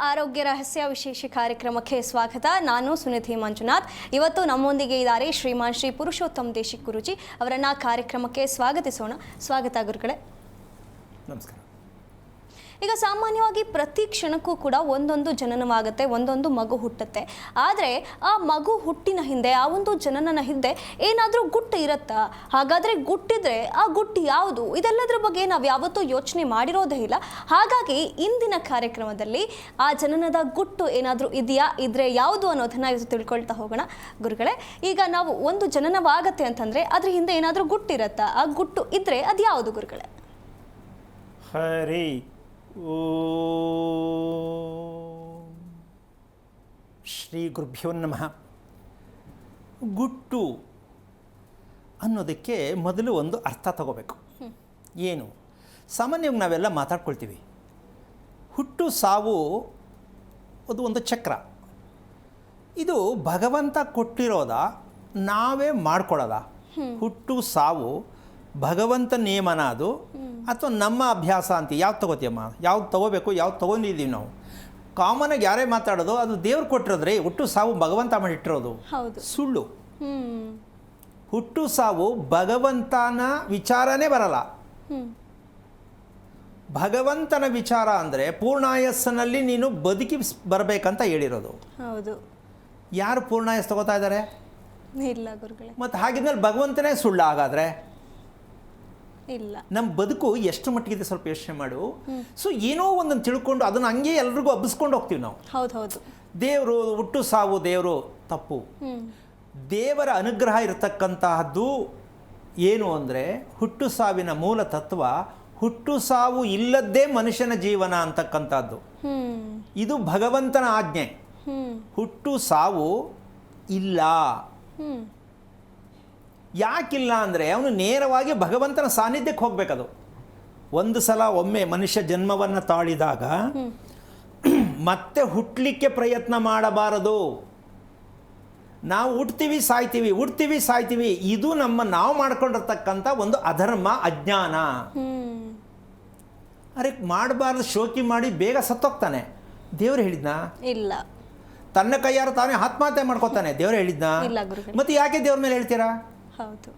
ಆರೋಗ್ಯ ರಹಸ್ಯ ವಿಶೇಷ ಕಾರ್ಯಕ್ರಮಕ್ಕೆ ಸ್ವಾಗತ. ನಾನು ಸುನಿಧಿ ಮಂಜುನಾಥ್. ಇವತ್ತು ನಮ್ಮೊಂದಿಗೆ ಇದ್ದಾರೆ ಶ್ರೀಮಾನ್ ಶ್ರೀ ಪುರುಷೋತ್ತಮ್ ದೇಶಿಕ್ ಗುರೂಜಿ. ಅವರನ್ನ ಕಾರ್ಯಕ್ರಮಕ್ಕೆ ಸ್ವಾಗತಿಸೋಣ. ಸ್ವಾಗತ ಗುರುಗಳೇ. ನಮಸ್ಕಾರ. ಈಗ ಸಾಮಾನ್ಯವಾಗಿ ಪ್ರತಿ ಕ್ಷಣಕ್ಕೂ ಕೂಡ ಒಂದೊಂದು ಜನನವಾಗುತ್ತೆ, ಒಂದೊಂದು ಮಗು ಹುಟ್ಟುತ್ತೆ. ಆದರೆ ಆ ಮಗು ಹುಟ್ಟಿನ ಹಿಂದೆ, ಆ ಒಂದು ಜನನನ ಹಿಂದೆ ಏನಾದರೂ ಗುಟ್ಟು ಇರುತ್ತಾ? ಹಾಗಾದರೆ ಗುಟ್ಟಿದ್ರೆ ಆ ಗುಟ್ಟು ಯಾವುದು? ಇದೆಲ್ಲದರ ಬಗ್ಗೆ ನಾವು ಯಾವತ್ತೂ ಯೋಚನೆ ಮಾಡಿರೋದೇ ಇಲ್ಲ. ಹಾಗಾಗಿ ಇಂದಿನ ಕಾರ್ಯಕ್ರಮದಲ್ಲಿ ಆ ಜನನದ ಗುಟ್ಟು ಏನಾದರೂ ಇದೆಯಾ, ಇದ್ರೆ ಯಾವುದು ಅನ್ನೋದನ್ನು ಇವತ್ತು ತಿಳ್ಕೊಳ್ತಾ ಹೋಗೋಣ. ಗುರುಗಳೇ, ಈಗ ನಾವು ಒಂದು ಜನನವಾಗತ್ತೆ ಅಂತಂದರೆ ಅದ್ರ ಹಿಂದೆ ಏನಾದರೂ ಗುಟ್ಟಿರುತ್ತಾ? ಆ ಗುಟ್ಟು ಇದ್ದರೆ ಅದು ಯಾವುದು ಗುರುಗಳೇ? ಹರಿ ಶ್ರೀ ಗುರುಭ್ಯೋ ನಮಃ. ಗುಟ್ಟು ಅನ್ನೋದಕ್ಕೆ ಮೊದಲು ಒಂದು ಅರ್ಥ ತಗೋಬೇಕು. ಏನು? ಸಾಮಾನ್ಯವಾಗಿ ನಾವೆಲ್ಲ ಮಾತಾಡ್ಕೊಳ್ತೀವಿ, ಹುಟ್ಟು ಸಾವು ಅದು ಒಂದು ಚಕ್ರ. ಇದು ಭಗವಂತ ಕೊಟ್ಟಿರೋದ, ನಾವೇ ಮಾಡ್ಕೊಳ್ಳೋದ? ಹುಟ್ಟು ಸಾವು ಭಗವಂತ ನೇಮನ ಅದು, ಅಥವಾ ನಮ್ಮ ಅಭ್ಯಾಸ ಅಂತ? ಯಾವ್ದು ತಗೋತೀಯಮ್ಮ? ಯಾವ್ದು ತಗೋಬೇಕು, ಯಾವ್ದು ತೊಗೊಂಡಿದ್ದೀವಿ ನಾವು? ಕಾಮನಾಗಿ ಯಾರೇ ಮಾತಾಡೋದು ಅದು ದೇವ್ರು ಕೊಟ್ಟಿರೋದ್ರೆ, ಹುಟ್ಟು ಸಾವು ಭಗವಂತ ಮಾಡಿಟ್ಟಿರೋದು ಸುಳ್ಳು. ಹುಟ್ಟು ಸಾವು ಭಗವಂತನ ವಿಚಾರನೇ ಬರಲ್ಲ. ಭಗವಂತನ ವಿಚಾರ ಅಂದರೆ ಪೂರ್ಣಾಯಸ್ಸಿನಲ್ಲಿ ನೀನು ಬದುಕಿ ಬರಬೇಕಂತ ಹೇಳಿರೋದು. ಹೌದು. ಯಾರು ಪೂರ್ಣಾಯಸ್ ತಗೋತಾ ಇದ್ದಾರೆ? ಇಲ್ಲ ಗುರುಗಳೇ. ಮತ್ತು ಹಾಗಿದ್ಮೇಲೆ ಭಗವಂತನೇ ಸುಳ್ಳು ಹಾಗಾದರೆ? ಇಲ್ಲ. ನಮ್ಮ ಬದುಕು ಎಷ್ಟು ಮಟ್ಟಿಗಿದೆ ಸ್ವಲ್ಪ ಯೋಚನೆ ಮಾಡು. ಸೊ ಏನೋ ಒಂದನ್ನು ತಿಳ್ಕೊಂಡು ಅದನ್ನು ಹಂಗೆ ಎಲ್ರಿಗೂ ಹಬ್ಬಿಸ್ಕೊಂಡು ಹೋಗ್ತೀವಿ ನಾವು. ಹೌದು. ದೇವರು ಹುಟ್ಟು ಸಾವು ದೇವರು ತಪ್ಪು. ದೇವರ ಅನುಗ್ರಹ ಇರತಕ್ಕಂತಹದ್ದು ಏನು ಅಂದರೆ, ಹುಟ್ಟು ಸಾವಿನ ಮೂಲ ತತ್ವ ಹುಟ್ಟು ಸಾವು ಇಲ್ಲದ್ದೇ ಮನುಷ್ಯನ ಜೀವನ ಅಂತಕ್ಕಂಥದ್ದು. ಇದು ಭಗವಂತನ ಆಜ್ಞೆ. ಹುಟ್ಟು ಸಾವು ಇಲ್ಲ. ಯಾಕಿಲ್ಲ ಅಂದರೆ ಅವನು ನೇರವಾಗಿ ಭಗವಂತನ ಸಾನ್ನಿಧ್ಯಕ್ಕೆ ಹೋಗ್ಬೇಕದು. ಒಂದು ಸಲ ಒಮ್ಮೆ ಮನುಷ್ಯ ಜನ್ಮವನ್ನು ತಾಳಿದಾಗ ಮತ್ತೆ ಹುಟ್ಟಲಿಕ್ಕೆ ಪ್ರಯತ್ನ ಮಾಡಬಾರದು. ನಾವು ಹುಟ್ತೀವಿ ಸಾಯ್ತೀವಿ, ಇದು ನಾವು ಮಾಡ್ಕೊಂಡಿರ್ತಕ್ಕಂಥ ಒಂದು ಅಧರ್ಮ, ಅಜ್ಞಾನ. ಅರೆ ಮಾಡಬಾರ್ದು, ಶೋಕಿ ಮಾಡಿ ಬೇಗ ಸತ್ತೋಗ್ತಾನೆ. ದೇವರು ಹೇಳಿದ್ನಾ? ಇಲ್ಲ. ತನ್ನ ಕೈಯಾರ ತಾನೇ ಆತ್ಮಹತ್ಯೆ ಮಾಡ್ಕೋತಾನೆ. ದೇವರು ಹೇಳಿದ್ನಾ? ಮತ್ತೆ ಯಾಕೆ ದೇವ್ರ ಮೇಲೆ ಹೇಳ್ತೀರಾ? ಹೌದು.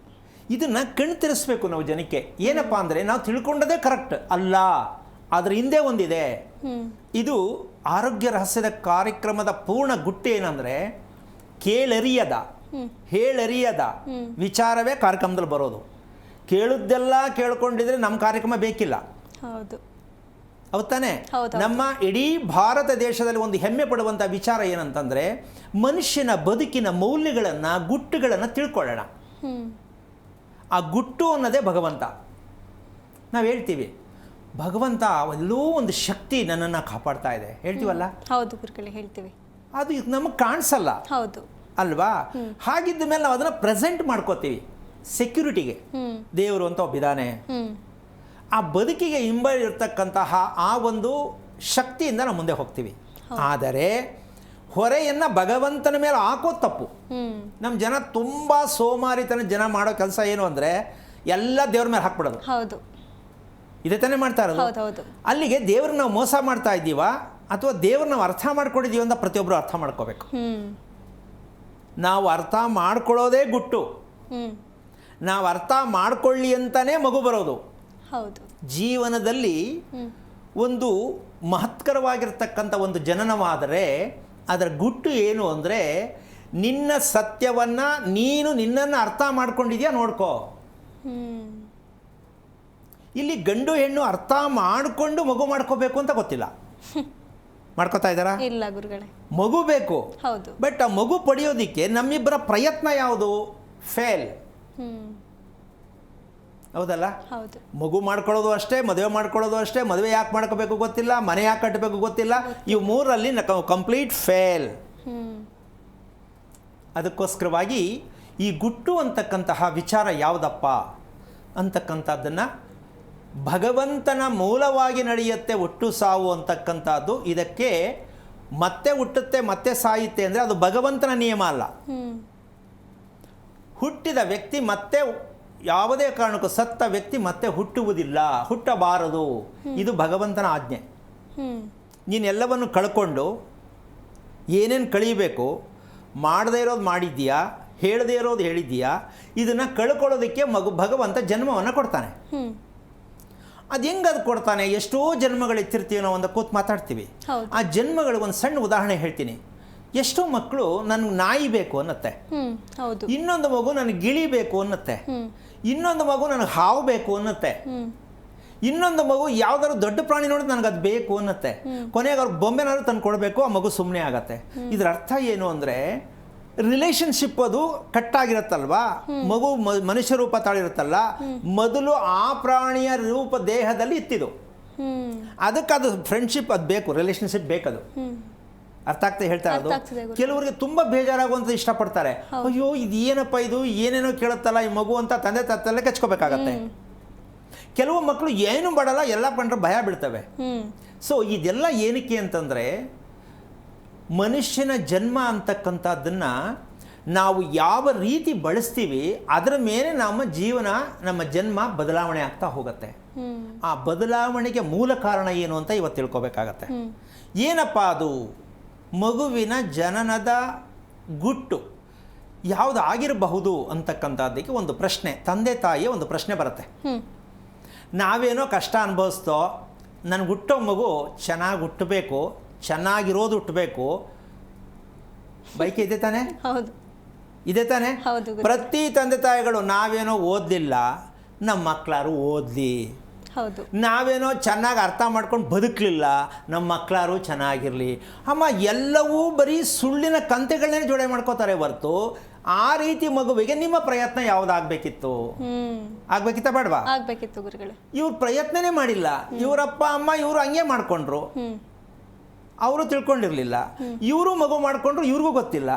ಇದನ್ನು ಕಣ್ಣು ತಿರ್ಸ್ಬೇಕು ನಾವು ಜನಕ್ಕೆ. ಏನಪ್ಪ ಅಂದರೆ, ನಾವು ತಿಳ್ಕೊಂಡದೇ ಕರೆಕ್ಟ್ ಅಲ್ಲ, ಅದರ ಹಿಂದೆ ಒಂದಿದೆ. ಇದು ಆರೋಗ್ಯ ರಹಸ್ಯದ ಕಾರ್ಯಕ್ರಮದ ಪೂರ್ಣ ಗುಟ್ಟು ಏನಂದರೆ, ಕೇಳರಿಯದ ಹೇಳರಿಯದ ವಿಚಾರವೇ ಕಾರ್ಯಕ್ರಮದಲ್ಲಿ ಬರೋದು. ಕೇಳುದ್ದೆಲ್ಲ ಕೇಳ್ಕೊಂಡಿದ್ರೆ ನಮ್ಮ ಕಾರ್ಯಕ್ರಮ ಬೇಕಿಲ್ಲ. ಹೌದು. ಹೌದಾನೆ? ನಮ್ಮ ಇಡೀ ಭಾರತ ದೇಶದಲ್ಲಿ ಒಂದು ಹೆಮ್ಮೆ ಪಡುವಂಥ ವಿಚಾರ ಏನಂತಂದರೆ, ಮನುಷ್ಯನ ಬದುಕಿನ ಮೌಲ್ಯಗಳನ್ನು, ಗುಟ್ಟುಗಳನ್ನು ತಿಳ್ಕೊಳ್ಳೋಣ. ಆ ಗುಟ್ಟು ಅನ್ನೋದೇ ಭಗವಂತ. ನಾವು ಹೇಳ್ತೀವಿ, ಭಗವಂತ ಎಲ್ಲೋ ಒಂದು ಶಕ್ತಿ ನನ್ನನ್ನು ಕಾಪಾಡ್ತಾ ಇದೆ ಹೇಳ್ತೀವಲ್ಲ? ಹೌದು ಗುರುಗಳೇ, ಹೇಳ್ತೀವಿ. ಅದು ನಮಗೆ ಕಾಣಿಸಲ್ಲ. ಹೌದು ಅಲ್ವಾ? ಹಾಗಿದ್ದ ಮೇಲೆ ನಾವು ಅದನ್ನು ಪ್ರೆಸೆಂಟ್ ಮಾಡ್ಕೋತೀವಿ ಸೆಕ್ಯೂರಿಟಿಗೆ. ದೇವರು ಅಂತ ಒಬ್ಬಿದ್ದಾನೆ. ಆ ಬದುಕಿಗೆ ಇರ್ತಕ್ಕಂತಹ ಆ ಒಂದು ಶಕ್ತಿಯಿಂದ ನಾವು ಮುಂದೆ ಹೋಗ್ತೀವಿ. ಆದರೆ ಹೊರೆಯನ್ನು ಭಗವಂತನ ಮೇಲೆ ಹಾಕೋದು ತಪ್ಪು. ನಮ್ಮ ಜನ ತುಂಬ ಸೋಮಾರಿತನ ಜನ ಮಾಡೋ ಕೆಲಸ ಏನು ಅಂದರೆ, ಎಲ್ಲ ದೇವ್ರ ಮೇಲೆ ಹಾಕ್ಬಿಡೋದು. ಹೌದು. ಇದೇ ತಾನೇ ಮಾಡ್ತಾ ಇರೋದು. ಅಲ್ಲಿಗೆ ದೇವ್ರನ್ನ ನಾವು ಮೋಸ ಮಾಡ್ತಾ ಇದ್ದೀವಾ, ಅಥವಾ ದೇವ್ರ ನಾವು ಅರ್ಥ ಮಾಡ್ಕೊಂಡಿದ್ದೀವಿ ಅಂತ ಪ್ರತಿಯೊಬ್ಬರು ಅರ್ಥ ಮಾಡ್ಕೋಬೇಕು. ನಾವು ಅರ್ಥ ಮಾಡ್ಕೊಳ್ಳೋದೇ ಗುಟ್ಟು. ನಾವು ಅರ್ಥ ಮಾಡ್ಕೊಳ್ಳಿ ಅಂತಾನೆ ಮಗು ಬರೋದು. ಹೌದು. ಜೀವನದಲ್ಲಿ ಒಂದು ಮಹತ್ಕರವಾಗಿರ್ತಕ್ಕಂಥ ಒಂದು ಜನನವಾದರೆ ಅದರ ಗುಟ್ಟು ಏನು ಅಂದರೆ, ನಿನ್ನ ಸತ್ಯವನ್ನು ನೀನು ನಿನ್ನನ್ನು ಅರ್ಥ ಮಾಡ್ಕೊಂಡಿದ್ಯಾ ನೋಡ್ಕೋ. ಇಲ್ಲಿ ಗಂಡು ಹೆಣ್ಣು ಅರ್ಥ ಮಾಡಿಕೊಂಡು ಮಗು ಮಾಡ್ಕೋಬೇಕು ಅಂತ ಗೊತ್ತಿಲ್ಲ. ಮಾಡ್ಕೋತಾ ಇದ್ದಾರಾ? ಇಲ್ಲ ಗುರುಗಳೇ. ಮಗು ಬೇಕು. ಹೌದು. ಬಟ್ ಆ ಮಗು ಪಡೆಯೋದಿಕ್ಕೆ ನಮ್ಮಿಬ್ಬರ ಪ್ರಯತ್ನ ಯಾವುದು? ಫೇಲ್. ಹೌದಲ್ಲ? ಹೌದು. ಮಗು ಮಾಡ್ಕೊಳ್ಳೋದು ಅಷ್ಟೇ, ಮದುವೆ ಮಾಡ್ಕೊಳ್ಳೋದು ಅಷ್ಟೇ. ಮದುವೆ ಯಾಕೆ ಮಾಡ್ಕೋಬೇಕು ಗೊತ್ತಿಲ್ಲ, ಮನೆ ಯಾಕೆ ಕಟ್ಟಬೇಕು ಗೊತ್ತಿಲ್ಲ. ಇವು ಮೂರಲ್ಲಿ ಕಂಪ್ಲೀಟ್ ಫೇಲ್. ಅದಕ್ಕೋಸ್ಕರವಾಗಿ ಈ ಗುಟ್ಟು ಅಂತಕ್ಕಂತಹ ವಿಚಾರ ಯಾವುದಪ್ಪ ಅಂತಕ್ಕಂಥದ್ದನ್ನು, ಭಗವಂತನ ಮೂಲವಾಗಿ ನಡೆಯುತ್ತೆ ಹುಟ್ಟು ಸಾವು ಅಂತಕ್ಕಂಥದ್ದು. ಇದಕ್ಕೆ ಮತ್ತೆ ಹುಟ್ಟುತ್ತೆ ಮತ್ತೆ ಸಾಯುತ್ತೆ ಅಂದರೆ ಅದು ಭಗವಂತನ ನಿಯಮ ಅಲ್ಲ. ಹುಟ್ಟಿದ ವ್ಯಕ್ತಿ ಮತ್ತೆ ಯಾವುದೇ ಕಾರಣಕ್ಕೂ, ಸತ್ತ ವ್ಯಕ್ತಿ ಮತ್ತೆ ಹುಟ್ಟುವುದಿಲ್ಲ, ಹುಟ್ಟಬಾರದು. ಇದು ಭಗವಂತನ ಆಜ್ಞೆ. ನೀನೆಲ್ಲವನ್ನು ಕಳ್ಕೊಂಡು ಏನೇನು ಕಳೀಬೇಕು, ಮಾಡದೇ ಇರೋದು ಮಾಡಿದ್ದೀಯಾ, ಹೇಳದೇ ಇರೋದು ಹೇಳಿದ್ದೀಯಾ, ಇದನ್ನು ಕಳ್ಕೊಳ್ಳೋದಕ್ಕೆ ಭಗವಂತ ಜನ್ಮವನ್ನು ಕೊಡ್ತಾನೆ. ಅದು ಹೆಂಗೆ ಅದು ಕೊಡ್ತಾನೆ? ಎಷ್ಟೋ ಜನ್ಮಗಳು ಎತ್ತಿರ್ತೀವಿ ನಾವು, ಒಂದು ಕೂತು ಮಾತಾಡ್ತೀವಿ. ಆ ಜನ್ಮಗಳಿಗೆ ಒಂದು ಸಣ್ಣ ಉದಾಹರಣೆ ಹೇಳ್ತೀನಿ. ಎಷ್ಟೋ ಮಕ್ಕಳು ನನಗೆ ನಾಯಿ ಬೇಕು ಅನ್ನತ್ತೆ, ಇನ್ನೊಂದು ಮಗು ನನಗೆ ಗಿಳಿ ಬೇಕು ಅನ್ನತ್ತೆ, ಇನ್ನೊಂದು ಮಗು ನನಗೆ ಹಾವು ಬೇಕು ಅನ್ನತ್ತೆ, ಇನ್ನೊಂದು ಮಗು ಯಾವ್ದಾದ್ರು ದೊಡ್ಡ ಪ್ರಾಣಿ ನೋಡಿದ್ರೆ ನನಗೆ ಅದು ಬೇಕು ಅನ್ನತ್ತೆ. ಕೊನೆಗೆ ಅವ್ರು ಬೊಂಬೆನಾದ್ರು ತಂದು ಕೊಡಬೇಕು, ಆ ಮಗು ಸುಮ್ಮನೆ ಆಗತ್ತೆ. ಇದ್ರ ಅರ್ಥ ಏನು ಅಂದರೆ, ರಿಲೇಷನ್ಶಿಪ್ ಅದು ಕಟ್ಟಾಗಿರುತ್ತಲ್ವಾ, ಮಗು ಮನುಷ್ಯ ರೂಪ ತಾಳಿರುತ್ತಲ್ಲ, ಮೊದಲು ಆ ಪ್ರಾಣಿಯ ರೂಪ ದೇಹದಲ್ಲಿ ಇತ್ತಿದು, ಅದಕ್ಕೆ ಅದು ಫ್ರೆಂಡ್ಶಿಪ್ ಅದು ಬೇಕು, ರಿಲೇಷನ್ಶಿಪ್ ಬೇಕದು. ಅರ್ಥ ಆಗ್ತಾ ಹೇಳ್ತಾ ಇರೋದು? ಕೆಲವರಿಗೆ ತುಂಬ ಬೇಜಾರಾಗುವಂತ ಇಷ್ಟಪಡ್ತಾರೆ. ಅಯ್ಯೋ ಇದು ಏನಪ್ಪ, ಇದು ಏನೇನೋ ಕೇಳುತ್ತಲ್ಲ ಈ ಮಗು ಅಂತ ತಂದೆ ತಾತಲ್ಲೇ ಕಚ್ಕೋಬೇಕಾಗತ್ತೆ. ಕೆಲವು ಮಕ್ಕಳು ಏನು ಬಡಲ್ಲ, ಎಲ್ಲ ಕಂಡ್ರೆ ಭಯ ಬೀಳ್ತವೆ. ಸೊ ಇದೆಲ್ಲ ಏನಕ್ಕೆ ಅಂತಂದರೆ, ಮನುಷ್ಯನ ಜನ್ಮ ಅಂತಕ್ಕಂಥದ್ದನ್ನು ನಾವು ಯಾವ ರೀತಿ ಬಳಸ್ತೀವಿ ಅದರ ಮೇಲೆ ನಮ್ಮ ಜೀವನ, ನಮ್ಮ ಜನ್ಮ ಬದಲಾವಣೆ ಆಗ್ತಾ ಹೋಗುತ್ತೆ. ಆ ಬದಲಾವಣೆಗೆ ಮೂಲ ಕಾರಣ ಏನು ಅಂತ ಇವತ್ತು ತಿಳ್ಕೊಬೇಕಾಗತ್ತೆ. ಏನಪ್ಪ ಅದು? ಮಗುವಿನ ಜನನದ ಗುಟ್ಟು ಯಾವುದು ಆಗಿರಬಹುದು ಅಂತಕ್ಕಂಥದ್ದಕ್ಕೆ ಒಂದು ಪ್ರಶ್ನೆ, ತಂದೆ ತಾಯಿಯ ಒಂದು ಪ್ರಶ್ನೆ ಬರುತ್ತೆ. ನಾವೇನೋ ಕಷ್ಟ ಅನುಭವಿಸ್ತೋ, ನನಗೆ ಹುಟ್ಟೋ ಮಗು ಚೆನ್ನಾಗಿ ಹುಟ್ಟಬೇಕು, ಚೆನ್ನಾಗಿರೋದು ಹುಟ್ಟಬೇಕು, ಬೈಕ್ ಇದೆ ತಾನೆ? ಹೌದು, ಇದೆ ತಾನೆ? ಹೌದು. ಪ್ರತಿ ತಂದೆ ತಾಯಿಗಳು ನಾವೇನೋ ಓದಲಿಲ್ಲ, ನಮ್ಮ ಮಕ್ಕಳಾರು ಓದಲಿ, ಹೌದು, ನಾವೇನೋ ಚೆನ್ನಾಗಿ ಅರ್ಥ ಮಾಡ್ಕೊಂಡು ಬದುಕಲಿಲ್ಲ, ನಮ್ಮ ಮಕ್ಕಳಾರು ಚೆನ್ನಾಗಿರಲಿ. ಅಮ್ಮ, ಎಲ್ಲವೂ ಬರೀ ಸುಳ್ಳಿನ ಕಂತೆಗಳನ್ನೇ ಜೋಡೆ ಮಾಡ್ಕೋತಾರೆ ಹೊರತು ಆ ರೀತಿ ಮಗುವಿಗೆ ನಿಮ್ಮ ಪ್ರಯತ್ನ ಯಾವುದಾಗಬೇಕಿತ್ತು? ಆಗ್ಬೇಕಿತ್ತ ಬೇಡವಾ? ಆಗ್ಬೇಕಿತ್ತು ಗುರುಗಳೇ. ಇವ್ರು ಪ್ರಯತ್ನನೇ ಮಾಡಿಲ್ಲ. ಇವರಪ್ಪ ಅಮ್ಮ ಇವರು ಹಂಗೆ ಮಾಡ್ಕೊಂಡ್ರು, ಅವರು ತಿಳ್ಕೊಂಡಿರ್ಲಿಲ್ಲ. ಇವರು ಮಗು ಮಾಡ್ಕೊಂಡ್ರು, ಇವ್ರಿಗೂ ಗೊತ್ತಿಲ್ಲ.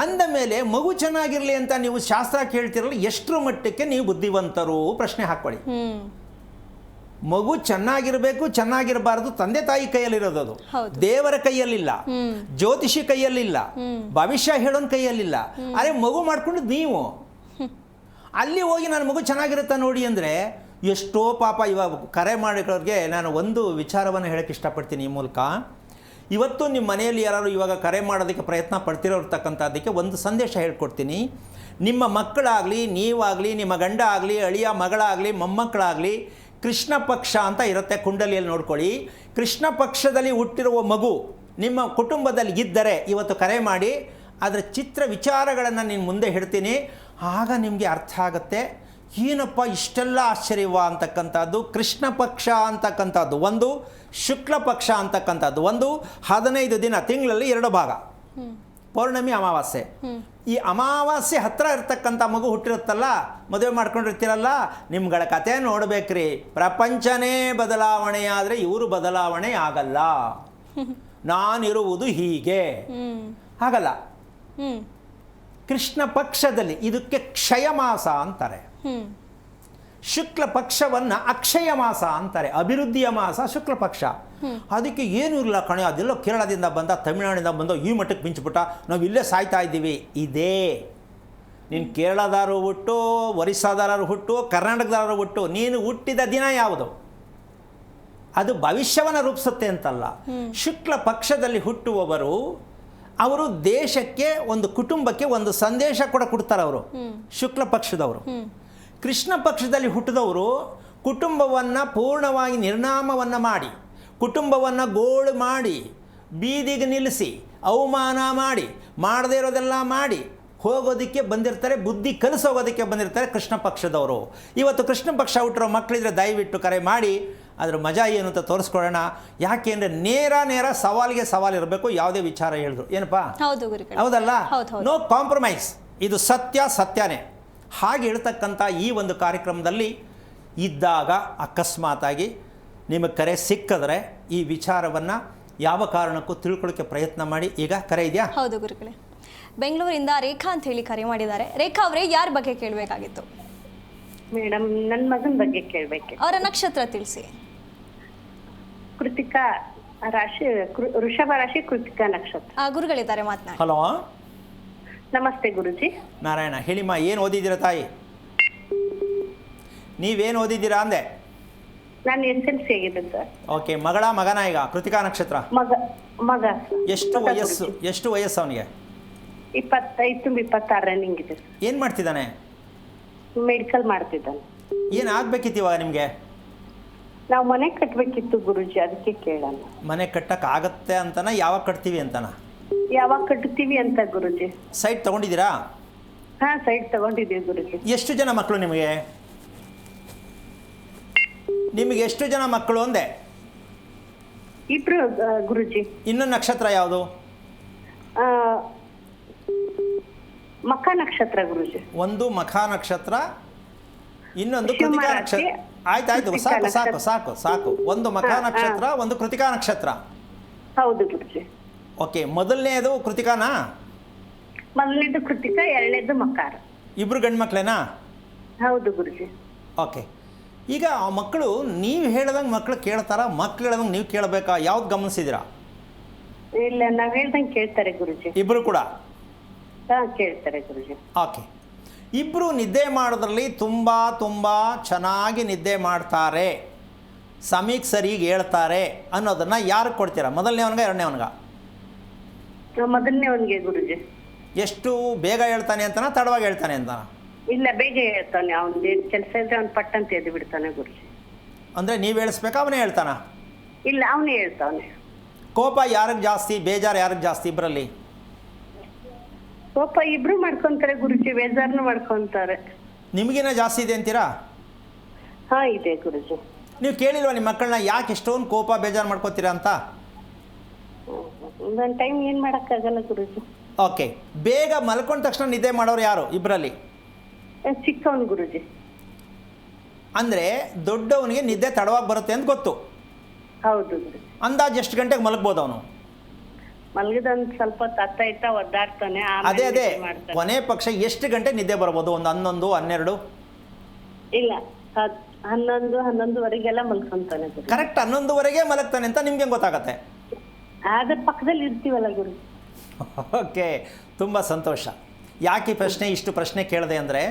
ಅಂದ ಮೇಲೆ ಮಗು ಚೆನ್ನಾಗಿರ್ಲಿ ಅಂತ ನೀವು ಶಾಸ್ತ್ರ ಕೇಳ್ತಿರಲ್ಲ, ಎಷ್ಟರ ಮಟ್ಟಕ್ಕೆ ನೀವು ಬುದ್ಧಿವಂತರು? ಪ್ರಶ್ನೆ ಹಾಕೊಳ್ಳಿ. ಮಗು ಚೆನ್ನಾಗಿರ್ಬೇಕು, ಚೆನ್ನಾಗಿರಬಾರದು ತಂದೆ ತಾಯಿ ಕೈಯಲ್ಲಿರೋದು, ಅದು ದೇವರ ಕೈಯಲ್ಲಿಲ್ಲ, ಜ್ಯೋತಿಷಿ ಕೈಯಲ್ಲಿಲ್ಲ, ಭವಿಷ್ಯ ಹೇಳೋನ್ ಕೈಯಲ್ಲಿಲ್ಲ. ಅರೆ ಮಗು ಮಾಡ್ಕೊಂಡು ನೀವು ಅಲ್ಲಿ ಹೋಗಿ ನಾನು ಮಗು ಚೆನ್ನಾಗಿರುತ್ತಾ ನೋಡಿ ಅಂದರೆ ಎಷ್ಟೋ ಪಾಪ. ಇವಾಗ ಕರೆ ಮಾಡಿರೋರಿಗೆ ನಾನು ಒಂದು ವಿಚಾರವನ್ನು ಹೇಳಕ್ಕೆ ಇಷ್ಟಪಡ್ತೀನಿ ಈ ಮೂಲಕ. ಇವತ್ತು ನಿಮ್ಮ ಮನೆಯಲ್ಲಿ ಯಾರು ಇವಾಗ ಕರೆ ಮಾಡೋದಕ್ಕೆ ಪ್ರಯತ್ನ ಪಡ್ತಿರೋರ್ತಕ್ಕಂಥದ್ದಕ್ಕೆ ಒಂದು ಸಂದೇಶ ಹೇಳ್ಕೊಡ್ತೀನಿ. ನಿಮ್ಮ ಮಕ್ಕಳಾಗಲಿ, ನೀವಾಗಲಿ, ನಿಮ್ಮ ಗಂಡ ಆಗಲಿ, ಅಳಿಯ ಮಗಳಾಗಲಿ, ಮೊಮ್ಮಕ್ಕಳಾಗಲಿ, ಕೃಷ್ಣ ಪಕ್ಷ ಅಂತ ಇರುತ್ತೆ, ಕುಂಡಲಿಯಲ್ಲಿ ನೋಡ್ಕೊಳ್ಳಿ. ಕೃಷ್ಣ ಪಕ್ಷದಲ್ಲಿ ಹುಟ್ಟಿರುವ ಮಗು ನಿಮ್ಮ ಕುಟುಂಬದಲ್ಲಿ ಇದ್ದರೆ ಇವತ್ತು ಕರೆ ಮಾಡಿ, ಅದರ ಚಿತ್ರ ವಿಚಾರಗಳನ್ನು ನೀನು ಮುಂದೆ ಹೇಳ್ತೀನಿ. ಆಗ ನಿಮಗೆ ಅರ್ಥ ಆಗುತ್ತೆ, ಏನಪ್ಪ ಇಷ್ಟೆಲ್ಲ ಆಶ್ಚರ್ಯವ ಅಂತಕ್ಕಂಥದ್ದು. ಕೃಷ್ಣ ಪಕ್ಷ ಅಂತಕ್ಕಂಥದ್ದು ಒಂದು, ಶುಕ್ಲ ಪಕ್ಷ ಅಂತಕ್ಕಂಥದ್ದು ಒಂದು. 15 ದಿನ, ತಿಂಗಳಲ್ಲಿ 2 ಭಾಗ, ಪೌರ್ಣಮಿ, ಅಮಾವಾಸ್ಯೆ. ಈ ಅಮಾವಾಸ್ಯೆ ಹತ್ತಿರ ಇರ್ತಕ್ಕಂಥ ಮಗು ಹುಟ್ಟಿರುತ್ತಲ್ಲ, ಮದುವೆ ಮಾಡ್ಕೊಂಡಿರ್ತೀರಲ್ಲ, ನಿಮ್ಗಳ ಕತೆ ನೋಡ್ಬೇಕ್ರಿ. ಪ್ರಪಂಚನೇ ಬದಲಾವಣೆ ಆದರೆ ಇವರು ಬದಲಾವಣೆ ಆಗಲ್ಲ. ನಾನಿರುವುದು ಹೀಗೆ ಆಗಲ್ಲ. ಕೃಷ್ಣ ಪಕ್ಷದಲ್ಲಿ ಇದಕ್ಕೆ ಕ್ಷಯ ಮಾಸ ಅಂತಾರೆ, ಶುಕ್ಲ ಪಕ್ಷವನ್ನು ಅಕ್ಷಯ ಮಾಸ ಅಂತಾರೆ, ಅಭಿವೃದ್ಧಿಯ ಮಾಸ ಶುಕ್ಲ ಪಕ್ಷ. ಅದಕ್ಕೆ ಏನೂ ಇರಲ್ಲ ಕಣೆ, ಅದೆಲ್ಲ ಕೇರಳದಿಂದ ಬಂದ, ತಮಿಳುನಾಡಿಂದ ಬಂದ, ಈ ಮಟ್ಟಕ್ಕೆ ಮಿಂಚ್ಬಿಟ್ಟ, ನಾವು ಇಲ್ಲೇ ಸಾಯ್ತಾ ಇದ್ದೀವಿ. ಇದೇ ನೀನು ಕೇರಳದಾರು ಹುಟ್ಟು, ಒರಿಸ್ಸಾದಾರು ಹುಟ್ಟು, ಕರ್ನಾಟಕದಾರು ಹುಟ್ಟು, ನೀನು ಹುಟ್ಟಿದ ದಿನ ಯಾವುದು ಅದು ಭವಿಷ್ಯವನ್ನು ರೂಪಿಸುತ್ತೆ ಅಂತಲ್ಲ. ಶುಕ್ಲ ಪಕ್ಷದಲ್ಲಿ ಹುಟ್ಟುವವರು ಅವರು ದೇಶಕ್ಕೆ, ಒಂದು ಕುಟುಂಬಕ್ಕೆ ಒಂದು ಸಂದೇಶ ಕೂಡ ಕೊಡ್ತಾರೆ ಅವರು, ಶುಕ್ಲ ಪಕ್ಷದವರು. ಕೃಷ್ಣ ಪಕ್ಷದಲ್ಲಿ ಹುಟ್ಟಿದವರು ಕುಟುಂಬವನ್ನು ಪೂರ್ಣವಾಗಿ ನಿರ್ನಾಮವನ್ನು ಮಾಡಿ, ಕುಟುಂಬವನ್ನು ಗೋಳು ಮಾಡಿ, ಬೀದಿಗೆ ನಿಲ್ಲಿಸಿ, ಅವಮಾನ ಮಾಡಿ, ಮಾಡದೇ ಇರೋದೆಲ್ಲ ಮಾಡಿ ಹೋಗೋದಕ್ಕೆ ಬಂದಿರ್ತಾರೆ, ಬುದ್ಧಿ ಕಲಿಸೋಗೋದಕ್ಕೆ ಬಂದಿರ್ತಾರೆ ಕೃಷ್ಣ ಪಕ್ಷದವರು. ಇವತ್ತು ಕೃಷ್ಣ ಪಕ್ಷ ಹುಟ್ಟಿರೋ ಮಕ್ಕಳಿದ್ರೆ ದಯವಿಟ್ಟು ಕರೆ ಮಾಡಿ ಅದರ ಮಜಾ ಏನು ಅಂತ ತೋರಿಸ್ಕೊಳ್ಳೋಣ. ಯಾಕೆ ಅಂದರೆ ನೇರ ಸವಾಲಿಗೆ ಸವಾಲು ಇರಬೇಕು, ಯಾವುದೇ ವಿಚಾರ ಹೇಳಿದ್ರು. ಏನಪ್ಪಾ? ಹೌದಲ್ಲ? No compromise. ಇದು ಸತ್ಯನೇ. ಹಾಗೆ ಹೇಳ್ತಕ್ಕಂಥ ಈ ಒಂದು ಕಾರ್ಯಕ್ರಮದಲ್ಲಿ ಇದ್ದಾಗ ಅಕಸ್ಮಾತಾಗಿ ನಿಮಗೆ ಕರೆ ಸಿಕ್ಕಿದ್ರೆ ಈ ವಿಚಾರವನ್ನು ಯಾವ ಕಾರಣಕ್ಕೂ ತಿಳ್ಕೊಳ್ಳೋಕ್ಕೆ ಪ್ರಯತ್ನ ಮಾಡಿ. ಈಗ ಕರೆ ಇದೆಯಾ? ಹೌದು ಗುರುಗಳೇ. ಬೆಂಗಳೂರಿಂದ ರೇಖಾ ಅಂತ ಹೇಳಿ ಕರೆ ಮಾಡಿದ್ದಾರೆ. ರೇಖಾ ಅವರೇ, ಯಾರ ಬಗ್ಗೆ ಕೇಳಬೇಕಾಗಿತ್ತು? ಮೇಡಮ್, ನನ್ನ ಮಗನ ಬಗ್ಗೆ ಕೇಳಬೇಕು. ಅವರ ನಕ್ಷತ್ರ ತಿಳಿಸಿ. ಕೃತಿಕಾ ರಾಶಿ, ವೃಷಭ ರಾಶಿ, ಕೃತಿಕಾ ನಕ್ಷತ್ರ. ಗುರುಗಳಿದ್ದಾರೆ, ಮಾತನಾಡಿ. ಹಲೋ, ನಮಸ್ತೆ ಗುರುಜಿ. ನಾರಾಯಣ, ಹೇಳಿಮ್ಮ, ಏನು ಓದಿದ್ದೀರಾ ತಾಯಿ? ನೀವೇನು ಓದಿದ್ದೀರಾ ಅಂದೆ? ನಾನು SLC ಆಗಿದೆ ಸರ್. ಓಕೆ, ಮಗನ ಈಗ ಕೃತಿಕಾ ನಕ್ಷತ್ರ? ಮಗ ಎಷ್ಟು ವಯಸ್ಸು ಅವನಿಗೆ? 25 ತುಂಬ 26 ರನ್ನಿಂಗ್ ಇದೆ. ಏನು ಮಾಡ್ತಿದ್ದಾನೆ? ಮೆಡಿಕಲ್ ಮಾಡ್ತಿದ್ದಾನೆ. ಏನು ಆಗ್ಬೇಕಿತ್ತು ಇವಾಗ ನಿಮಗೆ? ನಾವು ಮನೆ ಕಟ್ಟಬೇಕಿತ್ತು ಗುರುಜಿ, ಅದಕ್ಕೆ ಕೇಳೋಣ. ಮನೆ ಕಟ್ಟಕ್ಕೆ ಆಗತ್ತೆ ಅಂತನಾ, ಯಾವಾಗ ಕಟ್ತೀವಿ ಅಂತನಾ? ಯಾವಾಗ ಕಟ್ತೀವಿ ಅಂತ ಗುರುಜಿ. ಸೈಟ್ ತೊಗೊಂಡಿದ್ದೀರಾ? ಹಾ, ಸೈಟ್ ತಗೊಂಡಿದ್ದೀವಿ ಗುರುಜಿ. ಎಷ್ಟು ಜನ ಮಕ್ಕಳು ನಿಮಗೆ? ಎಷ್ಟು ಜನ ಮಕ್ಕಳು ಅಂದೆ? ಇಬ್ರು ಗುರುಜಿ. ಇನ್ನೊಂದು ನಕ್ಷತ್ರ ಯಾವುದು? ಮಖ ನಕ್ಷತ್ರ ಗುರುಜಿ. ಒಂದು ಮಖ ನಕ್ಷತ್ರ, ಇನ್ನೊಂದು ಕೃತಿಕಾ ನಕ್ಷತ್ರ. ಆಯ್ತು, ಸಾಕು. ಒಂದು ಮಖ ನಕ್ಷತ್ರ, ಒಂದು ಕೃತಿಕಾ ನಕ್ಷತ್ರ. ಹೌದು ಗುರುಜಿ. ಓಕೆ, ಮೊದಲನೇದು ಕೃತಿಕಾನಾ? ಮೊದಲನೇದು ಕೃತಿಕಾ, ಎರಡನೇದು ಮಕಾರ. ಇಬ್ರು ಗಂಡು ಮಕ್ಕಳೇನಾ? ಹೌದು ಗುರುಜಿ. ಓಕೆ, ಈಗ ಆ ಮಕ್ಕಳು ನೀವು ಹೇಳ್ದಂಗೆ ಮಕ್ಕಳು ಕೇಳ್ತಾರ, ಮಕ್ಕಳು ಹೇಳ್ದಂಗೆ ನೀವು ಕೇಳಬೇಕಾ? ಯಾವ್ದು ಗಮನಿಸಿದಿರಾ? ಇಲ್ಲ, ನಾವ್ ಹೇಳ್ದಂಗೆ ಕೇಳ್ತಾರೆ ಗುರುಜಿ. ಇಬ್ರು ಕೂಡ? ಹಾ, ಕೇಳ್ತಾರೆ ಗುರುಜಿ. ಓಕೆ, ಇಬ್ಬರು ನಿದ್ದೆ ಮಾಡೋದ್ರಲ್ಲಿ ತುಂಬ ಚೆನ್ನಾಗಿ ನಿದ್ದೆ ಮಾಡ್ತಾರೆ, ಸಮಯಕ್ಕೆ ಸರಿಗೆ ಹೇಳ್ತಾರೆ ಅನ್ನೋದನ್ನು ಯಾರು ಕೊಡ್ತೀರಾ? ಮೊದಲನೇವನ್ಗ, ಎರಡನೇವನ್ಗ? ಮೊದಲನೇವನ್ಗೆ ಗುರುಜಿ. ಎಷ್ಟು ಬೇಗ ಹೇಳ್ತಾನೆ ಅಂತನಾ, ತಡವಾಗಿ ಹೇಳ್ತಾನೆ ಅಂತನಾ? ಇಲ್ಲ, ಬೇಗ ಹೇಳ್ತಾನೆ. ಅವ್ನಿಗೆ ಕೆಲಸ ಇದ್ರೆ ಅವ್ನು ಪಟ್ಟಂತ ಎದ್ದು ಬಿಡ್ತಾನೆ ಗುರುಜಿ. ಅಂದರೆ ನೀವು ಹೇಳಿಸ್ಬೇಕಾ, ಅವನೇ ಹೇಳ್ತಾನ? ಇಲ್ಲ, ಅವನೇ ಹೇಳ್ತಾನೆ. ಕೋಪ ಯಾರಿಗೆ ಜಾಸ್ತಿ, ಬೇಜಾರು ಯಾರಿಗೆ ಜಾಸ್ತಿ ಇಬ್ಬರಲ್ಲಿ? ಕೋಪ ಇಬ್ರು ಮಾಡ್ಕೊಂತಾರೆ ಗುರುಜಿ, ಬೇಜಾರ್ನು ಮಾಡ್ಕೊಂತಾರೆ. ನಿಮಗಿನ ಜಾಸ್ತಿ ಇದೆ ಅಂತೀರಾ? ಹಾ, ಇದೆ ಗುರುಜಿ. ನೀವು ಕೇಳಿಲ್ವಾ ನಿಮ್ಮ ಮಕ್ಕಳನ್ನ ಯಾಕೆ ಎಷ್ಟೊಂದು ಕೋಪ ಬೇಜಾರು ಮಾಡ್ಕೋತೀರಾ ಅಂತ? ಒಂದೊಂದು ಟೈಮ್ ಏನು ಮಾಡೋಕ್ಕಾಗಲ್ಲ ಗುರುಜಿ. ಓಕೆ, ಬೇಗ ಮಲ್ಕೊಂಡ ತಕ್ಷಣ ನಿದ್ದೆ ಮಾಡೋರು ಯಾರು ಇಬ್ಬರಲ್ಲಿ? ಚಿಕ್ಕವನು ಗುರುಜಿ. ಅಂದರೆ ದೊಡ್ಡವನಿಗೆ ನಿದ್ದೆ ತಡವಾಗಿ ಬರುತ್ತೆ ಅಂತ ಗೊತ್ತು. ಹೌದು ಗುರುಜಿ. ಅಂದಾಜು ಎಷ್ಟು ಗಂಟೆಗೆ ಮಲಗ್ಬೋದು ಅವನು? ಮಲಗಿದೊಂದು ಸ್ವಲ್ಪ ತತ್ತ ಇಟ್ಟ ಒದ್ದಾಡ್ತಾನೆ. ಅದೇ ಕೊನೆ ಪಕ್ಷ ಎಷ್ಟು ಗಂಟೆ ನಿದ್ದೆ ಬರ್ಬೋದು? ಒಂದು 11, 12? ಇಲ್ಲ, 11-11:30 ಮಲ್ಕೊಂತಾನೆ. ಕರೆಕ್ಟ್ 11:30 ಮಲಗ್ತಾನೆ ಅಂತ ನಿಮ್ಗೆ ಗೊತ್ತಾಗತ್ತೆ? ಅದ್ರ ಪಕ್ಕದಲ್ಲಿ ಇರ್ತೀವಲ್ಲ ಗುರು. ಓಕೆ, ತುಂಬ ಸಂತೋಷ. ಯಾಕೆ ಇಷ್ಟು ಪ್ರಶ್ನೆ ಕೇಳಿದೆ ಅಂದರೆ,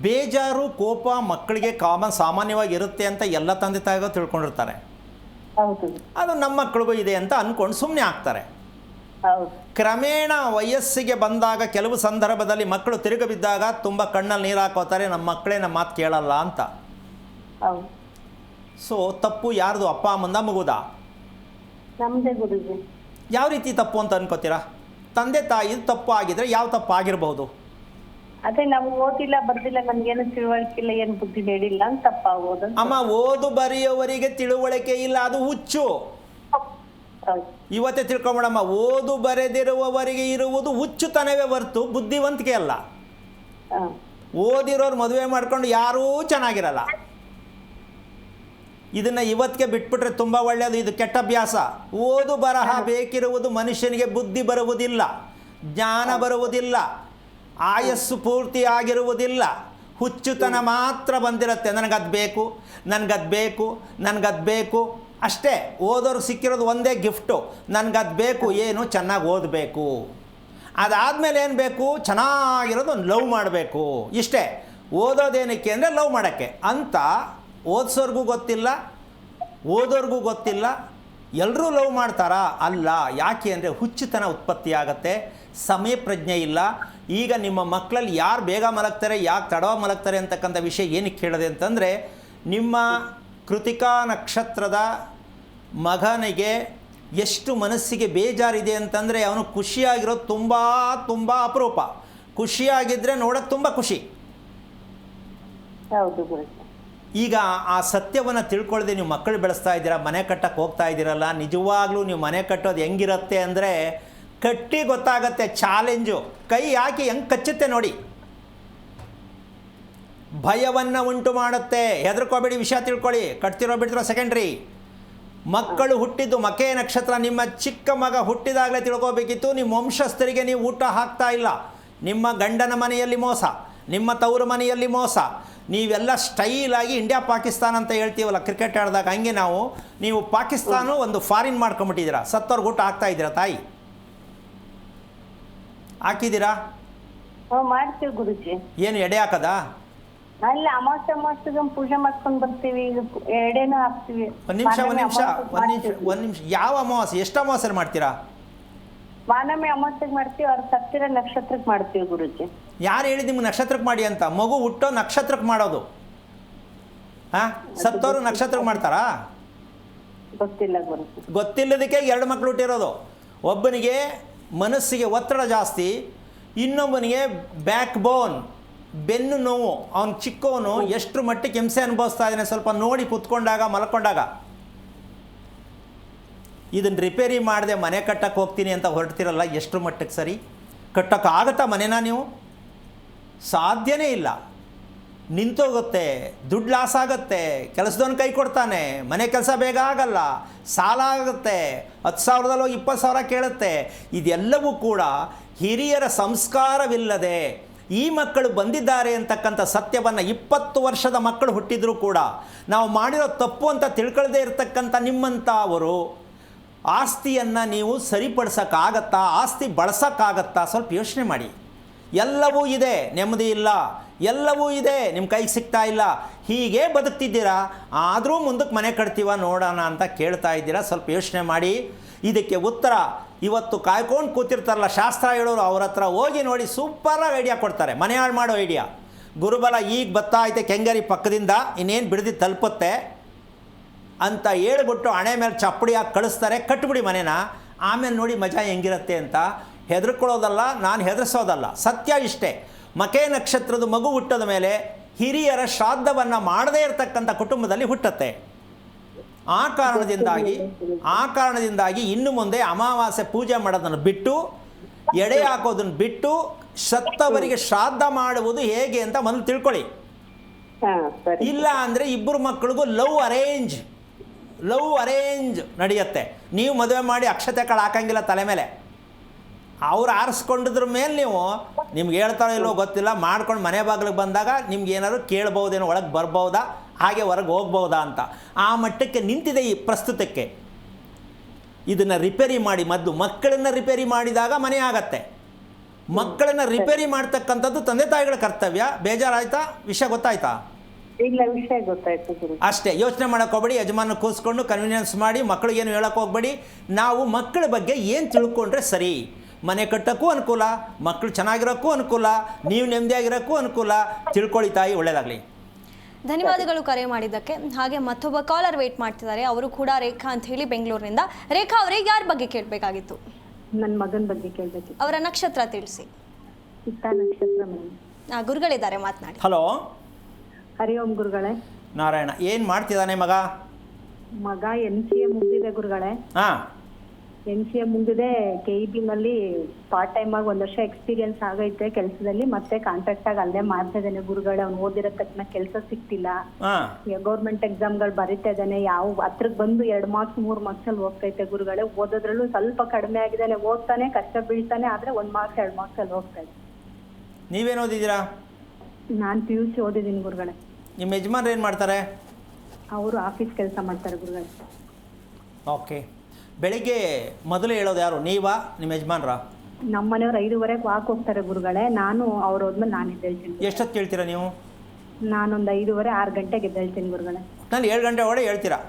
ಬೇಜಾರು ಕೋಪ ಮಕ್ಕಳಿಗೆ ಸಾಮಾನ್ಯವಾಗಿ ಇರುತ್ತೆ ಅಂತ ಎಲ್ಲ ತಂದೆ ತಾಯಿಗೂ ತಿಳ್ಕೊಂಡಿರ್ತಾರೆ. ಅದು ನಮ್ಮ ಮಕ್ಕಳಿಗೂ ಇದೆ ಅಂತ ಅಂದ್ಕೊಂಡು ಸುಮ್ಮನೆ ಆಗ್ತಾರೆ. ಕ್ರಮೇಣ ವಯಸ್ಸಿಗೆ ಬಂದಾಗ ಕೆಲವು ಸಂದರ್ಭದಲ್ಲಿ ಮಕ್ಕಳು ತಿರುಗಿ ಬಿದ್ದಾಗ ತುಂಬ ಕಣ್ಣಲ್ಲಿ ನೀರು ಹಾಕೋತಾರೆ, ನಮ್ಮ ಮಕ್ಕಳೇ ನಮ್ಮ ಮಾತು ಕೇಳಲ್ಲ ಅಂತ. ಸೊ ತಪ್ಪು ಯಾರ್ದು, ಅಪ್ಪ ಅಮ್ಮಂದ ಮಗುದ? ನಮ್ಮದೇ ಗುರುಜಿ. ಯಾವ ರೀತಿ ತಪ್ಪು ಅಂತ ಅನ್ಕೋತೀರಾ? ತಂದೆ ತಾಯಿ ತಪ್ಪು ಆಗಿದ್ರೆ ಯಾವ ತಪ್ಪು ಆಗಿರಬಹುದು? ಅದೇ ನಾವು ಓದಿಲ್ಲ ಬರ್ದಿಲ್ಲ, ನಮ್ಗೇನು ತಿಳುವಳಿಕೆ ಇಲ್ಲ, ಏನು ಬುದ್ಧಿ ಹೇಳಿಲ್ಲ ಅಂತ ತಪ್ಪ ಓದು. ಅಮ್ಮ, ಓದು ಬರೆಯೋವರಿಗೆ ತಿಳುವಳಿಕೆ ಇಲ್ಲ, ಅದು ಹುಚ್ಚು. ಇವತ್ತೇ ತಿಳ್ಕೊಂಬಿಡಮ್ಮ, ಓದು ಬರೆದಿರುವವರಿಗೆ ಇರುವುದು ಹುಚ್ಚುತನವೇ ಹೊರ್ತು ಬುದ್ಧಿವಂತಿಕೆ ಅಲ್ಲ. ಓದಿರೋರು ಮದುವೆ ಮಾಡ್ಕೊಂಡು ಯಾರೂ ಚೆನ್ನಾಗಿರಲ್ಲ. ಇದನ್ನು ಇವತ್ತಿಗೆ ಬಿಟ್ಬಿಟ್ರೆ ತುಂಬ ಒಳ್ಳೆಯದು. ಇದು ಕೆಟ್ಟ ಅಭ್ಯಾಸ. ಓದು ಬರಹ ಬೇಕಿರುವುದು ಮನುಷ್ಯನಿಗೆ ಬುದ್ಧಿ ಬರುವುದಿಲ್ಲ, ಜ್ಞಾನ ಬರುವುದಿಲ್ಲ, ಆಯಸ್ಸು ಪೂರ್ತಿ ಆಗಿರುವುದಿಲ್ಲ. ಹುಚ್ಚುತನ ಮಾತ್ರ ಬಂದಿರುತ್ತೆ. ನನಗದು ಬೇಕು, ನನಗದು ಬೇಕು, ನನಗದು ಬೇಕು ಅಷ್ಟೇ. ಓದೋರು ಸಿಕ್ಕಿರೋದು ಒಂದೇ ಗಿಫ್ಟು, ನನಗದು ಬೇಕು. ಏನು? ಚೆನ್ನಾಗಿ ಓದಬೇಕು. ಅದಾದಮೇಲೆ ಏನು ಬೇಕು? ಚೆನ್ನಾಗಿರೋದು ಲವ್ ಮಾಡಬೇಕು. ಇಷ್ಟೇ. ಓದೋದೇನಕ್ಕೆ ಅಂದರೆ ಲವ್ ಮಾಡೋಕ್ಕೆ ಅಂತ ಓದಿಸೋರ್ಗೂ ಗೊತ್ತಿಲ್ಲ, ಓದೋರ್ಗೂ ಗೊತ್ತಿಲ್ಲ. ಎಲ್ಲರೂ ಲವ್ ಮಾಡ್ತಾರಾ? ಅಲ್ಲ. ಯಾಕೆ ಅಂದರೆ ಹುಚ್ಚುತನ ಉತ್ಪತ್ತಿ ಆಗುತ್ತೆ, ಸಮಯ ಪ್ರಜ್ಞೆ ಇಲ್ಲ. ಈಗ ನಿಮ್ಮ ಮಕ್ಕಳಲ್ಲಿ ಯಾರು ಬೇಗ ಮಲಗ್ತಾರೆ, ಯಾಕೆ ತಡವಾಗಿ ಮಲಗ್ತಾರೆ ಅಂತಕ್ಕಂಥ ವಿಷಯ ಏನಕ್ಕೆ ಕೇಳಿದೆ ಅಂತಂದರೆ, ನಿಮ್ಮ ಕೃತಿಕಾ ನಕ್ಷತ್ರದ ಮಗನಿಗೆ ಎಷ್ಟು ಮನಸ್ಸಿಗೆ ಬೇಜಾರಿದೆ ಅಂತಂದರೆ, ಅವನು ಖುಷಿಯಾಗಿರೋದು ತುಂಬ ಅಪರೂಪ. ಖುಷಿಯಾಗಿದ್ದರೆ ನೋಡೋದು ತುಂಬ ಖುಷಿ. ಈಗ ಆ ಸತ್ಯವನ್ನು ತಿಳ್ಕೊಳ್ಳದೆ ನೀವು ಮಕ್ಕಳು ಬೆಳೆಸ್ತಾ ಇದ್ದೀರಾ, ಮನೆ ಕಟ್ಟಕ್ಕೆ ಹೋಗ್ತಾ ಇದ್ದೀರಲ್ಲ, ನಿಜವಾಗ್ಲೂ ನೀವು ಮನೆ ಕಟ್ಟೋದು ಹೆಂಗಿರುತ್ತೆ ಅಂದರೆ ಕಟ್ಟಿ ಗೊತ್ತಾಗತ್ತೆ. ಚಾಲೆಂಜು ಕೈ ಹಾಕಿ ಹೆಂಗೆ ಕಚ್ಚುತ್ತೆ ನೋಡಿ. ಭಯವನ್ನು ಉಂಟು ಮಾಡುತ್ತೆ. ಹೆದರ್ಕೋಬೇಡಿ, ವಿಷಯ ತಿಳ್ಕೊಳ್ಳಿ. ಕಟ್ತಿರೋ ಬಿಡ್ತಿರೋ ಸೆಕೆಂಡ್ರಿ. ಮಕ್ಕಳು ಹುಟ್ಟಿದ್ದು ಮಖೆ ನಕ್ಷತ್ರ. ನಿಮ್ಮ ಚಿಕ್ಕ ಮಗ ಹುಟ್ಟಿದಾಗಲೇ ತಿಳ್ಕೋಬೇಕಿತ್ತು, ನಿಮ್ಮ ವಂಶಸ್ಥರಿಗೆ ನೀವು ಊಟ ಹಾಕ್ತಾ ಇಲ್ಲ. ನಿಮ್ಮ ಗಂಡನ ಮನೆಯಲ್ಲಿ ಮೋಸ, ನಿಮ್ಮ ತವರು ಮನೆಯಲ್ಲಿ ಮೋಸ. ನೀವೆಲ್ಲ ಸ್ಟೈಲಾಗಿ ಇಂಡಿಯಾ ಪಾಕಿಸ್ತಾನ ಅಂತ ಹೇಳ್ತೀವಲ್ಲ ಕ್ರಿಕೆಟ್ ಆಡಿದಾಗ, ಹಂಗೆ ನೀವು ಪಾಕಿಸ್ತಾನ ಒಂದು ಫಾರಿನ್ ಮಾಡ್ಕೊಂಬಿಟ್ಟಿದ್ದೀರಾ. ಸತ್ತವ್ರಿಗೆ ಊಟ ಹಾಕ್ತಾ ಇದ್ದೀರಾ? ತಾಯಿ ಹಾಕಿದ್ದೀರಾ? ಮಾಡ್ತೀವಿ ಗುರುಜಿ. ಏನು ಎಡೆ ಹಾಕದಾ? ಅಲ್ಲ ಅಮಾವಾಸ್ಯೆಗೆ ಪೂಜೆ ಮಾಡ್ಕೊಂಡ್ ಬರ್ತೀವಿ, ಎಡೆನೂ ಹಾಕ್ತಿವಿ. ಒಂದು ನಿಮಿಷ. ಯಾವ ಅಮಾವಾಸ್ಯೆ, ಎಷ್ಟು ಅಮಾವಾಸ್ಯೆ ಮಾಡ್ತೀರಾ? ವಾನಮೆ ಅಮಾವಾಸ್ಯೆಗೆ ಮಾಡ್ತೀವಿ, ಅವ್ರ ಸತ್ತಿರ ನಕ್ಷತ್ರಕ್ಕೆ ಮಾಡ್ತೀವಿ ಗುರುಜಿ. ಯಾರು ಹೇಳಿದ್ ನಿಮ್ಗೆ ನಕ್ಷತ್ರಕ್ಕೆ ಮಾಡಿ ಅಂತ? ಮಗು ಹುಟ್ಟೋ ನಕ್ಷತ್ರಕ್ಕೆ ಮಾಡೋದು. ಹಾಂ, ಸತ್ತವರು ನಕ್ಷತ್ರಕ್ಕೆ ಮಾಡ್ತಾರಾ? ಗೊತ್ತಿಲ್ಲ ಗುರುಜಿ. ಗೊತ್ತಿಲ್ಲದಕ್ಕೆ 2 ಮಕ್ಕಳು ಹುಟ್ಟಿರೋದು. ಒಬ್ಬನಿಗೆ ಮನಸ್ಸಿಗೆ ಒತ್ತಡ ಜಾಸ್ತಿ, ಇನ್ನೊಬ್ಬನಿಗೆ ಬ್ಯಾಕ್ ಬೋನ್, ಬೆನ್ನು ನೋವು. ಅವನು ಚಿಕ್ಕವನು ಎಷ್ಟು ಮಟ್ಟಿಗೆ ಹಿಂಸೆ ಅನುಭವಿಸ್ತಾ ಇದ್ದಾನೆ ಸ್ವಲ್ಪ ನೋಡಿ ಕೂತ್ಕೊಂಡಾಗ ಮಲ್ಕೊಂಡಾಗ. ಇದನ್ನು ರಿಪೇರಿ ಮಾಡದೆ ಮನೆ ಕಟ್ಟಕ್ಕೆ ಹೋಗ್ತೀನಿ ಅಂತ ಹೊರಡ್ತಿರಲ್ಲ, ಎಷ್ಟು ಮಟ್ಟಕ್ಕೆ ಸರಿ? ಕಟ್ಟೋಕ್ಕಾಗತ್ತಾ ಮನೆನ ನೀವು? ಸಾಧ್ಯನೇ ಇಲ್ಲ. ನಿಂತೋಗುತ್ತೆ, ದುಡ್ಡು ಲಾಸ್ ಆಗುತ್ತೆ, ಕೆಲಸದವನು ಕೈ ಕೊಡ್ತಾನೆ, ಮನೆ ಕೆಲಸ ಬೇಗ ಆಗಲ್ಲ, ಸಾಲ ಆಗುತ್ತೆ, 10,000 20,000 ಕೇಳುತ್ತೆ. ಇದೆಲ್ಲವೂ ಕೂಡ ಹಿರಿಯರ ಸಂಸ್ಕಾರವಿಲ್ಲದೆ ಈ ಮಕ್ಕಳು ಬಂದಿದ್ದಾರೆ ಅಂತಕ್ಕಂಥ ಸತ್ಯವನ್ನು 20 ವರ್ಷದ ಮಕ್ಕಳು ಹುಟ್ಟಿದರೂ ಕೂಡ ನಾವು ಮಾಡಿರೋ ತಪ್ಪು ಅಂತ ತಿಳ್ಕೊಳ್ಳದೇ ಇರತಕ್ಕಂಥ ನಿಮ್ಮಂಥ ಅವರು ಆಸ್ತಿಯನ್ನು ನೀವು ಸರಿಪಡಿಸೋಕ್ಕಾಗತ್ತಾ? ಆಸ್ತಿ ಬಳಸೋಕ್ಕಾಗತ್ತಾ? ಸ್ವಲ್ಪ ಯೋಚನೆ ಮಾಡಿ. ಎಲ್ಲವೂ ಇದೆ, ನೆಮ್ಮದಿ ಇಲ್ಲ, ಎಲ್ಲವೂ ಇದೆ, ನಿಮ್ಮ ಕೈಗೆ ಸಿಗ್ತಾ ಇಲ್ಲ, ಹೀಗೆ ಬದುಕ್ತಿದ್ದೀರಾ. ಆದರೂ ಮುಂದಕ್ಕೆ ಮನೆ ಕಟ್ತೀವ ನೋಡೋಣ ಅಂತ ಕೇಳ್ತಾ ಇದ್ದೀರಾ. ಸ್ವಲ್ಪ ಯೋಚನೆ ಮಾಡಿ. ಇದಕ್ಕೆ ಉತ್ತರ ಇವತ್ತು ಕಾಯ್ಕೊಂಡು ಕೂತಿರ್ತಾರಲ್ಲ ಶಾಸ್ತ್ರ ಹೇಳೋರು, ಅವ್ರ ಹತ್ರ ಹೋಗಿ ನೋಡಿ, ಸೂಪರಾಗಿ ಐಡಿಯಾ ಕೊಡ್ತಾರೆ. ಮನೆ ಹಾಳು ಮಾಡೋ ಐಡಿಯಾ. ಗುರುಬಲ ಈಗ ಬರ್ತಾ ಐತೆ ಕೆಂಗೇರಿ ಪಕ್ಕದಿಂದ, ಇನ್ನೇನು ಬಿಡದಿ ತಲುಪುತ್ತೆ ಅಂತ ಹೇಳ್ಬಿಟ್ಟು ಹಣೆ ಮೇಲೆ ಚಪ್ಪಡಿ ಹಾಕಿ ಕಳಿಸ್ತಾರೆ. ಕಟ್ಬಿಡಿ ಮನೆನ, ಆಮೇಲೆ ನೋಡಿ ಮಜಾ ಹೆಂಗಿರುತ್ತೆ ಅಂತ. ಹೆದರ್ಕೊಳ್ಳೋದಲ್ಲ, ನಾನು ಹೆದರಿಸೋದಲ್ಲ, ಸತ್ಯ ಇಷ್ಟೇ. ಮಕೆ ನಕ್ಷತ್ರದ ಮಗು ಹುಟ್ಟದ ಮೇಲೆ ಹಿರಿಯರ ಶ್ರಾದ್ದವನ್ನು ಮಾಡದೇ ಇರತಕ್ಕಂಥ ಕುಟುಂಬದಲ್ಲಿ ಹುಟ್ಟುತ್ತೆ. ಆ ಕಾರಣದಿಂದಾಗಿ ಇನ್ನು ಮುಂದೆ ಅಮಾವಾಸ್ಯೆ ಪೂಜೆ ಮಾಡೋದನ್ನು ಬಿಟ್ಟು, ಎಡೆ ಹಾಕೋದನ್ನು ಬಿಟ್ಟು, ಸತ್ತವರಿಗೆ ಶ್ರಾದ್ದ ಮಾಡುವುದು ಹೇಗೆ ಅಂತ ಮೊದಲು ತಿಳ್ಕೊಳ್ಳಿ. ಇಲ್ಲ ಅಂದರೆ ಇಬ್ಬರು ಮಕ್ಕಳಿಗೂ ಲವ್ ಅರೇಂಜ್ ನಡೆಯುತ್ತೆ. ನೀವು ಮದುವೆ ಮಾಡಿ ಅಕ್ಷತೆ ಕಾಳು ಹಾಕಂಗಿಲ್ಲ ತಲೆ ಮೇಲೆ, ಅವ್ರು ಆರಿಸ್ಕೊಂಡಿದ್ರ ಮೇಲೆ ನೀವು, ನಿಮ್ಗೆ ಹೇಳ್ತಾರೋ ಇಲ್ಲವೋ ಗೊತ್ತಿಲ್ಲ, ಮಾಡ್ಕೊಂಡು ಮನೆ ಬಾಗಿಲಿಗೆ ಬಂದಾಗ ನಿಮ್ಗೆ ಏನಾದ್ರು ಕೇಳ್ಬೋದೇನೋ, ಒಳಗೆ ಬರ್ಬೋದಾ, ಹಾಗೆ ಹೊರಗೆ ಹೋಗ್ಬೋದಾ ಅಂತ. ಆ ಮಟ್ಟಕ್ಕೆ ನಿಂತಿದೆ ಈ ಪ್ರಸ್ತುತಕ್ಕೆ. ಇದನ್ನು ರಿಪೇರಿ ಮಾಡಿ, ಮಕ್ಕಳನ್ನು ರಿಪೇರಿ ಮಾಡಿದಾಗ ಮನೆ ಆಗತ್ತೆ. ಮಕ್ಕಳನ್ನು ರಿಪೇರಿ ಮಾಡ್ತಕ್ಕಂಥದ್ದು ತಂದೆ ತಾಯಿಗಳ ಕರ್ತವ್ಯ. ಬೇಜಾರಾಯ್ತಾ? ವಿಷಯ ಗೊತ್ತಾಯ್ತಾ? ಇಲ್ಲ, ವಿಷಯ ಗೊತ್ತಾಯ್ತು ಗುರು. ಅಷ್ಟೇ. ಯೋಚನೆ ಮಾಡೋಕೆ ಹೋಗ್ಬೇಡಿ. ಯಜಮಾನ ಕೂರಿಸ್ಕೊಂಡು ಕನ್ವಿನಿಯನ್ಸ್ ಮಾಡಿ, ಮಕ್ಕಳಿಗೇನು ಹೇಳೋಕೆ ಹೋಗ್ಬೇಡಿ. ನಾವು ಮಕ್ಕಳ ಬಗ್ಗೆ ಏನು ತಿಳ್ಕೊಂಡ್ರೆ ಸರಿ, ಮನೆ ಕಟ್ಟೋಕ್ಕೂ ಅನುಕೂಲ, ಮಕ್ಕಳು ಚೆನ್ನಾಗಿರೋಕ್ಕೂ ಅನುಕೂಲ, ನೀವು ನೆಮ್ಮದಿಯಾಗಿರೋಕ್ಕೂ ಅನುಕೂಲ. ತಿಳ್ಕೊಳ್ಳಿ ತಾಯಿ, ಒಳ್ಳೆಯದಾಗಲಿ. ಧನ್ಯವಾದಗಳು ಕರೆ ಮಾಡಿದ್ದಕ್ಕೆ. ಹಾಗೆ ಮತ್ತೊಬ್ಬ ಕಾಲರ್ ವೇಟ್ ಮಾಡ್ತಿದ್ದಾರೆ, ಅವರು ಕೂಡ ರೇಖಾ ಅಂತ ಹೇಳಿ ಬೆಂಗಳೂರಿನಿಂದ. ರೇಖಾ ಅವರಿಗೆ ಯಾರ ಬಗ್ಗೆ ಕೇಳಬೇಕಾಗಿತ್ತು? ನನ್ನ ಮಗನ ಬಗ್ಗೆ ಕೇಳಬೇಕು. ಅವರ ನಕ್ಷತ್ರ ತಿಳಿಸಿ. ಚಿತ್ತ ನಕ್ಷತ್ರ ಮೇಡಮ್. ಗುರುಗಳಿದ್ದಾರೆ, ಮಾತನಾಡಿ. ಹಲೋ. ಹರಿ ಓಂ ಗುರುಗಳೇ. ನಾರಾಯಣ. ಏನು ಮಾಡ್ತಿದ್ದಾನೆ ಮಗ? NCA ಮುಗಿದಿದೆ ಗುರುಗಳೇ. ಹಾಂ, NCA ಮುಗಿದಿದೆ. KEB ನಲ್ಲಿ ಪಾರ್ಟ್ ಟೈಮ್ ಆಗಿ 1 ವರ್ಷ ಎಕ್ಸ್ಪೀರಿಯನ್ಸ್ ಆಗೈತೆ ಕೆಲಸದಲ್ಲಿ. ಮತ್ತೆ ಕಾಂಟ್ರಾಕ್ಟ್ ಆಗಿ ಅಲ್ಲೇ ಮಾಡ್ತಾ ಇದ್ದಾನೆ ಗುರುಗಳೇ. ಅವ್ನು ಓದಿರೋ ತಕ್ಷಣ ಕೆಲಸ ಸಿಕ್ತಿಲ್ಲ. ಗೌರ್ಮೆಂಟ್ ಎಕ್ಸಾಮ್ಗಳು ಬರೀತಾ ಇದ್ದಾನೆ. ಯಾವ ಹತ್ರಕ್ಕೆ ಬಂದು 2 ಮಾರ್ಕ್ಸ್ 3 ಮಾರ್ಕ್ಸ್ ಅಲ್ಲಿ ಹೋಗ್ತೈತೆ ಗುರುಗಳೇ. ಓದೋದ್ರಲ್ಲೂ ಸ್ವಲ್ಪ ಕಡಿಮೆ ಆಗಿದ್ದಾನೆ. ಓದ್ತಾನೆ, ಕಷ್ಟ ಬೀಳ್ತಾನೆ, ಆದ್ರೆ 1 ಮಾರ್ಕ್ಸ್ 2 ಮಾರ್ಕ್ಸ್ ಅಲ್ಲಿ ಹೋಗ್ತಾ ಇದೆ. ನೀವೇನು ಓದಿದ್ದೀರಾ? ನಾನು PUC ಓದಿದ್ದೀನಿ ಗುರುಗಳೇ. ನಿಮ್ಮ ಯಜಮಾನ್ರು ಏನು ಮಾಡ್ತಾರೆ? ಅವರು ಆಫೀಸ್ ಕೆಲಸ ಮಾಡ್ತಾರೆ ಗುರುಗಳೇ. ಓಕೆ. ಬೆಳಿಗ್ಗೆ ಮೊದಲು ಹೇಳೋದು ಯಾರು, ನೀವಾ ನಿಮ್ಮ ಯಜಮಾನ್ರ? ನಮ್ಮ ಮನೆಯವ್ರು 5:30 ವಾಕ್ ಹೋಗ್ತಾರೆ ಗುರುಗಳೇ. ನಾನು ಅವ್ರು ಹೋದ್ಮೇಲೆ ನಾನು ಎದ್ದೇಳ್ತೀನಿ. ಎಷ್ಟೊತ್ತು ಕೇಳ್ತೀರಾ ನೀವು? ನಾನೊಂದು 5:30 6 ಗಂಟೆಗೆ ಎದ್ದೇಳ್ತೀನಿ ಗುರುಗಳೇ. ನಾನು 7 ಗಂಟೆ ಒಳಗೆ ಹೇಳ್ತೀರಾ?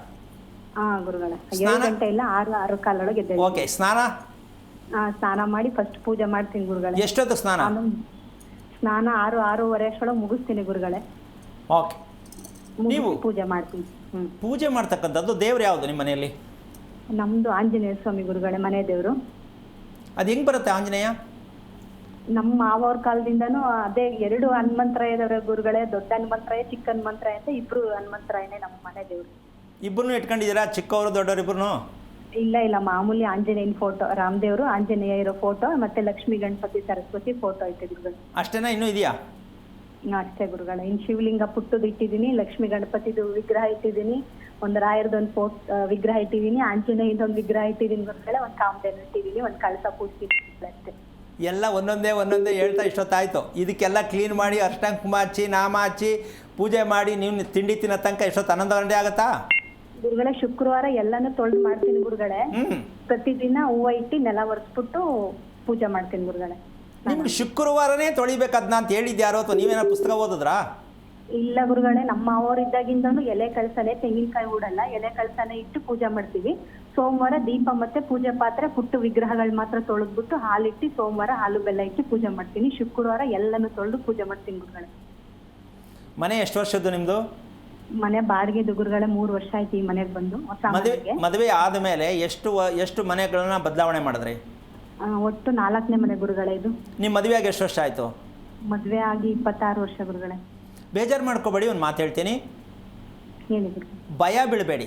ಹಾಂ ಗುರುಗಳೇ. 7 ಗಂಟೆ ಇಲ್ಲ, 6 ಕಾಲೊಳಗೆ ಎದ್ದೇಳ್ತೀನಿ. ಓಕೆ. ಸ್ನಾನ? ಸ್ನಾನ ಮಾಡಿ ಫಸ್ಟ್ ಪೂಜೆ ಮಾಡ್ತೀನಿ ಗುರುಗಳೇ. ಎಷ್ಟೊತ್ತು ಸ್ನಾನ? ಸ್ನಾನ 6-6:30 ಅಷ್ಟೊಳಗೆ ಮುಗಿಸ್ತೀನಿ ಗುರುಗಳೇ. ಓಕೆ. ನೀವು ಪೂಜೆ ಮಾಡ್ತೀನಿ. ಪೂಜೆ ಮಾಡ್ತಕ್ಕಂಥದ್ದು ದೇವ್ರು ಯಾವುದು ನಿಮ್ಮ ಮನೆಯಲ್ಲಿ? ನಮ್ದು ಆಂಜನೇಯ ಸ್ವಾಮಿ ಗುರುಗಳೇ, ಮನೆ ದೇವರು. ಅದು ಹೆಂಗೆ ಬರುತ್ತೆ ಆಂಜನೇಯ? ನಮ್ಮ ಮಾವವ್ರ ಕಾಲದಿಂದನೂ ಅದೇ 2 ಹನುಮಂತರಾಯದವರ ಗುರುಗಳೇ. ದೊಡ್ಡ ಹನುಮಂತರಾಯ, ಚಿಕ್ಕ ಹನುಮಂತರಾಯ ಅಂತ 2 ಹನುಮಂತರಾಯನೇ ನಮ್ಮ ಮನೆ ದೇವರು. ಇಬ್ಬರನ್ನೂ ಇಟ್ಕೊಂಡಿದ್ದೀರಾ, ಚಿಕ್ಕವರು ದೊಡ್ಡವರು ಇಬ್ಬರು? ಇಲ್ಲ, ಮಾಮೂಲಿ ಆಂಜನೇಯನ ಫೋಟೋ, ರಾಮದೇವರು ಆಂಜನೇಯ ಇರೋ ಫೋಟೋ, ಮತ್ತೆ ಲಕ್ಷ್ಮೀ ಗಣಪತಿ ಸರಸ್ವತಿ ಫೋಟೋ ಐತೆ ಗುರುಗಳು. ಅಷ್ಟೇನಾ, ಇನ್ನೂ ಇದೆಯಾ? ಅಷ್ಟೇ ಗುರುಗಳೇ. ಇನ್ನು ಶಿವಲಿಂಗ ಪುಟ್ಟದು ಇಟ್ಟಿದ್ದೀನಿ, ಲಕ್ಷ್ಮೀ ಗಣಪತಿದು ವಿಗ್ರಹ ಇಟ್ಟಿದ್ದೀನಿ, ಒಂದು ರಾಯರದೊಂದು ವಿಗ್ರಹ ಇಟ್ಟಿದ್ದೀನಿ, ಆಂಜನೇಯದೊಂದು ವಿಗ್ರಹ ಇಟ್ಟಿದ್ದೀನಿ ಗುರುಗಳೇ, ಒಂದು ಕಾಮಧೇನು ಇಟ್ಟಿದ್ದೀನಿ, ಒಂದು ಕಳಸ ಕೂಡ್ತೀನಿ ಅಷ್ಟೇ. ಎಲ್ಲ ಒಂದೊಂದೇ ಹೇಳ್ತಾ ಇಷ್ಟೊತ್ತಾಯಿತು. ಇದಕ್ಕೆಲ್ಲ ಕ್ಲೀನ್ ಮಾಡಿ ಅರ್ಶಿನ ಕುಂಕುಮ ಹಚ್ಚಿ ನಾಮ ಹಚ್ಚಿ ಪೂಜೆ ಮಾಡಿ ನೀವು ತಿಂಡಿ ತಿನ್ನೋ ತನಕ ಎಷ್ಟೊತ್ತು 11 ಗಂಟೆ ಆಗುತ್ತಾ ಗುರುಗಳೇ? ಶುಕ್ರವಾರ ಎಲ್ಲಾನು ತೊಳೆದು ಮಾಡ್ತೀನಿ ಗುರುಗಳೇ. ಪ್ರತಿದಿನ ಹೂವು ಇಟ್ಟು ನೆಲ ಒರೆಸ್ಬಿಟ್ಟು ಪೂಜೆ ಮಾಡ್ತೀನಿ ಗುರುಗಳೇ. ನಿಮ್ಗೆ ಶುಕ್ರವಾರನೇ ತೊಳಿಬೇಕು ಅದನ್ನ ಅಂತ ಹೇಳಿದ್ಯಾರೋ, ಅಥವಾ ನೀವೇನೋ ಪುಸ್ತಕ ಓದಿದ್ರಾ? ಇಲ್ಲ ಗುರುಗಳೇ, ನಮ್ಮ ಮಾವರಿದ್ದಾಗಿಂದನೂ ಎಲೆ ಕಳಸನೆ, ತೆಂಗಿನಕಾಯಿ ಹೂಡಲ್ಲ, ಎಲೆ ಕಳಸನೆ ಇಟ್ಟು ಪೂಜೆ ಮಾಡ್ತೀವಿ. ಸೋಮವಾರ ದೀಪ ಮತ್ತೆ ಪೂಜೆ ಪಾತ್ರೆ, ಪುಟ್ಟು ವಿಗ್ರಹಗಳು ಮಾತ್ರ ತೊಳೆದ್ಬಿಟ್ಟು ಹಾಲಿಟ್ಟು ಸೋಮವಾರ ಹಾಲು ಬೆಲ್ಲ ಇಟ್ಟು ಪೂಜೆ ಮಾಡ್ತೀನಿ. ಶುಕ್ರವಾರ ಎಲ್ಲನೂ ತೊಳೆದು ಪೂಜೆ ಮಾಡ್ತೀನಿ ಗುರುಗಳೇ. ಮನೆ ಎಷ್ಟು ವರ್ಷದ್ದು ನಿಮ್ಮದು? ಮನೆ ಬಾಡಿಗೆದು ಗುರುಗಳೇ, 3 ವರ್ಷ ಆಯ್ತು ಈ ಮನೆಗೆ ಬಂದು. ಹೊಸ ಮನೆಗೆ ಮದುವೆ ಆದಮೇಲೆ ಎಷ್ಟು ಮನೆಗಳನ್ನ ಬದಲಾವಣೆ ಮಾಡಿದ್ರಿ? ಒಟ್ಟು 4ನೇ ಮನೆ ಗುರುಗಳೇ ಇದು. ನಿಮ್ಮ ಮದುವೆಯಾಗಿ ಎಷ್ಟು ವರ್ಷ ಆಯಿತು? ಮದುವೆ ಆಗಿ 26 ವರ್ಷ ಗುರುಗಳೇ. ಬೇಜಾರು ಮಾಡ್ಕೋಬೇಡಿ, ಒಂದು ಮಾತು ಹೇಳ್ತೀನಿ. ಹೇಳಿ ಗುರು. ಭಯ ಬೀಳಬೇಡಿ,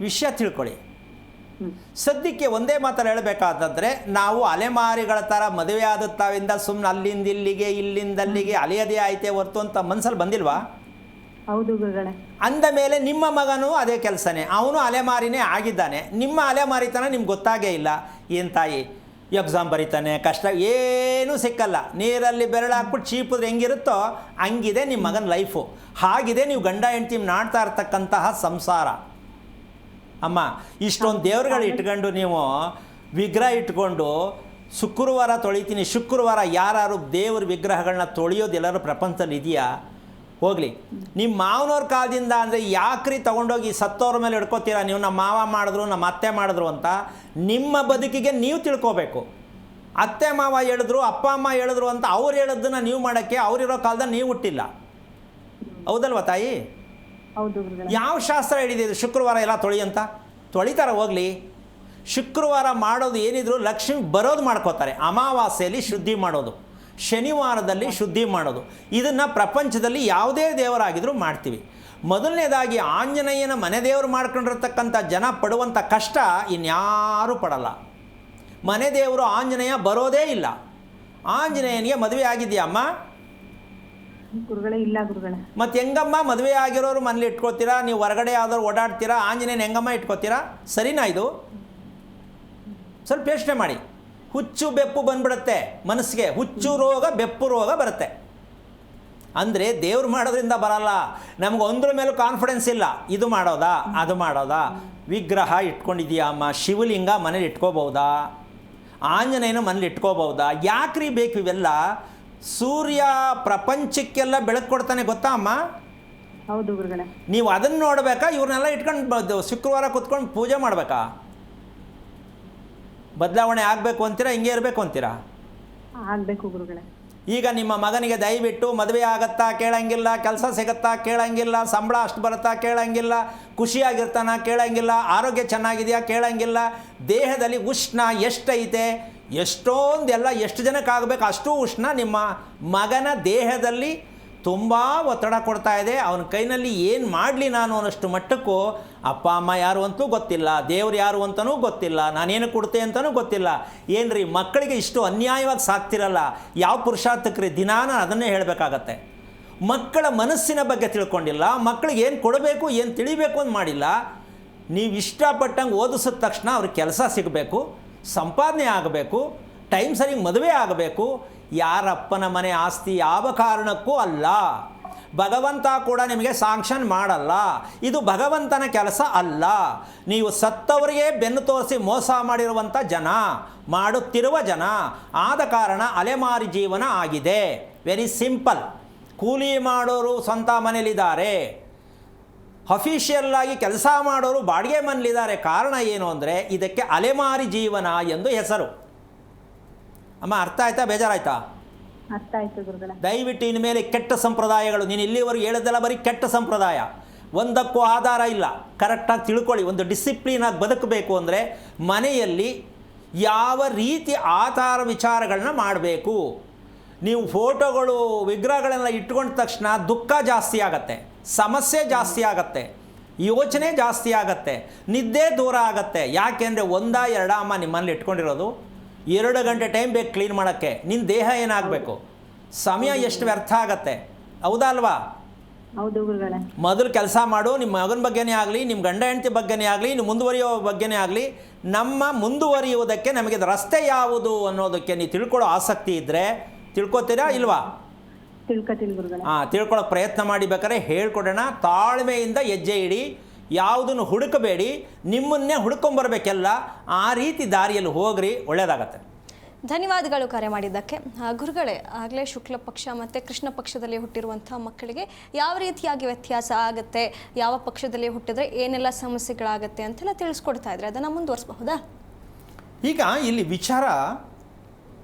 ವಿಷಯ ತಿಳ್ಕೊಳ್ಳಿ. ಸದ್ಯಕ್ಕೆ ಒಂದೇ ಮಾತಲ್ಲಿ ಹೇಳಬೇಕಾದ್ರೆ, ನಾವು ಅಲೆಮಾರಿಗಳ ಥರ ಮದುವೆ ಆದ ತಾವಿಂದ ಸುಮ್ಮನೆ ಅಲ್ಲಿಂದ ಇಲ್ಲಿಗೆ ಇಲ್ಲಿಂದ ಅಲ್ಲಿಗೆ ಅಲೆಯದೇ ಆಯ್ತೆ ಹೊರ್ತು ಅಂತ ಮನಸ್ಸಲ್ಲಿ ಬಂದಿಲ್ವಾ? ಹೌದು ಗುರುಗಳೇ. ಅಂದ ಮೇಲೆ ನಿಮ್ಮ ಮಗನೂ ಅದೇ ಕೆಲಸನೇ, ಅವನು ಅಲೆಮಾರಿನೇ ಆಗಿದ್ದಾನೆ. ನಿಮ್ಮ ಅಲೆಮಾರಿತನ ನಿಮ್ಗೆ ಗೊತ್ತಾಗೇ ಇಲ್ಲ. ಏನು ತಾಯಿ, ಎಕ್ಸಾಮ್ ಬರೀತಾನೆ, ಕಷ್ಟ ಏನೂ ಸಿಕ್ಕಲ್ಲ, ನೀರಲ್ಲಿ ಬೆರಳು ಹಾಕ್ಬಿಟ್ಟು ಚೀಪಿದ್ರೆ ಹೆಂಗಿರುತ್ತೋ ಹಂಗಿದೆ ನಿಮ್ಮ ಮಗನ ಲೈಫು. ಹಾಗಿದೆ ನೀವು ಗಂಡ ಹೆಂಡ್ತಿ ನಾಡ್ತಾ ಇರ್ತಕ್ಕಂತಹ ಸಂಸಾರ. ಅಮ್ಮ, ಇಷ್ಟೊಂದು ದೇವ್ರುಗಳು ಇಟ್ಕೊಂಡು ನೀವು ವಿಗ್ರಹ ಇಟ್ಕೊಂಡು ಶುಕ್ರವಾರ ತೊಳಿತೀನಿ, ಶುಕ್ರವಾರ ಯಾರು ದೇವ್ರ ವಿಗ್ರಹಗಳನ್ನ ತೊಳೆಯೋದು ಎಲ್ಲರೂ ಪ್ರಪಂಚದಲ್ಲಿ ಇದೆಯಾ? ಹೋಗಲಿ. ನಿಮ್ಮ ಮಾವನವ್ರ ಕಾಲದಿಂದ ಅಂದರೆ ಯಾಕ್ರಿ ತೊಗೊಂಡೋಗಿ ಸತ್ತೋರ ಮೇಲೆ ಹಿಡ್ಕೋತೀರಾ ನೀವು? ನಮ್ಮ ಮಾವ ಮಾಡಿದ್ರು, ನಮ್ಮ ಅತ್ತೆ ಮಾಡಿದ್ರು ಅಂತ. ನಿಮ್ಮ ಬದುಕಿಗೆ ನೀವು ತಿಳ್ಕೋಬೇಕು. ಅತ್ತೆ ಮಾವ ಹೇಳಿದ್ರು, ಅಪ್ಪ ಅಮ್ಮ ಹೇಳಿದ್ರು ಅಂತ ಅವ್ರು ಹೇಳೋದನ್ನು ನೀವು ಮಾಡೋಕ್ಕೆ ಅವರಿರೋ ಕಾಲದಲ್ಲಿ ನೀವು ಹುಟ್ಟಿಲ್ಲ. ಹೌದಲ್ವ ತಾಯಿ? ಹೌದು. ಯಾವ ಶಾಸ್ತ್ರ ಹೇಳಿದೆ ಇದು ಶುಕ್ರವಾರ ಎಲ್ಲ ತೊಳಿ ಅಂತ? ತೊಳಿತಾರೆ, ಹೋಗಲಿ. ಶುಕ್ರವಾರ ಮಾಡೋದು ಏನಿದ್ರು ಲಕ್ಷ್ಮಿ ಬರೋದು ಮಾಡ್ಕೋತಾರೆ. ಅಮಾವಾಸ್ಯೆಯಲ್ಲಿ ಶುದ್ಧಿ ಮಾಡೋದು, ಶನಿವಾರದಲ್ಲಿ ಶುದ್ಧಿ ಮಾಡೋದು. ಇದನ್ನು ಪ್ರಪಂಚದಲ್ಲಿ ಯಾವುದೇ ದೇವರಾಗಿದ್ರೂ ಮಾಡ್ತೀವಿ. ಮೊದಲನೇದಾಗಿ ಆಂಜನೇಯನ ಮನೆ ದೇವರು ಮಾಡ್ಕೊಂಡಿರ್ತಕ್ಕಂಥ ಜನ ಪಡುವಂಥ ಕಷ್ಟ ಇನ್ಯಾರೂ ಪಡಲ್ಲ. ಮನೆ ದೇವರು ಆಂಜನೇಯ ಬರೋದೇ ಇಲ್ಲ. ಆಂಜನೇಯನಿಗೆ ಮದುವೆ ಆಗಿದೆಯಾ ಅಮ್ಮ? ಗುರುಗಳೇ ಇಲ್ಲ ಗುರುಗಳೇ. ಮತ್ತು ಹೆಂಗಮ್ಮ ಮದುವೆ ಆಗಿರೋರು ಮನೇಲಿ ಇಟ್ಕೊತೀರಾ, ನೀವು ಹೊರಗಡೆ ಯಾವ್ದಾದ್ರು ಓಡಾಡ್ತೀರಾ, ಆಂಜನೇಯನ ಹೆಂಗಮ್ಮ ಇಟ್ಕೊತೀರಾ? ಸರಿನಾ ಇದು? ಸ್ವಲ್ಪ ಯೋಚನೆ ಮಾಡಿ. ಹುಚ್ಚು ಬೆಪ್ಪು ಬಂದ್ಬಿಡುತ್ತೆ ಮನಸ್ಸಿಗೆ. ಹುಚ್ಚು ರೋಗ ಬೆಪ್ಪು ರೋಗ ಬರುತ್ತೆ. ಅಂದರೆ ದೇವ್ರು ಮಾಡೋದ್ರಿಂದ ಬರಲ್ಲ. ನಮ್ಗೆ ಒಂದ್ರ ಮೇಲೂ ಕಾನ್ಫಿಡೆನ್ಸ್ ಇಲ್ಲ. ಇದು ಮಾಡೋದಾ ಅದು ಮಾಡೋದಾ? ವಿಗ್ರಹ ಇಟ್ಕೊಂಡಿದೀಯಾ ಅಮ್ಮ? ಶಿವಲಿಂಗ ಮನೇಲಿ ಇಟ್ಕೋಬಹುದಾ? ಆಂಜನೇಯನ ಮನೇಲಿ ಇಟ್ಕೋಬಹುದಾ? ಯಾಕ್ರಿ ಬೇಕು ಇವೆಲ್ಲ? ಸೂರ್ಯ ಪ್ರಪಂಚಕ್ಕೆಲ್ಲ ಬೆಳಕು ಕೊಡ್ತಾನೆ, ಗೊತ್ತಾ ಅಮ್ಮ? ಹೌದು ಗುರುಗಳೇ. ನೀವು ಅದನ್ನು ನೋಡಬೇಕಾ? ಇವ್ರನ್ನೆಲ್ಲ ಇಟ್ಕೊಂಡು ಶುಕ್ರವಾರ ಕೂತ್ಕೊಂಡು ಪೂಜೆ ಮಾಡಬೇಕಾ? ಬದಲಾವಣೆ ಆಗಬೇಕು ಅಂತೀರಾ, ಹಿಂಗೆ ಇರಬೇಕು ಅಂತೀರಾ? ಆಗಬೇಕು ಗುರುಗಳೇ. ಈಗ ನಿಮ್ಮ ಮಗನಿಗೆ ದಯವಿಟ್ಟು ಮದುವೆ ಆಗತ್ತಾ ಕೇಳಂಗಿಲ್ಲ, ಕೆಲಸ ಸಿಗತ್ತಾ ಕೇಳಂಗಿಲ್ಲ, ಸಂಬಳ ಅಷ್ಟು ಬರುತ್ತಾ ಕೇಳಂಗಿಲ್ಲ, ಖುಷಿಯಾಗಿರ್ತಾನ ಕೇಳಂಗಿಲ್ಲ, ಆರೋಗ್ಯ ಚೆನ್ನಾಗಿದೆಯಾ ಕೇಳಂಗಿಲ್ಲ, ದೇಹದಲ್ಲಿ ಉಷ್ಣ ಎಷ್ಟೈತೆ, ಎಷ್ಟೊಂದೆಲ್ಲ ಎಷ್ಟು ಜನಕ್ಕೆ ಆಗಬೇಕು ಅಷ್ಟು ಉಷ್ಣ ನಿಮ್ಮ ಮಗನ ದೇಹದಲ್ಲಿ ತುಂಬ ಒತ್ತಡ ಕೊಡ್ತಾ ಇದೆ. ಅವನ ಕೈನಲ್ಲಿ ಏನು ಮಾಡಲಿ ನಾನು ಅನ್ನೋಷ್ಟು ಮಟ್ಟಕ್ಕೂ ಅಪ್ಪ ಅಮ್ಮ ಯಾರು ಅಂತೂ ಗೊತ್ತಿಲ್ಲ, ದೇವ್ರು ಯಾರು ಅಂತಲೂ ಗೊತ್ತಿಲ್ಲ, ನಾನೇನು ಕೊಡ್ತೆ ಅಂತಲೂ ಗೊತ್ತಿಲ್ಲ. ಏನ್ರಿ ಮಕ್ಕಳಿಗೆ ಇಷ್ಟು ಅನ್ಯಾಯವಾಗಿ ಸಾಕ್ತಿರಲ್ಲ, ಯಾವ ಪುರುಷಾರ್ಥಕ್ರಿ? ದಿನ ನಾನು ಅದನ್ನೇ ಹೇಳಬೇಕಾಗತ್ತೆ. ಮಕ್ಕಳ ಮನಸ್ಸಿನ ಬಗ್ಗೆ ತಿಳ್ಕೊಂಡಿಲ್ಲ, ಮಕ್ಕಳಿಗೆ ಏನು ಕೊಡಬೇಕು ಏನು ತಿಳಿಬೇಕು ಅಂತ ಮಾಡಿಲ್ಲ. ನೀವು ಇಷ್ಟಪಟ್ಟಂಗೆ ಓದಿಸಿದ ತಕ್ಷಣ ಅವ್ರಿಗೆ ಕೆಲಸ ಸಿಗಬೇಕು, ಸಂಪಾದನೆ ಆಗಬೇಕು, ಟೈಮ್ ಸರಿಗೆ ಮದುವೆ ಆಗಬೇಕು. ಯಾರಪ್ಪನ ಮನೆ ಆಸ್ತಿ ಯಾವ ಕಾರಣಕ್ಕೂ ಅಲ್ಲ. ಭಗವಂತ ಕೂಡ ನಿಮಗೆ ಸಾಂಕ್ಷನ್ ಮಾಡಲ್ಲ. ಇದು ಭಗವಂತನ ಕೆಲಸ ಅಲ್ಲ. ನೀವು ಸತ್ತವರಿಗೆ ಬೆನ್ನು ತೋರಿಸಿ ಮೋಸ ಮಾಡಿರುವಂಥ ಜನ, ಮಾಡುತ್ತಿರುವ ಜನ. ಆದ ಕಾರಣ ಅಲೆಮಾರಿ ಜೀವನ ಆಗಿದೆ. Very simple. ಕೂಲಿ ಮಾಡೋರು ಸ್ವಂತ ಮನೇಲಿದ್ದಾರೆ, ಅಫಿಷಿಯಲ್ಲಾಗಿ ಕೆಲಸ ಮಾಡೋರು ಬಾಡಿಗೆ ಮನೇಲಿದ್ದಾರೆ. ಕಾರಣ ಏನು ಅಂದರೆ ಇದಕ್ಕೆ ಅಲೆಮಾರಿ ಜೀವನ ಎಂದು ಹೆಸರು. ಅಮ್ಮ, ಅರ್ಥ ಆಯ್ತಾ? ಬೇಜಾರಾಯ್ತಾ? ಅರ್ಥ ಆಯ್ತು ಗುರುಗಳೇ. ದಯವಿಟ್ಟು ಇನ್ಮೇಲೆ ಕೆಟ್ಟ ಸಂಪ್ರದಾಯಗಳು, ನೀನು ಇಲ್ಲಿವರೆಗೂ ಹೇಳೋದೆಲ್ಲ ಬರೀ ಕೆಟ್ಟ ಸಂಪ್ರದಾಯ, ಒಂದಕ್ಕೂ ಆಧಾರ ಇಲ್ಲ. ಕರೆಕ್ಟಾಗಿ ತಿಳ್ಕೊಳ್ಳಿ. ಒಂದು ಡಿಸಿಪ್ಲಿನಾಗಿ ಬದುಕಬೇಕು ಅಂದರೆ ಮನೆಯಲ್ಲಿ ಯಾವ ರೀತಿ ಆಚಾರ ವಿಚಾರಗಳನ್ನ ಮಾಡಬೇಕು. ನೀವು ಫೋಟೋಗಳು ವಿಗ್ರಹಗಳೆಲ್ಲ ಇಟ್ಕೊಂಡ ತಕ್ಷಣ ದುಃಖ ಜಾಸ್ತಿ ಆಗತ್ತೆ, ಸಮಸ್ಯೆ ಜಾಸ್ತಿ ಆಗತ್ತೆ, ಯೋಚನೆ ಜಾಸ್ತಿ ಆಗತ್ತೆ, ನಿದ್ದೆ ದೂರ ಆಗತ್ತೆ. ಯಾಕೆಂದರೆ 1-2 ಅಮ್ಮ ನಿಮ್ಮಲ್ಲಿ ಇಟ್ಕೊಂಡಿರೋದು 2 ಗಂಟೆ ಟೈಮ್ ಬೇಕು ಕ್ಲೀನ್ ಮಾಡೋಕ್ಕೆ. ನಿನ್ನ ದೇಹ ಏನಾಗಬೇಕು? ಸಮಯ ಎಷ್ಟು ವ್ಯರ್ಥ ಆಗತ್ತೆ, ಹೌದಾ ಅಲ್ವಾ? ಹೌದು ಗುರುಗಳೇ. ಮೊದಲು ಕೆಲಸ ಮಾಡು. ನಿಮ್ಮ ಮಗನ ಬಗ್ಗೆನೇ ಆಗಲಿ, ನಿಮ್ಮ ಗಂಡ ಹೆಂಡತಿ ಬಗ್ಗೆನೇ ಆಗಲಿ, ನೀವು ಮುಂದುವರಿಯೋ ಬಗ್ಗೆನೇ ಆಗಲಿ. ನಮ್ಮ ಮುಂದುವರಿಯುವುದಕ್ಕೆ ನಮಗೆ ರಸ್ತೆ ಯಾವುದು ಅನ್ನೋದಕ್ಕೆ ನೀವು ತಿಳ್ಕೊಳ್ಳೋ ಆಸಕ್ತಿ ಇದ್ದರೆ ತಿಳ್ಕೊತೀರಾ ಇಲ್ವಾ? ತಿಳ್ಕೊತೀನಿ ಗುರುಗಳೇ. ತಿಳ್ಕೊಳ್ಳೋಕೆ ಪ್ರಯತ್ನ ಮಾಡಿ. ಬೇಕಾದ್ರೆ ಹೇಳ್ಕೊಡೋಣ. ತಾಳ್ಮೆಯಿಂದ ಹೆಜ್ಜೆ ಇಡಿ, ಯಾವುದನ್ನು ಹುಡುಕಬೇಡಿ, ನಿಮ್ಮನ್ನೇ ಹುಡ್ಕೊಂಬರ್ಬೇಕೆಲ್ಲ. ಆ ರೀತಿ ದಾರಿಯಲ್ಲಿ ಹೋಗ್ರಿ, ಒಳ್ಳೆಯದಾಗತ್ತೆ. ಧನ್ಯವಾದಗಳು ಕರೆ ಮಾಡಿದ್ದಕ್ಕೆ. ಗುರುಗಳೇ, ಆಗಲೇ ಶುಕ್ಲ ಪಕ್ಷ ಮತ್ತು ಕೃಷ್ಣ ಪಕ್ಷದಲ್ಲಿ ಹುಟ್ಟಿರುವಂಥ ಮಕ್ಕಳಿಗೆ ಯಾವ ರೀತಿಯಾಗಿ ವ್ಯತ್ಯಾಸ ಆಗುತ್ತೆ, ಯಾವ ಪಕ್ಷದಲ್ಲಿ ಹುಟ್ಟಿದ್ರೆ ಏನೆಲ್ಲ ಸಮಸ್ಯೆಗಳಾಗುತ್ತೆ ಅಂತೆಲ್ಲ ತಿಳಿಸ್ಕೊಡ್ತಾ ಇದ್ರೆ ಅದನ್ನು ಮುಂದುವರಿಸಬಹುದಾ? ಈಗ ಇಲ್ಲಿ ವಿಚಾರ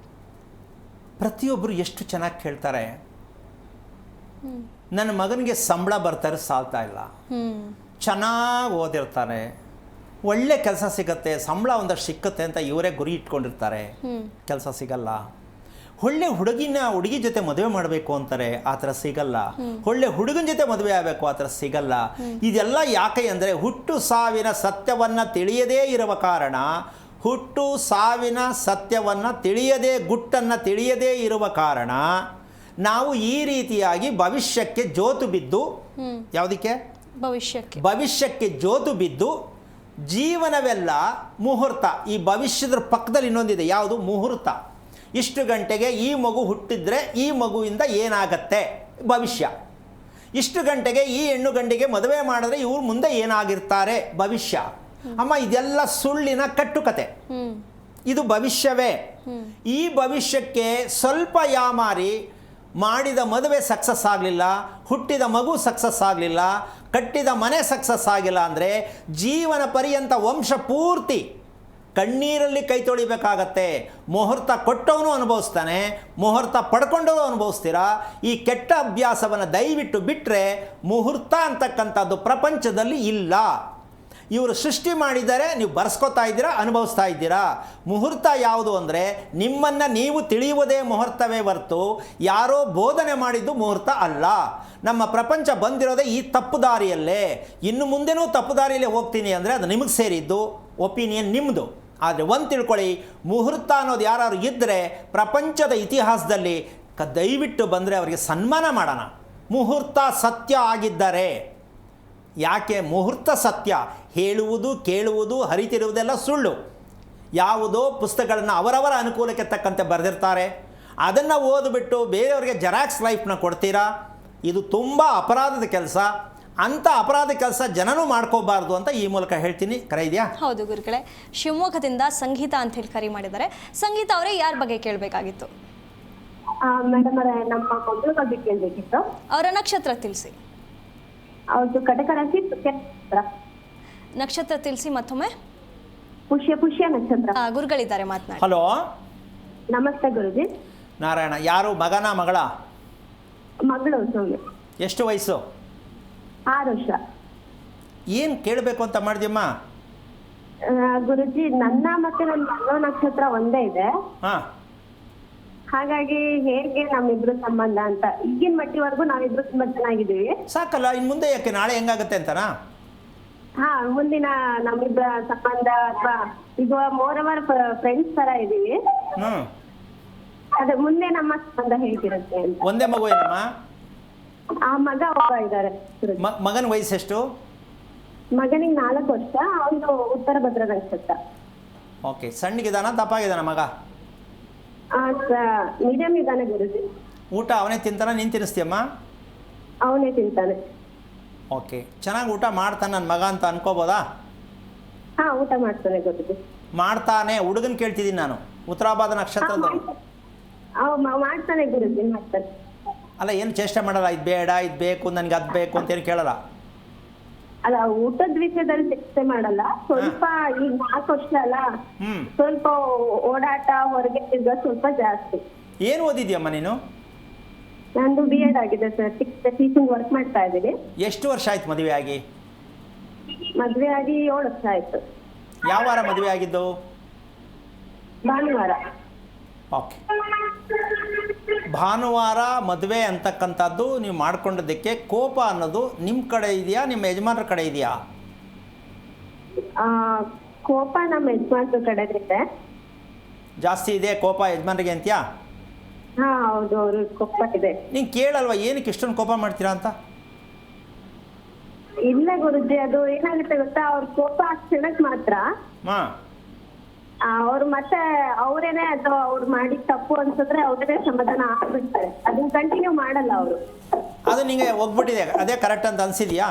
ಪ್ರತಿಯೊಬ್ಬರು ಎಷ್ಟು ಚೆನ್ನಾಗಿ ಕೇಳ್ತಾರೆ. ನನ್ನ ಮಗನಿಗೆ ಸಂಬಳ ಬರ್ತಾರೆ ಸಾಲ್ತಾ ಇಲ್ಲ, ಚೆನ್ನಾಗಿ ಓದಿರ್ತಾನೆ, ಒಳ್ಳೆ ಕೆಲಸ ಸಿಗತ್ತೆ, ಸಂಬಳ ಒಂದಷ್ಟು ಸಿಕ್ಕತ್ತೆ ಅಂತ ಇವರೇ ಗುರಿ ಇಟ್ಕೊಂಡಿರ್ತಾರೆ, ಕೆಲಸ ಸಿಗಲ್ಲ. ಒಳ್ಳೆ ಹುಡುಗಿ ಜೊತೆ ಮದುವೆ ಮಾಡಬೇಕು ಅಂತಾರೆ, ಆ ಥರ ಸಿಗಲ್ಲ. ಒಳ್ಳೆ ಹುಡುಗನ ಜೊತೆ ಮದುವೆ ಆಗಬೇಕು, ಆ ಥರ ಸಿಗಲ್ಲ. ಇದೆಲ್ಲ ಯಾಕೆ ಅಂದರೆ ಹುಟ್ಟು ಸಾವಿನ ಸತ್ಯವನ್ನು ತಿಳಿಯದೇ ಇರುವ ಕಾರಣ, ಹುಟ್ಟು ಸಾವಿನ ಸತ್ಯವನ್ನು ತಿಳಿಯದೇ, ಗುಟ್ಟನ್ನು ತಿಳಿಯದೇ ಇರುವ ಕಾರಣ ನಾವು ಈ ರೀತಿಯಾಗಿ ಭವಿಷ್ಯಕ್ಕೆ ಜೋತು ಬಿದ್ದು, ಯಾವುದಕ್ಕೆ ಭವಿಷ್ಯಕ್ಕೆ ಜೋತು ಬಿದ್ದು ಜೀವನವೆಲ್ಲ ಮುಹೂರ್ತ. ಈ ಭವಿಷ್ಯದ ಪಕ್ಕದಲ್ಲಿ ಇನ್ನೊಂದಿದೆ, ಯಾವುದು? ಮುಹೂರ್ತ. ಇಷ್ಟು ಗಂಟೆಗೆ ಈ ಮಗು ಹುಟ್ಟಿದ್ರೆ ಈ ಮಗುವಿಂದ ಏನಾಗತ್ತೆ ಭವಿಷ್ಯ, ಇಷ್ಟು ಗಂಟೆಗೆ ಈ ಹೆಣ್ಣು ಗಂಡಿಗೆ ಮದುವೆ ಮಾಡಿದ್ರೆ ಇವ್ರು ಮುಂದೆ ಏನಾಗಿರ್ತಾರೆ ಭವಿಷ್ಯ. ಅಮ್ಮ, ಇದೆಲ್ಲ ಸುಳ್ಳಿನ ಕಟ್ಟುಕತೆ. ಇದು ಭವಿಷ್ಯವೇ. ಈ ಭವಿಷ್ಯಕ್ಕೆ ಸ್ವಲ್ಪ ಯಾಮಾರಿ ಮಾಡಿದ ಮದುವೆ ಸಕ್ಸಸ್ ಆಗಲಿಲ್ಲ, ಹುಟ್ಟಿದ ಮಗು ಸಕ್ಸಸ್ ಆಗಲಿಲ್ಲ, ಕಟ್ಟಿದ ಮನೆ ಸಕ್ಸಸ್ ಆಗಿಲ್ಲ ಅಂದರೆ ಜೀವನ ಪರ್ಯಂತ ವಂಶ ಪೂರ್ತಿ ಕಣ್ಣೀರಲ್ಲಿ ಕೈ ತೊಳಿಬೇಕಾಗತ್ತೆ. ಮುಹೂರ್ತ ಕೊಟ್ಟವನು ಅನುಭವಿಸ್ತಾನೆ, ಮುಹೂರ್ತ ಪಡ್ಕೊಂಡವರು ಅನುಭವಿಸ್ತೀರಾ. ಈ ಕೆಟ್ಟ ಅಭ್ಯಾಸವನ್ನು ದಯವಿಟ್ಟು ಬಿಟ್ಟರೆ ಮುಹೂರ್ತ ಅಂತಕ್ಕಂಥದ್ದು ಪ್ರಪಂಚದಲ್ಲಿ ಇಲ್ಲ. ಇವರು ಸೃಷ್ಟಿ ಮಾಡಿದ್ದಾರೆ, ನೀವು ಬರ್ಸ್ಕೊತಾ ಇದ್ದೀರಾ, ಅನುಭವಿಸ್ತಾ ಇದ್ದೀರಾ. ಮುಹೂರ್ತ ಯಾವುದು ಅಂದರೆ ನಿಮ್ಮನ್ನು ನೀವು ತಿಳಿಯುವುದೇ ಮುಹೂರ್ತವೇ ಹೊರತು ಯಾರೋ ಬೋಧನೆ ಮಾಡಿದ್ದು ಮುಹೂರ್ತ ಅಲ್ಲ. ನಮ್ಮ ಪ್ರಪಂಚ ಬಂದಿರೋದೇ ಈ ತಪ್ಪು ದಾರಿಯಲ್ಲೇ. ಇನ್ನು ಮುಂದೆನೂ ತಪ್ಪು ದಾರಿಯಲ್ಲೇ ಹೋಗ್ತೀನಿ ಅಂದರೆ ಅದು ನಿಮಗೆ ಸೇರಿದ್ದು, ಒಪಿನಿಯನ್ ನಿಮ್ಮದು. ಆದರೆ ಒಂದು ತಿಳ್ಕೊಳ್ಳಿ, ಮುಹೂರ್ತ ಅನ್ನೋದು ಯಾರು ಇದ್ದರೆ ಪ್ರಪಂಚದ ಇತಿಹಾಸದಲ್ಲಿ ದಯವಿಟ್ಟು ಬಂದರೆ ಅವರಿಗೆ ಸನ್ಮಾನ ಮಾಡೋಣ. ಮುಹೂರ್ತ ಸತ್ಯ ಆಗಿದ್ದರೆ. ಯಾಕೆ ಮುಹೂರ್ತ ಸತ್ಯ? ಹೇಳುವುದು, ಕೇಳುವುದು, ಹರಿತಿರುವುದೆಲ್ಲ ಸುಳ್ಳು. ಯಾವುದೋ ಪುಸ್ತಕಗಳನ್ನು ಅವರವರ ಅನುಕೂಲಕ್ಕೆ ತಕ್ಕಂತೆ ಬರೆದಿರ್ತಾರೆ, ಅದನ್ನು ಓದಿಬಿಟ್ಟು ಬೇರೆಯವರಿಗೆ ಜೆರಾಕ್ಸ್ ಲೈಫ್ನ ಕೊಡ್ತೀರಾ. ಇದು ತುಂಬ ಅಪರಾಧದ ಕೆಲಸ. ಅಂಥ ಅಪರಾಧ ಕೆಲಸ ಜನನೂ ಮಾಡ್ಕೋಬಾರ್ದು ಅಂತ ಈ ಮೂಲಕ ಹೇಳ್ತೀನಿ. ಕರೆ ಇದೆಯಾ? ಹೌದು ಗುರುಗಳೇ. ಶಿವಮೊಗ್ಗದಿಂದ ಸಂಗೀತ ಅಂತ ಹೇಳಿ ಕರೆ ಮಾಡಿದ್ದಾರೆ. ಸಂಗೀತ ಅವರೇ, ಯಾರ ಬಗ್ಗೆ ಕೇಳಬೇಕಾಗಿತ್ತು? ಮೇಡಮ್ ಅವರೇ, ನಮ್ಮ ಮಗಳ ಬಗ್ಗೆ ಕೇಳಬೇಕಿತ್ತು. ಅವರ ನಕ್ಷತ್ರ ತಿಳಿಸಿ. ಅವ್ರದ್ದು ಕಟಕ ರಾಶಿ, ನಕ್ಷತ್ರ ತಿಳಿಸಿ ಮತ್ತೊಮ್ಮೆ. ಪುಷ್ಯ ನಕ್ಷತ್ರ. ಗುರುಗಳಿದ್ದಾರೆ, ಮಾತನಾಡಿ. ಹಲೋ, ನಮಸ್ತೆ ಗುರುಜಿ. ನಾರಾಯಣ. ಯಾರು, ಮಗನ ಮಗಳ? ಮಗಳು ಸ್ವಾಮಿ. ಎಷ್ಟು ವಯಸ್ಸು? 6 ವರ್ಷ. ಏನು ಕೇಳಬೇಕು ಅಂತ ಮಾಡಿದ್ಯಮ್ಮ? ಗುರುಜಿ, ನನ್ನ ಮತ್ತೆ ನನ್ನ ಮಗಳ ನಕ್ಷತ್ರ ಒಂದೇ ಇದೆ. ಹಾಂ. ಹಾಗಾಗಿ ಹೇಗೆ ನಮ್ಮಿಬ್ರು ಸಂಬಂಧ ಅಂತ ಈಗಿನ ಮಟ್ಟಿವರೆಗೂ ನಾವಿಬ್ರು ತುಂಬಾ ಚೆನ್ನಾಗಿದ್ದೀವಿ. ಸಾಕಲ್ಲ, ಇನ್ನು ಮುಂದೆ ಯಾಕೆ? ನಾಳೆ ಹೆಂಗಾಗತ್ತೆ ಅಂತನಾ? ಹಾ, ಮುಂದಿನ ನಮ್ಮಿಬ್ಬರ ಸಂಬಂಧ ಅಥವಾ ಈಗ ಮೋರವರ್ ಫ್ರೆಂಡ್ಸ್ ತರ ಇದೀವಿ. ಅದೇ ಮುಂದೆ ನಮ್ಮ ಸಂಬಂಧ ಹೇಗಿರುತ್ತೆ ಅಂತ. ಒಂದೇ ಮಗು ಏನಮ್ಮ? ಆ ಮಗ ಒಬ್ಬ ಇದ್ದಾರೆ. ಮಗನ ವಯಸ್ಸೆಷ್ಟು? ಮಗನಿಗೆ 4 ವರ್ಷ. ಅವನು ಉತ್ತರ ಭದ್ರ ನಕ್ಷತ್ರ. ಓಕೆ. ಸಣ್ಣಗಿದಾನ ದಪ್ಪಾಗಿದಾನ ಮಗ? ಮೀಡಿಯಂ ಇದ್ದಾನೆ ಗುರುಜಿ. ಊಟ ಅವನೇ ತಿಂತಾನ, ನೀನು ತಿನ್ನಿಸ್ತೀಯಮ್ಮ? ಅವನೇ ತಿಂತಾನೆ. ಓಕೆ. ಚೆನ್ನಾಗಿ ಊಟ ಮಾಡ್ತಾನೆ ನನ್ನ ಮಗ ಅಂತ ಅನ್ಕೋಬೋದಾ? ಹಾ, ಊಟ ಮಾಡ್ತಾನೆ ಗುರುಜಿ. ಮಾಡ್ತಾನೆ. ಹುಡುಗನ್ ಕೇಳ್ತಿದ್ದೀನಿ ನಾನು, ಉತ್ತರಾಭಾದ ನಕ್ಷತ್ರದ. ಮಾಡ್ತಾನೆ ಗುರುಜಿ, ಮಾಡ್ತಾನೆ. ಅಲ್ಲ, ಏನು ಚೇಷ್ಟೆ ಮಾಡಲ್ಲ, ಇದು ಬೇಡ, ಇದು ಬೇಕು, ನನಗೆ ಅದು ಬೇಕು ಅಂತೇನು ಕೇಳಲ್ಲ? ಅಲ್ಲ, ಊಟದ ವಿಷಯದಲ್ಲಿ ಚರ್ಚೆ ಮಾಡಲ್ಲ. ಸ್ವಲ್ಪ ಈಗ 4 ವರ್ಷ ಅಲ್ಲ, ಸ್ವಲ್ಪ ಓಡಾಟ, ಹೊರಗೆ ತಿರ್ಗ ಸ್ವಲ್ಪ ಜಾಸ್ತಿ. ಏನು ಓದಿದ್ಯಮ್ಮ ನೀನು? ನಂದು B.Ed ಆಗಿದೆ ಸರ್. ಟೀಚಿಂಗ್ ವರ್ಕ್ ಮಾಡ್ತಾ ಇದ್ದೀನಿ. ಎಷ್ಟು ವರ್ಷ ಆಯ್ತು ಮದುವೆ ಆಗಿ? ಮದುವೆ ಆಗಿ 7 ವರ್ಷ ಆಯ್ತು. ಯಾವ ವಾರ ಮದುವೆ ಆಗಿದ್ದು? ಭಾನುವಾರ. ಓಕೆ. ಭಾನುವಾರ ಮದುವೆ ಅಂತಕ್ಕಂಥದ್ದು ನೀವು ಮಾಡ್ಕೊಂಡಿದ್ದಕ್ಕೆ ಕೋಪ ಅನ್ನೋದು ನಿಮ್ಮ ಕಡೆ ಇದೆಯಾ, ನಿಮ್ಮ ಯಜಮಾನ್ರ ಕಡೆ ಇದೆಯಾ? ಕೋಪ ನಮ್ಮ ಯಜಮಾನ್ರ ಕಡೆ ಇದೆ. ಜಾಸ್ತಿ ಇದೆ ಕೋಪ ಯಜಮಾನ್ರಿಗೆ ಅಂತೀಯಾ? ಹಾ, ಹೌದು, ಅವ್ರ ಕೋಪ ಇದೆ. ನೀನು ಕೇಳಲ್ವಾ ಏನಕ್ಕೆ ಇಷ್ಟೊಂದು ಕೋಪ ಮಾಡ್ತೀರಾ ಅಂತ? ಇಲ್ಲ ಗುರುಜಿ, ಅದು ಏನಾಗುತ್ತೆ ಗೊತ್ತಾ, ಅವ್ರ ಕೋಪ ಕ್ಷಣಕ್ಕೆ ಮಾತ್ರ. ಅವ್ರು ಮತ್ತೆ ಅವರೇನೆ ಅಥವಾ ಅವ್ರು ಮಾಡಿದ ತಪ್ಪು ಅನ್ಸಿದ್ರೆ ಅವ್ರೇ ಸಮಾಧಾನ ಆಗ್ಬಿಡ್ತಾರೆ. ಅದನ್ನ ಕಂಟಿನ್ಯೂ ಮಾಡಲ್ಲ ಅವರು. ಅದು ನಿಂಗೆ ಹೋಗ್ಬಿಟ್ಟಿದೆ, ಅದೇ ಕರೆಕ್ಟ್ ಅಂತ ಅನ್ಸಿದ್ಯಾ?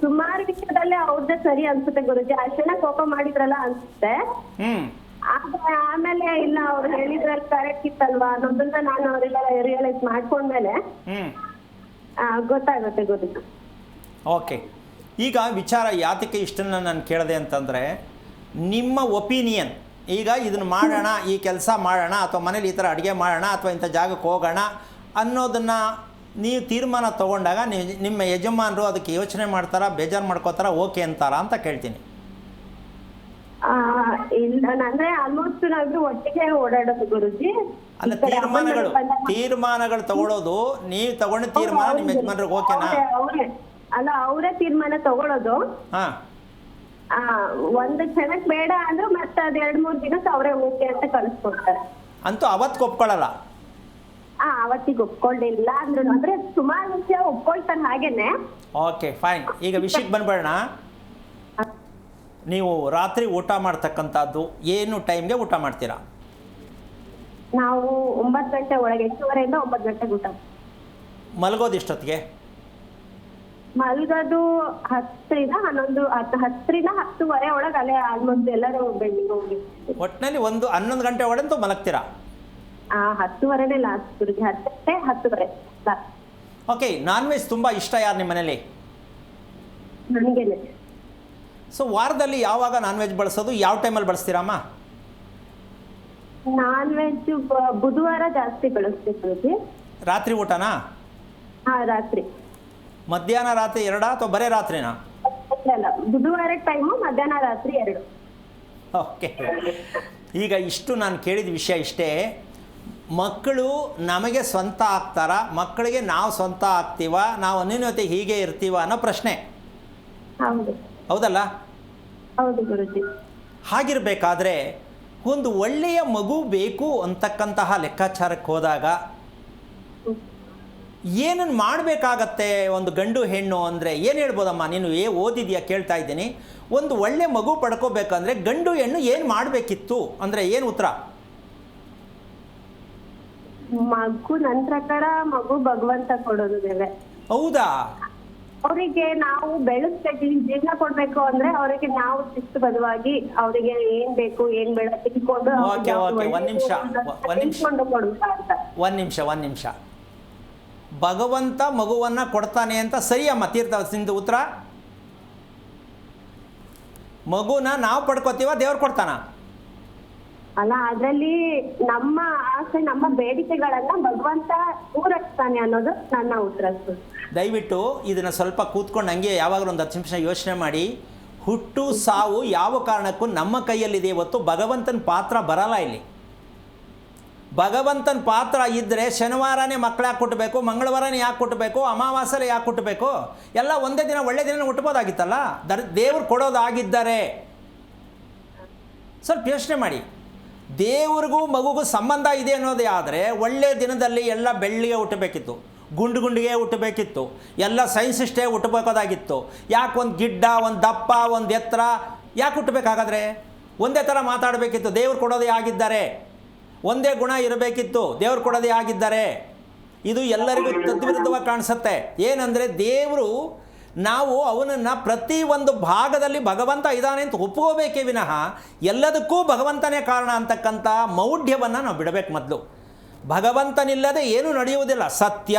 ಸುಮಾರು ವಿಷಯದಲ್ಲೇ ಅವ್ರದ್ದೇ ಸರಿ ಅನ್ಸುತ್ತೆ ಗುರುಜಿ. ಆ ಕ್ಷಣ ಕೋಪ ಮಾಡಿದ್ರಲ್ಲ ಅನ್ಸುತ್ತೆ. ಆಮೇಲೆ ಇಲ್ಲ ಅವ್ರು ಹೇಳಿದ್ರಲ್ಲಿ ಕರೆಕ್ಟ್ ಇತ್ತಲ್ವಾ ಅನ್ನೋದನ್ನ ನಾನು ಅವರೆಲ್ಲ ರಿಯಲೈಸ್ ಮಾಡ್ಕೊಂಡ್ಮೇಲೆ ಗೊತ್ತಾಗುತ್ತೆ. ಓಕೆ, ಈಗ ವಿಚಾರ ಯಾತಕ್ಕೆ ಇಷ್ಟನ್ನು ನಾನು ಕೇಳಿದೆ ಅಂತಂದರೆ, ನಿಮ್ಮ ಒಪಿನಿಯನ್ ಈಗ ಇದನ್ನು ಮಾಡೋಣ, ಈ ಕೆಲಸ ಮಾಡೋಣ, ಅಥವಾ ಮನೇಲಿ ಈ ಥರ ಅಡುಗೆ ಮಾಡೋಣ, ಅಥವಾ ಇಂಥ ಜಾಗಕ್ಕೆ ಹೋಗೋಣ ಅನ್ನೋದನ್ನು ನೀವು ತೀರ್ಮಾನ ತೊಗೊಂಡಾಗ ನಿಮ್ಮ ಯಜಮಾನರು ಅದಕ್ಕೆ ಯೋಚನೆ ಮಾಡ್ತಾರಾ, ಬೇಜಾರು ಮಾಡ್ಕೋತಾರ, ಓಕೆ ಅಂತಾರಾ ಅಂತ ಕೇಳ್ತೀನಿ. ಇಲ್ಲ ಅಂದ್ರೆ ಆಲ್ಮೋಸ್ಟ್ ನಾವಿಬ್ರು ಒಟ್ಟಿಗೆ ಓಡಾಡೋದು ಗುರುಜಿ. ಅಲ್ಲ, ತೀರ್ಮಾನಗಳು ತಗೊಳ್ಳೋದು ನೀವು ತಗೊಂಡ ತೀರ್ಮಾನ ನಿಮ್ಮ ಯಜಮಾನ್ರಿಗೆ ಓಕೆನಾ? ಅವರೇ ತೀರ್ಮಾನ ತಗೊಳ್ಳೋದು. ಹಾ, ಒಂದು ಕ್ಷಣಕ್ಕೆ ಬೇಡ ಅಂದ್ರೆ ಮತ್ತೆ ಅದ್ 2-3 ದಿನಕ್ಕೆ ಅವರೇ ಓಕೆ ಅಂತ ಕಳಿಸ್ಕೊಡ್ತಾರೆ. ಅಂತೂ ಅವತ್ತು ಒಪ್ಕೊಳ್ಳಲ್ಲ? ಅವತ್ತಿಗೆ ಒಪ್ಕೊಳ್ಳಿಲ್ಲ ಅಂದ್ರೆ ಸುಮಾರು ವಿಷಯ ಒಪ್ಕೊಳ್ತಾರೆ ಹಾಗೇನೆ. Okay, fine. ಈಗ ವಿಷಯಕ್ಕೆ ಬಂದ್ಬೇಡ. ನೀವು ರಾತ್ರಿ ಊಟ ಮಾಡ್ತಕ್ಕಂಥದ್ದು ಏನು ಟೈಮ್ಗೆ ಊಟ ಮಾಡ್ತೀರಾ? ನಾವು 9 ಗಂಟೆ ಒಳಗೆ, 8:30 9 ಗಂಟೆಗೆ ಊಟ. ಮಲಗೋದು ಇಷ್ಟೊತ್ತಿಗೆ? ಮಲ್ಗೋದು 10ರಿಂದ 11, 10ರಿಂದ 10:30 ಒಳಗೆ. ಅಲ್ಲೇ ಆಲ್ಮೋಸ್ಟ್ ಎಲ್ಲರೂ ಬೆಳ್ಳಿಗೆ ಹೋಗಿ ಒಟ್ಟಿನಲ್ಲಿ 11 ಗಂಟೆ ಒಳಗಂತೂ ಮಲಗ್ತೀರಾ? 10:30ನೇ ಲಾಸ್ಟ್ ಗುರುಜಿ. 10:30 ಲಾಸ್ಟ್. ಓಕೆ, ನಾನ್ ವೆಜ್ ತುಂಬ ಇಷ್ಟ ಯಾರು ನಿಮ್ಮ ಮನೇಲಿ? ನನಗೇನೆ. ಸೊ ವಾರದಲ್ಲಿ ಯಾವಾಗ ನಾನ್ ವೆಜ್ ಬಳಸೋದು, ಯಾವ ಟೈಮಲ್ಲಿ ಬಳಸ್ತೀರಮ್ಮ? ನಾನ್ ವೆಜ್ ಬುಧವಾರ ಜಾಸ್ತಿ ಬಳಸ್ತೀವಿ ಗುರುಜಿ. ರಾತ್ರಿ ಊಟನಾ? ರಾತ್ರಿ. ಮಧ್ಯಾಹ್ನ ರಾತ್ರಿ 2 ಅಥವಾ ಬರೇ ರಾತ್ರಿನಾ? ಇಲ್ಲ, ಬುಧವಾರ ಟೈಮು, ಮಧ್ಯಾಹ್ನ ರಾತ್ರಿ 2. ಓಕೆ, ಈಗ ಇಷ್ಟು ನಾನು ಕೇಳಿದ ವಿಷಯ ಇಷ್ಟೇ. ಮಕ್ಕಳು ನಮಗೆ ಸ್ವಂತ ಆಗ್ತಾರಾ, ಮಕ್ಕಳಿಗೆ ನಾವು ಸ್ವಂತ ಆಗ್ತೀವ, ನಾವು ಅನ್ಯೋನ್ಯತೆ ಹೀಗೆ ಇರ್ತೀವ ಅನ್ನೋ ಪ್ರಶ್ನೆ. ಹೌದಲ್ಲ? ಹೌದು ಗುರುಜಿ. ಹಾಗಿರಬೇಕಾದ್ರೆ ಒಂದು ಒಳ್ಳೆಯ ಮಗು ಬೇಕು ಅಂತಕ್ಕಂತಹ ಲೆಕ್ಕಾಚಾರಕ್ಕೆ ಹೋದಾಗ ಏನನ್ನು ಮಾಡಬೇಕಾಗತ್ತೆ? ಒಂದು ಗಂಡು ಹೆಣ್ಣು ಅಂದರೆ ಏನು ಹೇಳ್ಬೋದಮ್ಮ? ನೀನು ಓದಿದ್ಯಾ ಕೇಳ್ತಾ ಇದ್ದೀನಿ. ಒಂದು ಒಳ್ಳೆ ಮಗು ಪಡ್ಕೋಬೇಕಂದ್ರೆ ಗಂಡು ಹೆಣ್ಣು ಏನು ಮಾಡಬೇಕಿತ್ತು ಅಂದರೆ ಏನು ಉತ್ತರ? ಮಗು ನನ್ನ ಪ್ರಕಾರ ಮಗು ಭಗವಂತ ಕೊಡೋದು ದೇವೆ. ಹೌದಾ? ಅವರಿಗೆ ನಾವು ಬೆಳೆಸ್ಬೇಕು, ಜೀವನ ಕೊಡ್ಬೇಕು ಅಂದ್ರೆ ಅವರಿಗೆ ನಾವು ಶಿಸ್ತುಬದ್ಧವಾಗಿ ಅವರಿಗೆ ಏನ್ ಬೇಕು ಏನ್ ಬೇಡ ತಿಳ್ಕೊಂಡು ಒಂದ್ ನಿಮಿಷ. ಭಗವಂತ ಮಗುವನ್ನ ಕೊಡ್ತಾನೆ ಅಂತ ಸರಿಯಮ್ಮ ತೀರ್ಥ ಸಿಂಧು ಉತ್ತರ. ಮಗುನ ನಾವು ಪಡ್ಕೋತೀವ, ದೇವ್ರು ಕೊಡ್ತಾನ? ಅಲ್ಲ, ಅದ್ರಲ್ಲಿ ನಮ್ಮ ಆಸೆ ನಮ್ಮ ಬೇಡಿಕೆಗಳನ್ನ ಭಗವಂತ ಪೂರೈಸ್ತಾನೆ ಅನ್ನೋದು ನನ್ನ ಉತ್ತರ. ದಯವಿಟ್ಟು ಇದನ್ನು ಸ್ವಲ್ಪ ಕೂತ್ಕೊಂಡು ಹಂಗೆ ಯಾವಾಗಲೂ ಒಂದು 10 ನಿಮಿಷ ಯೋಚನೆ ಮಾಡಿ. ಹುಟ್ಟು ಸಾವು ಯಾವ ಕಾರಣಕ್ಕೂ ನಮ್ಮ ಕೈಯಲ್ಲಿದೆ. ಇವತ್ತು ಭಗವಂತನ ಪಾತ್ರ ಬರಲ್ಲ ಇಲ್ಲಿ. ಭಗವಂತನ ಪಾತ್ರ ಇದ್ದರೆ ಶನಿವಾರನೇ ಮಕ್ಕಳು ಯಾಕೆ ಹುಟ್ಟಬೇಕು, ಮಂಗಳವಾರನೇ ಯಾಕೆ ಹುಟ್ಟಬೇಕು, ಅಮಾವಾಸ್ಯೆ ಯಾಕೆ ಹುಟ್ಟಬೇಕು? ಎಲ್ಲ ಒಂದೇ ದಿನ ಒಳ್ಳೆ ದಿನ ಹುಟ್ಟಬೋದಾಗಿತ್ತಲ್ಲ. ದೇವ್ರು ಕೊಡೋದಾಗಿದ್ದರೆ ಸ್ವಲ್ಪ ಯೋಚನೆ ಮಾಡಿ. ದೇವ್ರಿಗೂ ಮಗುಗೂ ಸಂಬಂಧ ಇದೆ ಅನ್ನೋದೇ ಆದರೆ ಒಳ್ಳೆಯ ದಿನದಲ್ಲಿ ಎಲ್ಲ ಬೆಳ್ಳಿಗೆ ಹುಟ್ಟಬೇಕಿತ್ತು, ಗುಂಡಿಗೆ ಹುಟ್ಟಬೇಕಿತ್ತು, ಎಲ್ಲ ಸೈನ್ಸಿಸ್ಟೇ ಹುಟ್ಟಬೇಕಾದಾಗಿತ್ತು. ಯಾಕೆ ಒಂದು ಗಿಡ್ಡ, ಒಂದು ದಪ್ಪ, ಒಂದು ಎತ್ತರ ಯಾಕೆ ಹುಟ್ಟಬೇಕಾಗಾದ್ರೆ? ಒಂದೇ ಥರ ಮಾತಾಡಬೇಕಿತ್ತು, ದೇವ್ರು ಕೊಡೋದೇ ಆಗಿದ್ದಾರೆ. ಒಂದೇ ಗುಣ ಇರಬೇಕಿತ್ತು, ದೇವ್ರು ಕೊಡೋದೇ ಆಗಿದ್ದಾರೆ. ಇದು ಎಲ್ಲರಿಗೂ ತದ್ವಿರುದ್ಧವಾಗಿ ಕಾಣಿಸುತ್ತೆ. ಏನಂದರೆ ದೇವರು ನಾವು ಅವನನ್ನು ಪ್ರತಿಯೊಂದು ಭಾಗದಲ್ಲಿ ಭಗವಂತ ಇದ್ದಾನೆ ಅಂತ ಒಪ್ಕೋಬೇಕೇ ವಿನಃ ಎಲ್ಲದಕ್ಕೂ ಭಗವಂತನೇ ಕಾರಣ ಅಂತಕ್ಕಂಥ ಮೌಢ್ಯವನ್ನು ನಾವು ಬಿಡಬೇಕು. ಮೊದಲು ಭಗವಂತನಿಲ್ಲದೆ ಏನೂ ನಡೆಯುವುದಿಲ್ಲ, ಸತ್ಯ.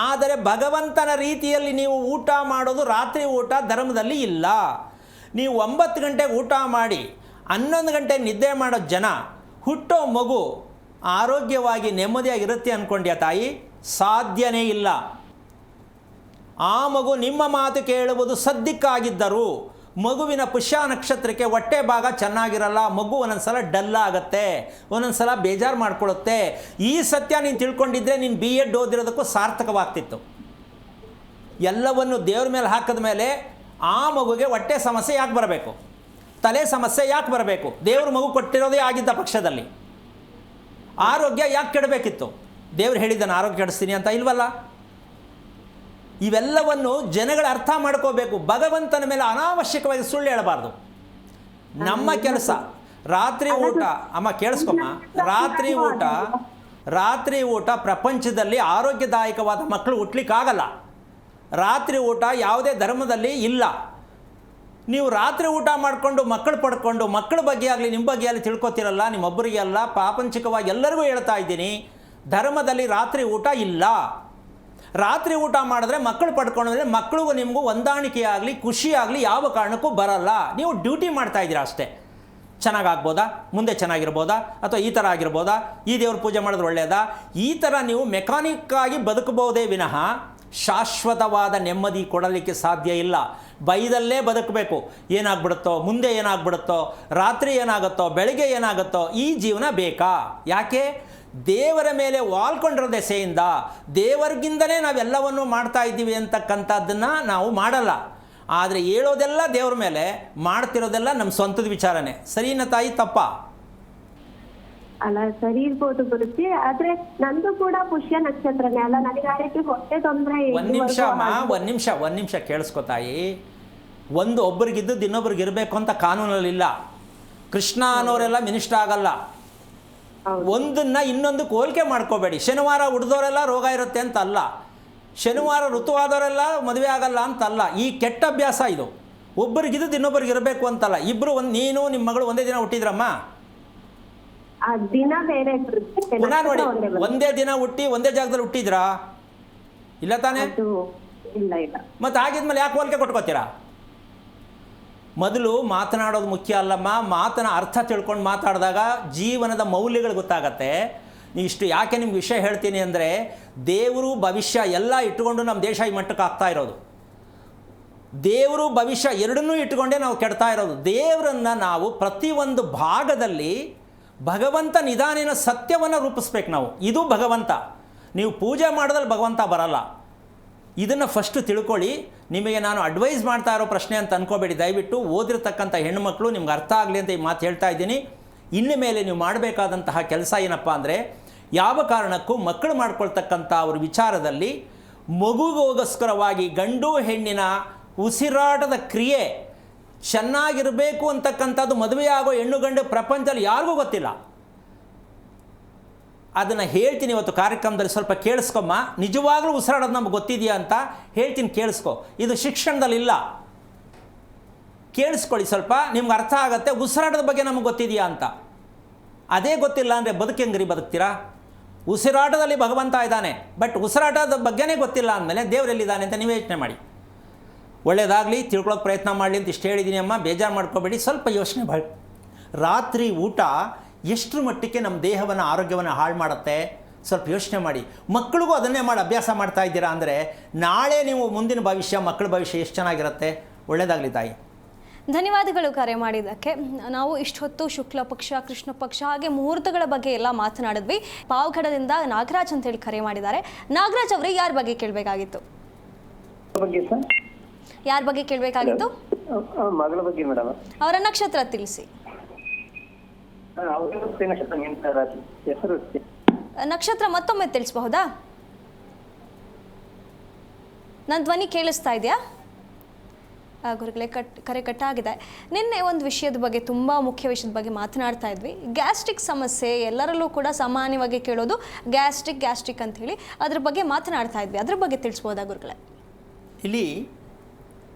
ಆದರೆ ಭಗವಂತನ ರೀತಿಯಲ್ಲಿ ನೀವು ಊಟ ಮಾಡೋದು, ರಾತ್ರಿ ಊಟ ಧರ್ಮದಲ್ಲಿ ಇಲ್ಲ. ನೀವು 9 ಗಂಟೆಗೆ ಊಟ ಮಾಡಿ 11 ಗಂಟೆಗೆ ನಿದ್ದೆ ಮಾಡೋ ಜನ, ಹುಟ್ಟೋ ಮಗು ಆರೋಗ್ಯವಾಗಿ ನೆಮ್ಮದಿಯಾಗಿರುತ್ತೆ ಅಂದ್ಕೊಂಡ್ಯಾ ತಾಯಿ? ಸಾಧ್ಯನೇ ಇಲ್ಲ. ಆ ಮಗು ನಿಮ್ಮ ಮಾತು ಕೇಳುವುದು ಸದ್ಯಕ್ಕಾಗಿದ್ದರು. ಮಗುವಿನ ಪುಷ್ಯ ನಕ್ಷತ್ರಕ್ಕೆ ಹೊಟ್ಟೆ ಭಾಗ ಚೆನ್ನಾಗಿರಲ್ಲ, ಮಗು ಒಂದೊಂದ್ಸಲ ಡಲ್ ಆಗುತ್ತೆ, ಒಂದೊಂದ್ಸಲ ಬೇಜಾರು ಮಾಡ್ಕೊಳ್ಳುತ್ತೆ. ಈ ಸತ್ಯ ನೀನು ತಿಳ್ಕೊಂಡಿದ್ರೆ ನೀನು B.Ed ಓದಿರೋದಕ್ಕೂ ಸಾರ್ಥಕವಾಗ್ತಿತ್ತು. ಎಲ್ಲವನ್ನು ದೇವ್ರ ಮೇಲೆ ಹಾಕಿದ ಮೇಲೆ ಆ ಮಗುಗೆ ಹೊಟ್ಟೆ ಸಮಸ್ಯೆ ಯಾಕೆ ಬರಬೇಕು, ತಲೆ ಸಮಸ್ಯೆ ಯಾಕೆ ಬರಬೇಕು? ದೇವ್ರ ಮಗು ಕೊಟ್ಟಿರೋದೇ ಆಗಿದ್ದ ಪಕ್ಷದಲ್ಲಿ ಆರೋಗ್ಯ ಯಾಕೆ ಕೆಡಬೇಕಿತ್ತು? ದೇವ್ರು ಹೇಳಿದ್ದಾನೆ ಆರೋಗ್ಯ ಕೆಡಿಸ್ತೀನಿ ಅಂತ, ಇಲ್ವಲ್ಲ? ಇವೆಲ್ಲವನ್ನು ಜನಗಳು ಅರ್ಥ ಮಾಡ್ಕೋಬೇಕು. ಭಗವಂತನ ಮೇಲೆ ಅನಾವಶ್ಯಕವಾಗಿ ಸುಳ್ಳು ಹೇಳಬಾರ್ದು. ನಮ್ಮ ಕೆಲಸ ರಾತ್ರಿ ಊಟ. ಅಮ್ಮ ಕೇಳಿಸ್ಕೊಮ್ಮ, ರಾತ್ರಿ ಊಟ ಪ್ರಪಂಚದಲ್ಲಿ ಆರೋಗ್ಯದಾಯಕವಾದ ಮಕ್ಕಳು ಹುಟ್ಟಲಿಕ್ಕಾಗಲ್ಲ. ರಾತ್ರಿ ಊಟ ಯಾವುದೇ ಧರ್ಮದಲ್ಲಿ ಇಲ್ಲ. ನೀವು ರಾತ್ರಿ ಊಟ ಮಾಡಿಕೊಂಡು ಮಕ್ಕಳು ಪಡ್ಕೊಂಡು ಮಕ್ಕಳ ಬಗ್ಗೆ ಆಗಲಿ ನಿಮ್ಮ ಬಗ್ಗೆ ಆಗಲಿ ತಿಳ್ಕೊತಿರಲ್ಲ, ನಿಮ್ಮೊಬ್ಬರಿಗೆ ಅಲ್ಲ, ಪ್ರಾಪಂಚಿಕವಾಗಿ ಎಲ್ಲರಿಗೂ ಹೇಳ್ತಾ ಇದ್ದೀನಿ, ಧರ್ಮದಲ್ಲಿ ರಾತ್ರಿ ಊಟ ಇಲ್ಲ. ರಾತ್ರಿ ಊಟ ಮಾಡಿದ್ರೆ ಮಕ್ಕಳು ಪಡ್ಕೊಂಡ್ರೆ ಮಕ್ಕಳಿಗೂ ನಿಮಗೂ ಹೊಂದಾಣಿಕೆ ಆಗಲಿ ಖುಷಿ ಆಗಲಿ ಯಾವ ಕಾರಣಕ್ಕೂ ಬರಲ್ಲ. ನೀವು ಡ್ಯೂಟಿ ಮಾಡ್ತಾ ಇದ್ದೀರಾ ಅಷ್ಟೇ. ಚೆನ್ನಾಗಾಗ್ಬೋದಾ, ಮುಂದೆ ಚೆನ್ನಾಗಿರ್ಬೋದಾ, ಅಥವಾ ಈ ಥರ ಆಗಿರ್ಬೋದಾ, ಈ ದೇವ್ರ ಪೂಜೆ ಮಾಡಿದ್ರೆ ಒಳ್ಳೆಯದಾ, ಈ ಥರ ನೀವು ಮೆಕ್ಯಾನಿಕ್ಕಾಗಿ ಬದುಕಬಹುದೇ ವಿನಃ ಶಾಶ್ವತವಾದ ನೆಮ್ಮದಿ ಕೊಡಲಿಕ್ಕೆ ಸಾಧ್ಯ ಇಲ್ಲ. ಬೈದಲ್ಲೇ ಬದುಕಬೇಕು. ಏನಾಗ್ಬಿಡುತ್ತೋ, ಮುಂದೆ ಏನಾಗ್ಬಿಡುತ್ತೋ, ರಾತ್ರಿ ಏನಾಗುತ್ತೋ, ಬೆಳಗ್ಗೆ ಏನಾಗುತ್ತೋ, ಈ ಜೀವನ ಬೇಕಾ? ಯಾಕೆ? ದೇವರ ಮೇಲೆ ವಾಲ್ಕೊಂಡಿರೋ ದೆಸೆಯಿಂದ ದೇವರಿಗಿಂದಲೇ ನಾವೆಲ್ಲವನ್ನೂ ಮಾಡ್ತಾ ಇದ್ದೀವಿ ಅಂತಕ್ಕಂಥದ್ದನ್ನು ನಾವು ಮಾಡಲ್ಲ. ಆದರೆ ಹೇಳೋದೆಲ್ಲ ದೇವ್ರ ಮೇಲೆ, ಮಾಡ್ತಿರೋದೆಲ್ಲ ನಮ್ಮ ಸ್ವಂತದ ವಿಚಾರನೇ. ಸರಿನಾ ತಾಯಿ, ತಪ್ಪ? ಅಲ್ಲ ಸರಿ ಇರ್ಬೋದು ಗುರುಜಿ, ಆದ್ರೆ ನಂದು ಕೂಡ ಪುಷ್ಯ ನಕ್ಷತ್ರನೇ ಅಲ್ಲ, ನನಗೆ ಆ ರೀತಿ ಹೊಟ್ಟೆ ತೊಂದ್ರೆ ಒಂದು ನಿಮಿಷ ಅಮ್ಮ, ಒಂದು ನಿಮಿಷ ಕೇಳಿಸ್ಕೊ ತಾಯಿ. ಒಬ್ಬರಿಗಿದ್ದು ಇನ್ನೊಬ್ರಿಗೆ ಇರಬೇಕು ಅಂತ ಕಾನೂನಲ್ಲಿಲ್ಲ. ಕೃಷ್ಣ ಅನ್ನೋರೆಲ್ಲ ಮಿನಿಸ್ಟರ್ ಆಗಲ್ಲ. ಒಂದನ್ನು ಇನ್ನೊಂದಕ್ಕೆ ಹೋಲಿಕೆ ಮಾಡ್ಕೋಬೇಡಿ. ಶನಿವಾರ ಉಡ್ದವರೆಲ್ಲ ರೋಗ ಇರುತ್ತೆ ಅಂತ ಅಲ್ಲ, ಶನಿವಾರ ಋತುವಾದವರೆಲ್ಲ ಮದುವೆ ಆಗಲ್ಲ ಅಂತಲ್ಲ. ಈ ಕೆಟ್ಟ ಅಭ್ಯಾಸ ಇದು. ಒಬ್ಬರಿಗಿದ್ದು ಇನ್ನೊಬ್ಬರಿಗೆ ಇರಬೇಕು ಅಂತಲ್ಲ. ಇಬ್ಬರು ನೀನು ನಿಮ್ಮ ಮಗಳು ಒಂದೇ ದಿನ ಹುಟ್ಟಿದ್ರಮ್ಮ, ದಿನ ಬೇರೆ ಪುನಃ ನೋಡಿ, ಒಂದೇ ದಿನ ಹುಟ್ಟಿ ಒಂದೇ ಜಾಗದಲ್ಲಿ ಹುಟ್ಟಿದ್ರಾ? ಇಲ್ಲ ತಾನೇ? ಇಲ್ಲ ಇಲ್ಲ. ಮತ್ತೆ ಆಗಿದ್ಮೇಲೆ ಯಾಕೆ ಹೋಲಿಕೆ ಕೊಟ್ಕೋತೀರಾ? ಮೊದಲು ಮಾತನಾಡೋದು ಮುಖ್ಯ ಅಲ್ಲಮ್ಮ, ಮಾತನ ಅರ್ಥ ತಿಳ್ಕೊಂಡು ಮಾತಾಡಿದಾಗ ಜೀವನದ ಮೌಲ್ಯಗಳು ಗೊತ್ತಾಗತ್ತೆ. ಇಷ್ಟು ಯಾಕೆ ನಿಮ್ಗೆ ವಿಷಯ ಹೇಳ್ತೀನಿ ಅಂದರೆ, ದೇವರು ಭವಿಷ್ಯ ಎಲ್ಲ ಇಟ್ಟುಕೊಂಡು ನಮ್ಮ ದೇಶ ಈ ಮಟ್ಟಕ್ಕೆ ಆಗ್ತಾ ಇರೋದು. ದೇವರು ಭವಿಷ್ಯ ಎರಡನ್ನೂ ಇಟ್ಟುಕೊಂಡೇ ನಾವು ಕೆಡ್ತಾ ಇರೋದು. ದೇವರನ್ನು ನಾವು ಪ್ರತಿಯೊಂದು ಭಾಗದಲ್ಲಿ ಭಗವಂತ ನಿಧಾನಿನ ಸತ್ಯವನ್ನು ರೂಪಿಸ್ಬೇಕು ನಾವು. ಇದು ಭಗವಂತ. ನೀವು ಪೂಜೆ ಮಾಡೋದ್ರಲ್ಲಿ ಭಗವಂತ ಬರಲ್ಲ. ಇದನ್ನು ಫಸ್ಟು ತಿಳ್ಕೊಳ್ಳಿ. ನಿಮಗೆ ನಾನು ಅಡ್ವೈಸ್ ಮಾಡ್ತಾ ಇರೋ ಪ್ರಶ್ನೆ ಅಂತ ಅಂದ್ಕೋಬೇಡಿ. ದಯವಿಟ್ಟು ಓದಿರ್ತಕ್ಕಂಥ ಹೆಣ್ಣುಮಕ್ಕಳು ನಿಮ್ಗೆ ಅರ್ಥ ಆಗಲಿ ಅಂತ ಈ ಮಾತು ಹೇಳ್ತಾ ಇದ್ದೀನಿ. ಇನ್ನು ಮೇಲೆ ನೀವು ಮಾಡಬೇಕಾದಂತಹ ಕೆಲಸ ಏನಪ್ಪ ಅಂದರೆ, ಯಾವ ಕಾರಣಕ್ಕೂ ಮಕ್ಕಳು ಮಾಡ್ಕೊಳ್ತಕ್ಕಂಥ ಅವ್ರ ವಿಚಾರದಲ್ಲಿ ಮಗುಗೋಸ್ಕರವಾಗಿ ಗಂಡು ಹೆಣ್ಣಿನ ಉಸಿರಾಟದ ಕ್ರಿಯೆ ಚೆನ್ನಾಗಿರಬೇಕು ಅಂತಕ್ಕಂಥದ್ದು ಮದುವೆಯಾಗೋ ಹೆಣ್ಣು ಗಂಡು ಪ್ರಪಂಚದಲ್ಲಿ ಯಾರಿಗೂ ಗೊತ್ತಿಲ್ಲ. ಅದನ್ನು ಹೇಳ್ತೀನಿ ಇವತ್ತು ಕಾರ್ಯಕ್ರಮದಲ್ಲಿ, ಸ್ವಲ್ಪ ಕೇಳಿಸ್ಕೊಮ್ಮ. ನಿಜವಾಗ್ಲೂ ಉಸಿರಾಡೋದು ನಮ್ಗೆ ಗೊತ್ತಿದೆಯಾ ಅಂತ ಹೇಳ್ತೀನಿ, ಕೇಳಿಸ್ಕೊ. ಇದು ಶಿಕ್ಷಣದಲ್ಲಿಲ್ಲ, ಕೇಳಿಸ್ಕೊಳ್ಳಿ ಸ್ವಲ್ಪ, ನಿಮ್ಗೆ ಅರ್ಥ ಆಗುತ್ತೆ. ಉಸಿರಾಟದ ಬಗ್ಗೆ ನಮಗೆ ಗೊತ್ತಿದೆಯಾ ಅಂತ. ಅದೇ ಗೊತ್ತಿಲ್ಲ ಅಂದರೆ ಬದುಕೆಂಗ್ರಿ ಬದುಕ್ತೀರಾ? ಉಸಿರಾಟದಲ್ಲಿ ಭಗವಂತ ಇದ್ದಾನೆ, ಬಟ್ ಉಸಿರಾಟದ ಬಗ್ಗೆನೇ ಗೊತ್ತಿಲ್ಲ ಅಂದಮೇಲೆ ದೇವರೆಲ್ಲಿದ್ದಾನೆ ಅಂತ ನೀವು ಯೋಚನೆ ಮಾಡಿ. ಒಳ್ಳೆಯದಾಗಲಿ, ತಿಳ್ಕೊಳ್ಳೋಕೆ ಪ್ರಯತ್ನ ಮಾಡಲಿ ಅಂತ ಇಷ್ಟು ಹೇಳಿದ್ದೀನಿ ಅಮ್ಮ. ಬೇಜಾರು ಮಾಡ್ಕೋಬೇಡಿ, ಸ್ವಲ್ಪ ಯೋಚನೆ ಮಾಡಿ. ರಾತ್ರಿ ಊಟ ಎಷ್ಟರ ಮಟ್ಟಿಗೆ ನಮ್ಮ ದೇಹವನ್ನು ಆರೋಗ್ಯವನ್ನು ಹಾಳು ಮಾಡುತ್ತೆ ಸ್ವಲ್ಪ ಯೋಚನೆ ಮಾಡಿ. ಮಕ್ಕಳಿಗೂ ಅದನ್ನೇ ಮಾಡಿ ಅಭ್ಯಾಸ ಮಾಡ್ತಾ ಇದ್ದೀರಾ ಅಂದರೆ ನಾಳೆ ನೀವು ಮುಂದಿನ ಭವಿಷ್ಯ, ಮಕ್ಕಳ ಭವಿಷ್ಯ ಎಷ್ಟು ಚೆನ್ನಾಗಿರುತ್ತೆ. ಒಳ್ಳೆಯದಾಗಲಿ ತಾಯಿ. ಧನ್ಯವಾದಗಳು ಕರೆ ಮಾಡಿದ್ದಕ್ಕೆ. ನಾವು ಇಷ್ಟೊತ್ತು ಶುಕ್ಲ ಪಕ್ಷ, ಕೃಷ್ಣ ಪಕ್ಷ ಹಾಗೆ ಮುಹೂರ್ತಗಳ ಬಗ್ಗೆ ಎಲ್ಲ ಮಾತನಾಡಿದ್ವಿ. ಪಾವಗಡದಿಂದ ನಾಗರಾಜ್ ಅಂತ ಹೇಳಿ ಕರೆ ಮಾಡಿದ್ದಾರೆ. ನಾಗರಾಜ್ ಅವರೇ, ಯಾರ ಬಗ್ಗೆ ಕೇಳಬೇಕಾಗಿತ್ತು? ಯಾರ ಬಗ್ಗೆ ಕೇಳಬೇಕಾಗಿತ್ತು? ಮಗಳ ಬಗ್ಗೆ ಮೇಡಮ್. ಅವರ ನಕ್ಷತ್ರ ತಿಳಿಸಿ. ನಕ್ಷತ್ರ ಮತ್ತೊಮ್ಮೆ ತಿಳಿಸಬಹುದಾ? ನನ್ನ ಧ್ವನಿ ಕೇಳಿಸ್ತಾ ಇದೆಯಾ? ಗುರುಗಳೇ, ಕರೆ ಕಟ್ಟಾಗಿದೆ. ನಿನ್ನೆ ಒಂದು ವಿಷಯದ ಬಗ್ಗೆ, ತುಂಬ ಮುಖ್ಯ ವಿಷಯದ ಬಗ್ಗೆ ಮಾತನಾಡ್ತಾ ಇದ್ವಿ. ಗ್ಯಾಸ್ಟ್ರಿಕ್ ಸಮಸ್ಯೆ ಎಲ್ಲರಲ್ಲೂ ಕೂಡ ಸಾಮಾನ್ಯವಾಗಿ ಕೇಳೋದು ಗ್ಯಾಸ್ಟ್ರಿಕ್ ಅಂತ ಹೇಳಿ. ಅದ್ರ ಬಗ್ಗೆ ಮಾತನಾಡ್ತಾ ಇದ್ವಿ. ಅದ್ರ ಬಗ್ಗೆ ತಿಳಿಸ್ಬೋದಾ ಗುರುಗಳೇ? ಇಲ್ಲಿ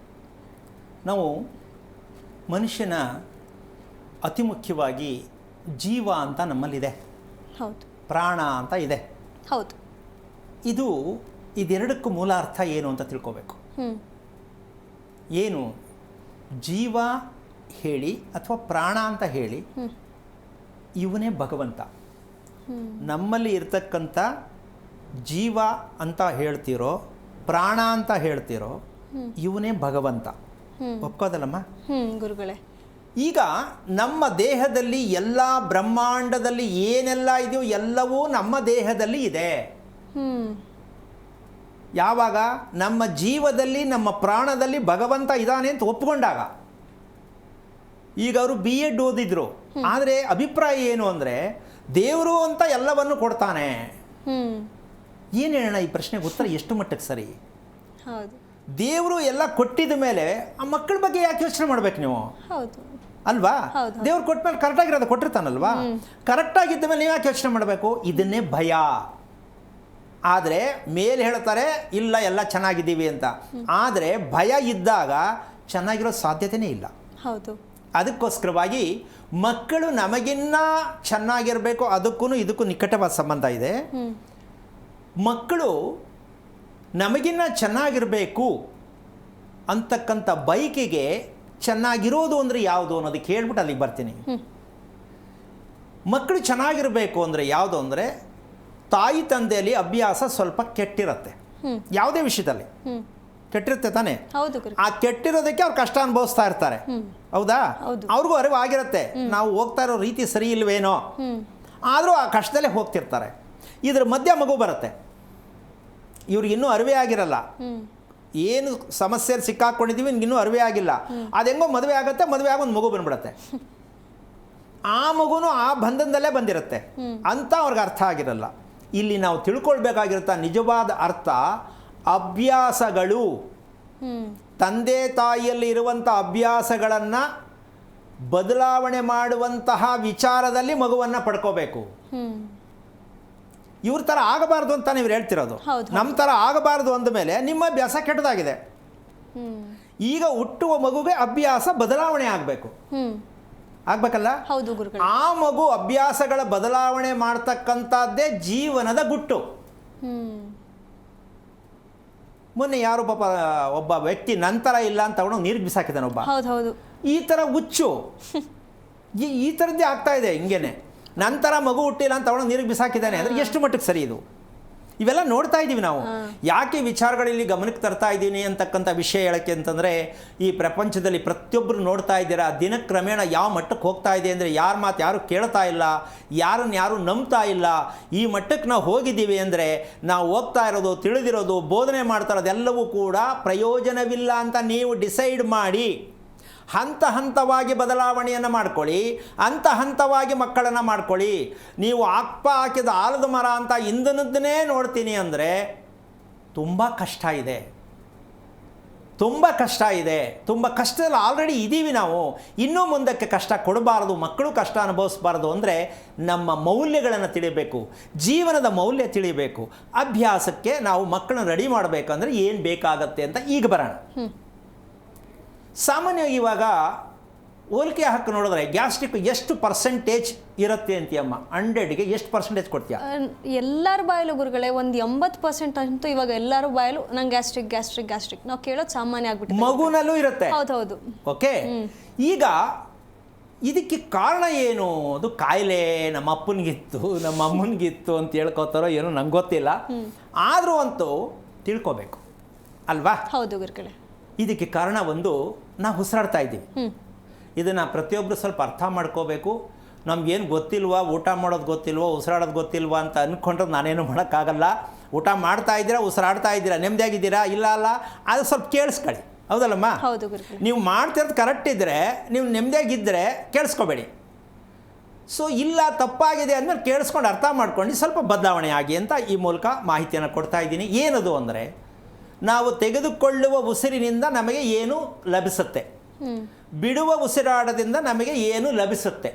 ನಾವು ಮನುಷ್ಯನ ಅತಿ ಮುಖ್ಯವಾಗಿ ಜೀವ ಅಂತ ನಮ್ಮಲ್ಲಿದೆ, ಹೌದು, ಪ್ರಾಣ ಅಂತ ಇದೆ, ಹೌದು. ಇದೆರಡಕ್ಕೂ ಮೂಲ ಅರ್ಥ ಏನು ಅಂತ ತಿಳ್ಕೋಬೇಕು. ಏನು ಜೀವ ಹೇಳಿ ಅಥವಾ ಪ್ರಾಣ ಅಂತ ಹೇಳಿ, ಇವನೇ ಭಗವಂತ. ನಮ್ಮಲ್ಲಿ ಇರ್ತಕ್ಕಂಥ ಜೀವ ಅಂತ ಹೇಳ್ತಿರೋ, ಪ್ರಾಣ ಅಂತ ಹೇಳ್ತಿರೋ, ಇವನೇ ಭಗವಂತ. ಒಪ್ಕೋದಲ್ಲಮ್ಮ ಗುರುಗಳೇ? ಈಗ ನಮ್ಮ ದೇಹದಲ್ಲಿ ಎಲ್ಲ ಬ್ರಹ್ಮಾಂಡದಲ್ಲಿ ಏನೆಲ್ಲ ಇದೆಯೋ ಎಲ್ಲವೂ ನಮ್ಮ ದೇಹದಲ್ಲಿ ಇದೆ. ಯಾವಾಗ ನಮ್ಮ ಜೀವದಲ್ಲಿ, ನಮ್ಮ ಪ್ರಾಣದಲ್ಲಿ ಭಗವಂತ ಇದ್ದಾನೆ ಅಂತ ಒಪ್ಪಿಕೊಂಡಾಗ. ಈಗ ಅವರು BEd ಓದಿದ್ರು, ಆದರೆ ಅಭಿಪ್ರಾಯ ಏನು ಅಂದರೆ ದೇವರು ಅಂತ ಎಲ್ಲವನ್ನು ಕೊಡ್ತಾನೆ. ಏನು ಹೇಳೋಣ ಈ ಪ್ರಶ್ನೆಗೆ ಉತ್ತರ ಎಷ್ಟು ಮಟ್ಟಕ್ಕೆ ಸರಿ? ಹೌದು, ದೇವರು ಎಲ್ಲ ಕೊಟ್ಟಿದ ಮೇಲೆ ಆ ಮಕ್ಕಳ ಬಗ್ಗೆ ಯಾಕೆ ಯೋಚನೆ ಮಾಡ್ಬೇಕು ನೀವು? ಹೌದು ಅಲ್ವಾ? ದೇವ್ರು ಕೊಟ್ಟ ಮೇಲೆ ಕರೆಕ್ಟಾಗಿರೋದು ಕೊಟ್ಟಿರ್ತಾನಲ್ವಾ? ಕರೆಕ್ಟಾಗಿದ್ದ ಮೇಲೆ ನೀವು ಯಾಕೆ ಯೋಚನೆ ಮಾಡಬೇಕು? ಇದನ್ನೇ ಭಯ. ಆದರೆ ಮೇಲೆ ಹೇಳ್ತಾರೆ ಇಲ್ಲ ಎಲ್ಲ ಚೆನ್ನಾಗಿದ್ದೀವಿ ಅಂತ. ಆದರೆ ಭಯ ಇದ್ದಾಗ ಚೆನ್ನಾಗಿರೋ ಸಾಧ್ಯತೆಯೇ ಇಲ್ಲ. ಹೌದು. ಅದಕ್ಕೋಸ್ಕರವಾಗಿ ಮಕ್ಕಳು ನಮಗಿನ್ನ ಚೆನ್ನಾಗಿರಬೇಕು, ಅದಕ್ಕೂ ಇದಕ್ಕೂ ನಿಕಟವಾದ ಸಂಬಂಧ ಇದೆ. ಮಕ್ಕಳು ನಮಗಿನ್ನ ಚೆನ್ನಾಗಿರಬೇಕು ಅಂತಕ್ಕಂಥ ಬೈಕಿಗೆ ಚೆನ್ನಾಗಿರೋದು ಅಂದರೆ ಯಾವುದು ಅನ್ನೋದಕ್ಕೆ ಹೇಳ್ಬಿಟ್ಟು ಅಲ್ಲಿಗೆ ಬರ್ತೀನಿ. ಮಕ್ಕಳು ಚೆನ್ನಾಗಿರಬೇಕು ಅಂದರೆ ಯಾವುದು ಅಂದರೆ ತಾಯಿ ತಂದೆಯಲ್ಲಿ ಅಭ್ಯಾಸ ಸ್ವಲ್ಪ ಕೆಟ್ಟಿರುತ್ತೆ. ಯಾವುದೇ ವಿಷಯದಲ್ಲಿ ಕೆಟ್ಟಿರುತ್ತೆ ತಾನೆ. ಹೌದು. ಆ ಕೆಟ್ಟಿರೋದಕ್ಕೆ ಅವ್ರು ಕಷ್ಟ ಅನುಭವಿಸ್ತಾ ಇರ್ತಾರೆ. ಹೌದಾ? ಅವ್ರಿಗೂ ಅರಿವು ಆಗಿರುತ್ತೆ ನಾವು ಹೋಗ್ತಾ ಇರೋ ರೀತಿ ಸರಿ ಇಲ್ವೇನೋ, ಆದರೂ ಆ ಕಷ್ಟದಲ್ಲೇ ಹೋಗ್ತಿರ್ತಾರೆ. ಇದ್ರ ಮಧ್ಯ ಮಗು ಬರುತ್ತೆ, ಇವ್ರಿಗಿನ್ನೂ ಅರಿವೇ ಆಗಿರಲ್ಲ, ಏನು ಸಮಸ್ಯೆಯಲ್ಲಿ ಸಿಕ್ಕಾಕೊಂಡಿದ್ದೀವಿ ಇನ್ನೂ ಅರಿವೇ ಆಗಿಲ್ಲ. ಅದೆಂಗೋ ಮದುವೆ ಆಗುತ್ತೆ, ಮದುವೆ ಆಗಿ ಒಂದು ಮಗು ಬಂದ್ಬಿಡುತ್ತೆ. ಆ ಮಗುನು ಆ ಬಂಧನದಲ್ಲೇ ಬಂದಿರುತ್ತೆ ಅಂತ ಅವ್ರಿಗೆ ಅರ್ಥ ಆಗಿರಲ್ಲ. ಇಲ್ಲಿ ನಾವು ತಿಳ್ಕೊಳ್ಬೇಕಾಗಿರುತ್ತ ನಿಜವಾದ ಅರ್ಥ ಅಭ್ಯಾಸಗಳು. ತಂದೆ ತಾಯಿಯಲ್ಲಿ ಇರುವಂಥ ಅಭ್ಯಾಸಗಳನ್ನು ಬದಲಾವಣೆ ಮಾಡುವಂತಹ ವಿಚಾರದಲ್ಲಿ ಮಗುವನ್ನು ಪಡ್ಕೋಬೇಕು. ಇವ್ರ ಥರ ಆಗಬಾರ್ದು ಅಂತ ನೀವು ಹೇಳ್ತಿರೋದು. ನಮ್ಮ ಥರ ಆಗಬಾರ್ದು ಅಂದಮೇಲೆ ನಿಮ್ಮ ಅಭ್ಯಾಸ ಕೆಟ್ಟದಾಗಿದೆ. ಈಗ ಹುಟ್ಟುವ ಮಗುಗೆ ಅಭ್ಯಾಸ ಬದಲಾವಣೆ ಆಗಬೇಕು. ಆಗ್ಬೇಕಲ್ಲ? ಹೌದು ಗುರುಗಳೇ. ಆ ಮಗು ಅಭ್ಯಾಸಗಳ ಬದಲಾವಣೆ ಮಾಡ್ತಕ್ಕಂಥದ್ದೇ ಜೀವನದ ಗುಟ್ಟು. ಮೊನ್ನೆ ಯಾರು ಪಾಪ ಒಬ್ಬ ವ್ಯಕ್ತಿ ನಂತರ ಇಲ್ಲ ಅಂತ ಅವನು ನೀರಿಗೆ ಬಿಸಾಕಿದ್ದಾನೆ ಒಬ್ಬ. ಹೌದು. ಈ ಥರ ಹುಚ್ಚು ಈ ಥರದ್ದೇ ಆಗ್ತಾ ಇದೆ. ಹಿಂಗೇನೆ ನಂತರ ಮಗು ಹುಟ್ಟಿಲ್ಲ ಅಂತ ಅವನು ನೀರಿಗೆ ಬಿಸಾಕಿದ್ದಾನೆ ಅಂದರೆ ಎಷ್ಟು ಮಟ್ಟಿಗೆ ಸರಿ ಇದು? ಇವೆಲ್ಲ ನೋಡ್ತಾ ಇದ್ದೀವಿ ನಾವು. ಯಾಕೆ ವಿಚಾರಗಳಲ್ಲಿ ಗಮನಕ್ಕೆ ತರ್ತಾ ಇದ್ದೀನಿ ಅಂತಕ್ಕಂಥ ವಿಷಯ ಹೇಳೋಕ್ಕೆ ಅಂತಂದರೆ, ಈ ಪ್ರಪಂಚದಲ್ಲಿ ಪ್ರತಿಯೊಬ್ಬರು ನೋಡ್ತಾ ಇದ್ದೀರಾ ದಿನಕ್ರಮೇಣ ಯಾವ ಮಟ್ಟಕ್ಕೆ ಹೋಗ್ತಾ ಇದೆ ಅಂದರೆ ಯಾರ ಮಾತು ಯಾರು ಕೇಳ್ತಾ ಇಲ್ಲ, ಯಾರನ್ನು ಯಾರು ನಂಬ್ತಾ ಇಲ್ಲ. ಈ ಮಟ್ಟಕ್ಕೆ ನಾವು ಹೋಗಿದ್ದೀವಿ ಅಂದರೆ ನಾವು ಹೋಗ್ತಾ ಇರೋದು, ತಿಳಿದಿರೋದು, ಬೋಧನೆ ಮಾಡ್ತಾ ಇರೋದೆಲ್ಲವೂ ಕೂಡ ಪ್ರಯೋಜನವಿಲ್ಲ ಅಂತ ನೀವು ಡಿಸೈಡ್ ಮಾಡಿ ಹಂತ ಹಂತವಾಗಿ ಬದಲಾವಣೆಯನ್ನು ಮಾಡ್ಕೊಳ್ಳಿ, ಹಂತ ಹಂತವಾಗಿ ಮಕ್ಕಳನ್ನು ಮಾಡ್ಕೊಳ್ಳಿ. ನೀವು ಹಾಕಿದ ಆಲದ ಮರ ಅಂತ ಇಂದನದ್ದನ್ನೇ ನೋಡ್ತೀನಿ ಅಂದರೆ ತುಂಬ ಕಷ್ಟ ಇದೆ, ತುಂಬ ಕಷ್ಟ ಇದೆ. ತುಂಬ ಕಷ್ಟದಲ್ಲಿ ಆಲ್ರೆಡಿ ಇದ್ದೀವಿ ನಾವು. ಇನ್ನೂ ಮುಂದಕ್ಕೆ ಕಷ್ಟ ಕೊಡಬಾರದು, ಮಕ್ಕಳು ಕಷ್ಟ ಅನುಭವಿಸಬಾರ್ದು ಅಂದರೆ ನಮ್ಮ ಮೌಲ್ಯಗಳನ್ನು ತಿಳಿಬೇಕು, ಜೀವನದ ಮೌಲ್ಯ ತಿಳಿಬೇಕು. ಅಭ್ಯಾಸಕ್ಕೆ ನಾವು ಮಕ್ಕಳನ್ನ ರೆಡಿ ಮಾಡಬೇಕಂದ್ರೆ ಏನು ಬೇಕಾಗತ್ತೆ ಅಂತ ಈಗ ಬರೋಣ. ಸಾಮಾನ್ಯವಾಗಿ ಇವಾಗ ಹೋಲಿಕೆ ಹಾಕಿ ನೋಡಿದ್ರೆ ಗ್ಯಾಸ್ಟ್ರಿಕ್ ಎಷ್ಟು ಪರ್ಸೆಂಟೇಜ್ ಇರುತ್ತೆ ಅಂತೀಯಮ್ಮ? 100ಗೆ ಎಷ್ಟು ಪರ್ಸೆಂಟೇಜ್ ಕೊಡ್ತೀಯ? ಎಲ್ಲರ ಬಾಯಲು ಗುರುಗಳೇ ಒಂದು 80% ಅಂತೂ ಇವಾಗ ಎಲ್ಲರ ಬಾಯಲು ನಂಗೆ ಗ್ಯಾಸ್ಟ್ರಿಕ್ ನಾವು ಕೇಳೋದು ಸಾಮಾನ್ಯ ಆಗ್ಬಿಟ್ಟು ಮಗುನಲ್ಲೂ ಇರುತ್ತೆ. ಹೌದು. ಓಕೆ, ಈಗ ಇದಕ್ಕೆ ಕಾರಣ ಏನು? ಅದು ಕಾಯಿಲೆ ನಮ್ಮ ಅಪ್ಪನಿಗಿತ್ತು ನಮ್ಮ ಅಮ್ಮನಿಗಿತ್ತು ಅಂತ ಹೇಳ್ಕೊತಾರೋ ಏನೋ ನಂಗೆ ಗೊತ್ತಿಲ್ಲ, ಆದರೂ ಅಂತೂ ತಿಳ್ಕೊಬೇಕು ಅಲ್ವಾ? ಹೌದು ಗುರುಗಳೇ. ಇದಕ್ಕೆ ಕಾರಣ ಒಂದು, ನಾವು ಉಸಿರಾಡ್ತಾ ಇದ್ದೀವಿ. ಇದನ್ನು ಪ್ರತಿಯೊಬ್ಬರು ಸ್ವಲ್ಪ ಅರ್ಥ ಮಾಡ್ಕೋಬೇಕು. ನಮಗೇನು ಗೊತ್ತಿಲ್ವಾ, ಊಟ ಮಾಡೋದು ಗೊತ್ತಿಲ್ವೋ, ಉಸಿರಾಡೋದು ಗೊತ್ತಿಲ್ವಾ ಅಂತ ಅಂದ್ಕೊಂಡ್ರೆ ನಾನೇನು ಮಾಡೋಕ್ಕಾಗಲ್ಲ. ಊಟ ಮಾಡ್ತಾ ಇದ್ದೀರಾ, ಉಸಿರಾಡ್ತಾ ಇದ್ದೀರಾ, ನೆಮ್ಮದಿಯಾಗಿದ್ದೀರಾ? ಇಲ್ಲ ಅಲ್ಲ, ಅದು ಸ್ವಲ್ಪ ಕೇಳಿಸ್ಕೊಳ್ಳಿ. ಹೌದಲ್ಲಮ್ಮ? ಹೌದು ಗುರುಗಳೇ. ನೀವು ಮಾಡ್ತಿರೋದು ಕರೆಕ್ಟ್ ಇದ್ದರೆ, ನೀವು ನೆಮ್ಮದಿಯಾಗಿದ್ದರೆ ಕೇಳಿಸ್ಕೋಬೇಡಿ. ಸೊ ಇಲ್ಲ ತಪ್ಪಾಗಿದೆ ಅಂದಮೇಲೆ ಕೇಳಿಸ್ಕೊಂಡು ಅರ್ಥ ಮಾಡ್ಕೊಂಡು ಸ್ವಲ್ಪ ಬದಲಾವಣೆ ಆಗಿ ಅಂತ ಈ ಮೂಲಕ ಮಾಹಿತಿಯನ್ನು ಕೊಡ್ತಾ ಇದ್ದೀನಿ. ಏನದು ಅಂದರೆ, ನಾವು ತೆಗೆದುಕೊಳ್ಳುವ ಉಸಿರಿನಿಂದ ನಮಗೆ ಏನು ಲಭಿಸುತ್ತೆ, ಬಿಡುವ ಉಸಿರಾಟದಿಂದ ನಮಗೆ ಏನು ಲಭಿಸುತ್ತೆ,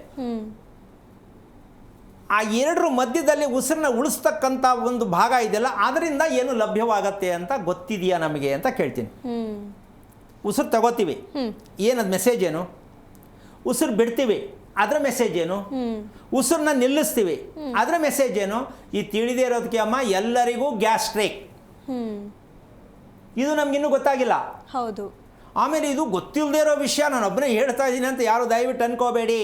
ಆ ಎರಡರ ಮಧ್ಯದಲ್ಲಿ ಉಸಿರನ್ನ ಉಳಿಸ್ತಕ್ಕಂಥ ಒಂದು ಭಾಗ ಇದೆಯಲ್ಲ, ಅದರಿಂದ ಏನು ಲಭ್ಯವಾಗತ್ತೆ ಅಂತ ಗೊತ್ತಿದೆಯಾ ನಮಗೆ ಅಂತ ಕೇಳ್ತೀನಿ. ಉಸಿರು ತಗೋತೀವಿ, ಏನದು ಮೆಸೇಜ್ ಏನು? ಉಸಿರು ಬಿಡ್ತೀವಿ, ಅದರ ಮೆಸೇಜ್ ಏನು? ಉಸಿರನ್ನ ನಿಲ್ಲಿಸ್ತೀವಿ, ಅದರ ಮೆಸೇಜ್ ಏನು? ಈ ತಿಳಿದೇ ಇರೋದಕ್ಕೆ ಅಮ್ಮ ಎಲ್ಲರಿಗೂ ಗ್ಯಾಸ್ಟ್ರಿಕ್, ಇದು ನಮಗಿನ್ನೂ ಗೊತ್ತಾಗಿಲ್ಲ. ಹೌದು. ಆಮೇಲೆ ಇದು ಗೊತ್ತಿಲ್ಲದೆ ಇರೋ ವಿಷಯ ನಾನು ಒಬ್ಬನೇ ಹೇಳ್ತಾ ಇದ್ದೀನಿ ಅಂತ ಯಾರು ದಯವಿಟ್ಟು ಅನ್ಕೋಬೇಡಿ.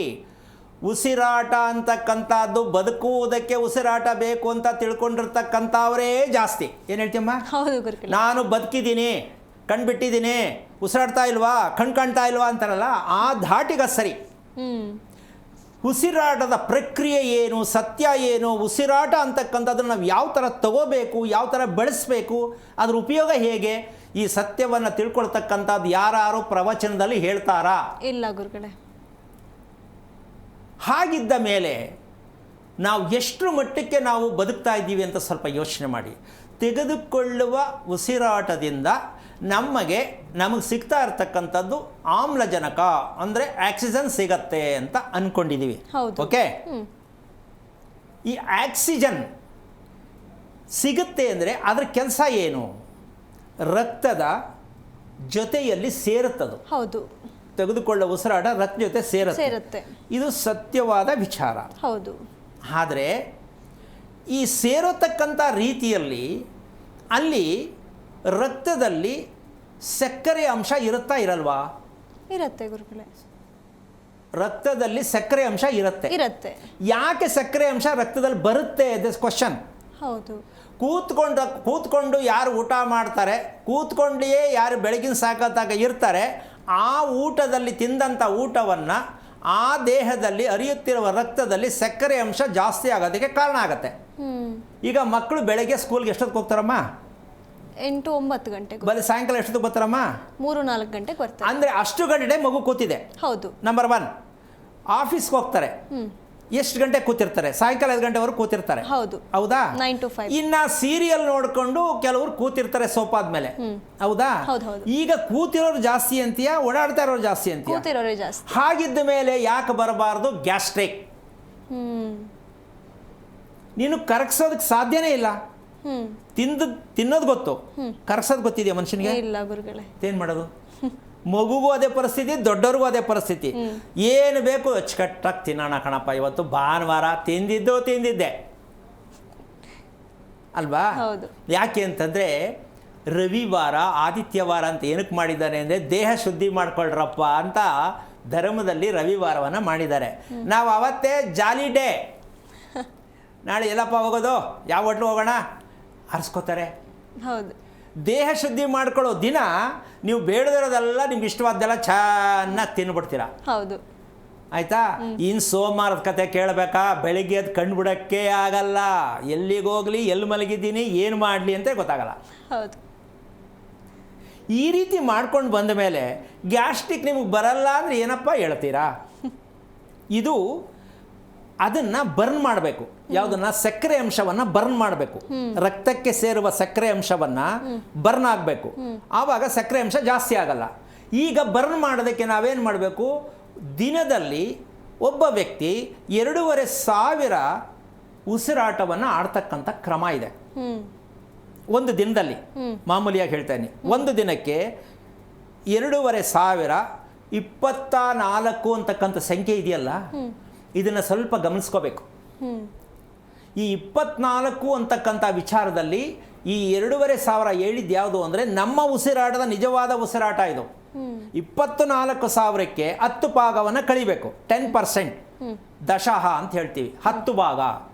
ಉಸಿರಾಟ ಅಂತಕ್ಕಂಥದ್ದು ಬದುಕುವುದಕ್ಕೆ ಉಸಿರಾಟ ಬೇಕು ಅಂತ ತಿಳ್ಕೊಂಡಿರ್ತಕ್ಕಂಥವರೇ ಜಾಸ್ತಿ. ಏನು ಹೇಳ್ತೀಯಮ್ಮ? ಹೌದು ಗುರುಗಳೇ. ನಾನು ಬದುಕಿದ್ದೀನಿ, ಕಣ್ಬಿಟ್ಟಿದ್ದೀನಿ, ಉಸಿರಾಡ್ತಾ ಇಲ್ವಾ, ಕಾಣ್ತಾ ಇಲ್ವಾ ಅಂತಾರಲ್ಲ, ಆ ಧಾಟಿಗ ಸರಿ. ಉಸಿರಾಟದ ಪ್ರಕ್ರಿಯೆ ಏನು, ಸತ್ಯ ಏನು, ಉಸಿರಾಟ ಅಂತಕ್ಕಂಥದ್ದನ್ನು ನಾವು ಯಾವ ಥರ ತಗೋಬೇಕು, ಯಾವ ಥರ ಬೆಳೆಸಬೇಕು, ಅದ್ರ ಉಪಯೋಗ ಹೇಗೆ, ಈ ಸತ್ಯವನ್ನು ತಿಳ್ಕೊಳ್ತಕ್ಕಂಥದ್ದು ಯಾರು ಪ್ರವಚನದಲ್ಲಿ ಹೇಳ್ತಾರಾ? ಇಲ್ಲ ಗುರುಗಳೇ. ಹಾಗಿದ್ದ ಮೇಲೆ ನಾವು ಎಷ್ಟು ಮಟ್ಟಕ್ಕೆ ನಾವು ಬದುಕ್ತಾ ಇದ್ದೀವಿ ಅಂತ ಸ್ವಲ್ಪ ಯೋಚನೆ ಮಾಡಿ. ತೆಗೆದುಕೊಳ್ಳುವ ಉಸಿರಾಟದಿಂದ ನಮಗೆ ಸಿಗ್ತಾ ಇರ್ತಕ್ಕಂಥದ್ದು ಆಮ್ಲಜನಕ, ಅಂದರೆ ಆಕ್ಸಿಜನ್ ಸಿಗತ್ತೆ ಅಂತ ಅಂದ್ಕೊಂಡಿದ್ದೀವಿ. ಓಕೆ, ಈ ಆಕ್ಸಿಜನ್ ಸಿಗುತ್ತೆ ಅಂದರೆ ಅದರ ಕೆಲಸ ಏನು? ರಕ್ತದ ಜೊತೆಯಲ್ಲಿ ಸೇರುತ್ತದು. ಹೌದು, ತೆಗೆದುಕೊಳ್ಳೋ ಉಸಿರಾಟ ರಕ್ತ ಜೊತೆ ಸೇರುತ್ತೆ. ಇದು ಸತ್ಯವಾದ ವಿಚಾರ. ಹೌದು. ಆದರೆ ಈ ಸೇರತಕ್ಕಂಥ ರೀತಿಯಲ್ಲಿ ಅಲ್ಲಿ ರಕ್ತದಲ್ಲಿ ಸಕ್ಕರೆ ಅಂಶ ಇರುತ್ತಾ ಇರಲ್ವಾ? ಇರುತ್ತೆ ಗುರುಗಳೇ, ರಕ್ತದಲ್ಲಿ ಸಕ್ಕರೆ ಅಂಶ ಇರುತ್ತೆ. ಯಾಕೆ ಸಕ್ಕರೆ ಅಂಶ ರಕ್ತದಲ್ಲಿ ಬರುತ್ತೆ? This question. ಹೌದು. ಕೂತ್ಕೊಂಡು ಯಾರು ಊಟ ಮಾಡ್ತಾರೆ, ಕೂತ್ಕೊಂಡಿಯೇ ಯಾರು ಬೆಳಗಿನ ಸಾಕತ್ತಾಗ ಇರ್ತಾರೆ, ಆ ಊಟದಲ್ಲಿ ತಿಂದಂಥ ಊಟವನ್ನು ಆ ದೇಹದಲ್ಲಿ ಹರಿಯುತ್ತಿರುವ ರಕ್ತದಲ್ಲಿ ಸಕ್ಕರೆ ಅಂಶ ಜಾಸ್ತಿ ಆಗೋದಕ್ಕೆ ಕಾರಣ ಆಗುತ್ತೆ. ಈಗ ಮಕ್ಕಳು ಬೆಳಗ್ಗೆ ಸ್ಕೂಲ್ಗೆ ಎಷ್ಟೊತ್ತಿಗೆ ಹೋಗ್ತಾರಮ್ಮ? 8-9 ಗಂಟೆಗೆ. ಬರೀ ಸಾಯಂಕಾಲ ಎಷ್ಟೊತ್ತಿಗೆ ಬರ್ತಾರಮ್ಮ? 3-4 ಗಂಟೆಗೆ ಬರ್ತಾರೆ. ಅಂದರೆ ಅಷ್ಟು ಗಂಟೆ ಮಗು ಕೂತಿದೆ. ಹೌದು. ನಂಬರ್ 1. ಆಫೀಸ್ಗೆ ಹೋಗ್ತಾರೆ, ಎಷ್ಟು ಗಂಟೆ ಕೂತಿರ್ತಾರೆ? ಸಾಯಂಕಾಲ 5 ಗಂಟೆವರೆಗೂ ಕೂತಿರ್ತಾರೆ. ಹೌದು. ಹೌದಾ? 9 to 5. ಇನ್ನು ಸೀರಿಯಲ್ ನೋಡಿಕೊಂಡು ಕೆಲವರು ಕೂತಿರ್ತಾರೆ ಸೋಫಾದ ಮೇಲೆ. ಹೌದಾ? ಹೌದು. ಈಗ ಕೂತಿರೋರು ಜಾಸ್ತಿ ಅಂತೀಯಾ, ಓಡಾಡ್ತಾ ಇರೋರು ಜಾಸ್ತಿ ಅಂತೀಯಾ? ಕೂತಿರೋರೇ ಜಾಸ್ತಿ. ಹಾಗಿದ್ದ ಮೇಲೆ ಯಾಕೆ ಬರಬಾರ್ದು ಗ್ಯಾಸ್ಟ್ರಿಕ್? ನೀನು ಕರಗಿಸೋದಕ್ಕೆ ಸಾಧ್ಯನೇ ಇಲ್ಲ. ತಿನ್ನೋದು ಗೊತ್ತು, ಕರಗಿಸೋದು ಗೊತ್ತಿದೆಯಾ ಮನುಷ್ಯನಿಗೆ? ಇಲ್ಲ ಗುರುಗಳೇ. ಏನು ಮಾಡೋದು? ಮಗುಗೂ ಅದೇ ಪರಿಸ್ಥಿತಿ, ದೊಡ್ಡವ್ರಿಗೂ ಅದೇ ಪರಿಸ್ಥಿತಿ. ಏನು ಬೇಕು ಅಚ್ಚುಕಟ್ಟಾಗಿ ತಿನ್ನೋಣ ಕಣಪ್ಪ, ಇವತ್ತು ಭಾನುವಾರ ತಿಂದಿದ್ದೆ ಅಲ್ವಾ? ಹೌದು. ಯಾಕೆ ಅಂತಂದರೆ ರವಿವಾರ ಆದಿತ್ಯವಾರ ಅಂತ ಏನಕ್ಕೆ ಮಾಡಿದ್ದಾರೆ ಅಂದರೆ ದೇಹ ಶುದ್ಧಿ ಮಾಡ್ಕೊಳ್ರಪ್ಪ ಅಂತ ಧರ್ಮದಲ್ಲಿ ರವಿವಾರವನ್ನು ಮಾಡಿದ್ದಾರೆ. ನಾವು ಅವತ್ತೇ ಜಾಲಿ ಡೇ, ನಾಳೆ ಎಲ್ಲಪ್ಪ ಹೋಗೋದು, ಯಾವ ಹೋಟ್ಲು ಹೋಗೋಣ ಅರ್ಸ್ಕೋತಾರೆ. ಹೌದು. ದೇಹ ಶುದ್ಧಿ ಮಾಡ್ಕೊಳ್ಳೋ ದಿನ ನೀವು ಬೇಡದಿರೋದೆಲ್ಲ ನಿಮ್ಗೆ ಇಷ್ಟವಾದ್ದೆಲ್ಲ ಚೆನ್ನಾಗಿ ತಿನ್ಬಿಡ್ತೀರ. ಹೌದು. ಆಯಿತಾ? ಇನ್ನು ಸೋಮವಾರದ ಕತೆ ಕೇಳಬೇಕಾ? ಬೆಳಿಗ್ಗೆ ಅದು ಕಂಡುಬಿಡೋಕ್ಕೆ ಆಗಲ್ಲ. ಎಲ್ಲಿಗೆ ಹೋಗಲಿ, ಎಲ್ಲಿ ಮಲಗಿದ್ದೀನಿ, ಏನು ಮಾಡಲಿ ಅಂತ ಗೊತ್ತಾಗಲ್ಲ. ಹೌದು. ಈ ರೀತಿ ಮಾಡ್ಕೊಂಡು ಬಂದ ಮೇಲೆ ಗ್ಯಾಸ್ಟ್ರಿಕ್ ನಿಮಗೆ ಬರಲ್ಲ ಅಂದರೆ ಏನಪ್ಪ ಹೇಳ್ತೀರಾ? ಇದು ಅದನ್ನು ಬರ್ನ್ ಮಾಡಬೇಕು. ಯಾವುದನ್ನು? ಸಕ್ಕರೆ ಅಂಶವನ್ನು ಬರ್ನ್ ಮಾಡಬೇಕು. ರಕ್ತಕ್ಕೆ ಸೇರುವ ಸಕ್ಕರೆ ಅಂಶವನ್ನು ಬರ್ನ್ ಆಗಬೇಕು. ಆವಾಗ ಸಕ್ಕರೆ ಅಂಶ ಜಾಸ್ತಿ ಆಗಲ್ಲ. ಈಗ ಬರ್ನ್ ಮಾಡೋದಕ್ಕೆ ನಾವೇನು ಮಾಡಬೇಕು? ದಿನದಲ್ಲಿ ಒಬ್ಬ ವ್ಯಕ್ತಿ 2,500 ಉಸಿರಾಟವನ್ನು ಆಡ್ತಕ್ಕಂಥ ಕ್ರಮ ಇದೆ. ಒಂದು ದಿನದಲ್ಲಿ, ಮಾಮೂಲಿಯಾಗಿ ಹೇಳ್ತೇನೆ, ಒಂದು ದಿನಕ್ಕೆ 2,500 24 ಅಂತಕ್ಕಂಥ ಸಂಖ್ಯೆ ಇದೆಯಲ್ಲ, ಇದನ್ನು ಸ್ವಲ್ಪ ಗಮನಿಸ್ಕೋಬೇಕು. ಈ 24 ಅಂತಕ್ಕಂಥ ವಿಚಾರದಲ್ಲಿ ಈ 2,500 ಹೇಳಿದ್ದು ಯಾವುದು ಅಂದರೆ ನಮ್ಮ ಉಸಿರಾಟದ ನಿಜವಾದ ಉಸಿರಾಟ ಇದು. 24,000ಕ್ಕೆ 10 ಭಾಗವನ್ನು ಕಳಿಬೇಕು. 10%, ದಶಃ ಅಂತ ಹೇಳ್ತೀವಿ. 10 ಭಾಗ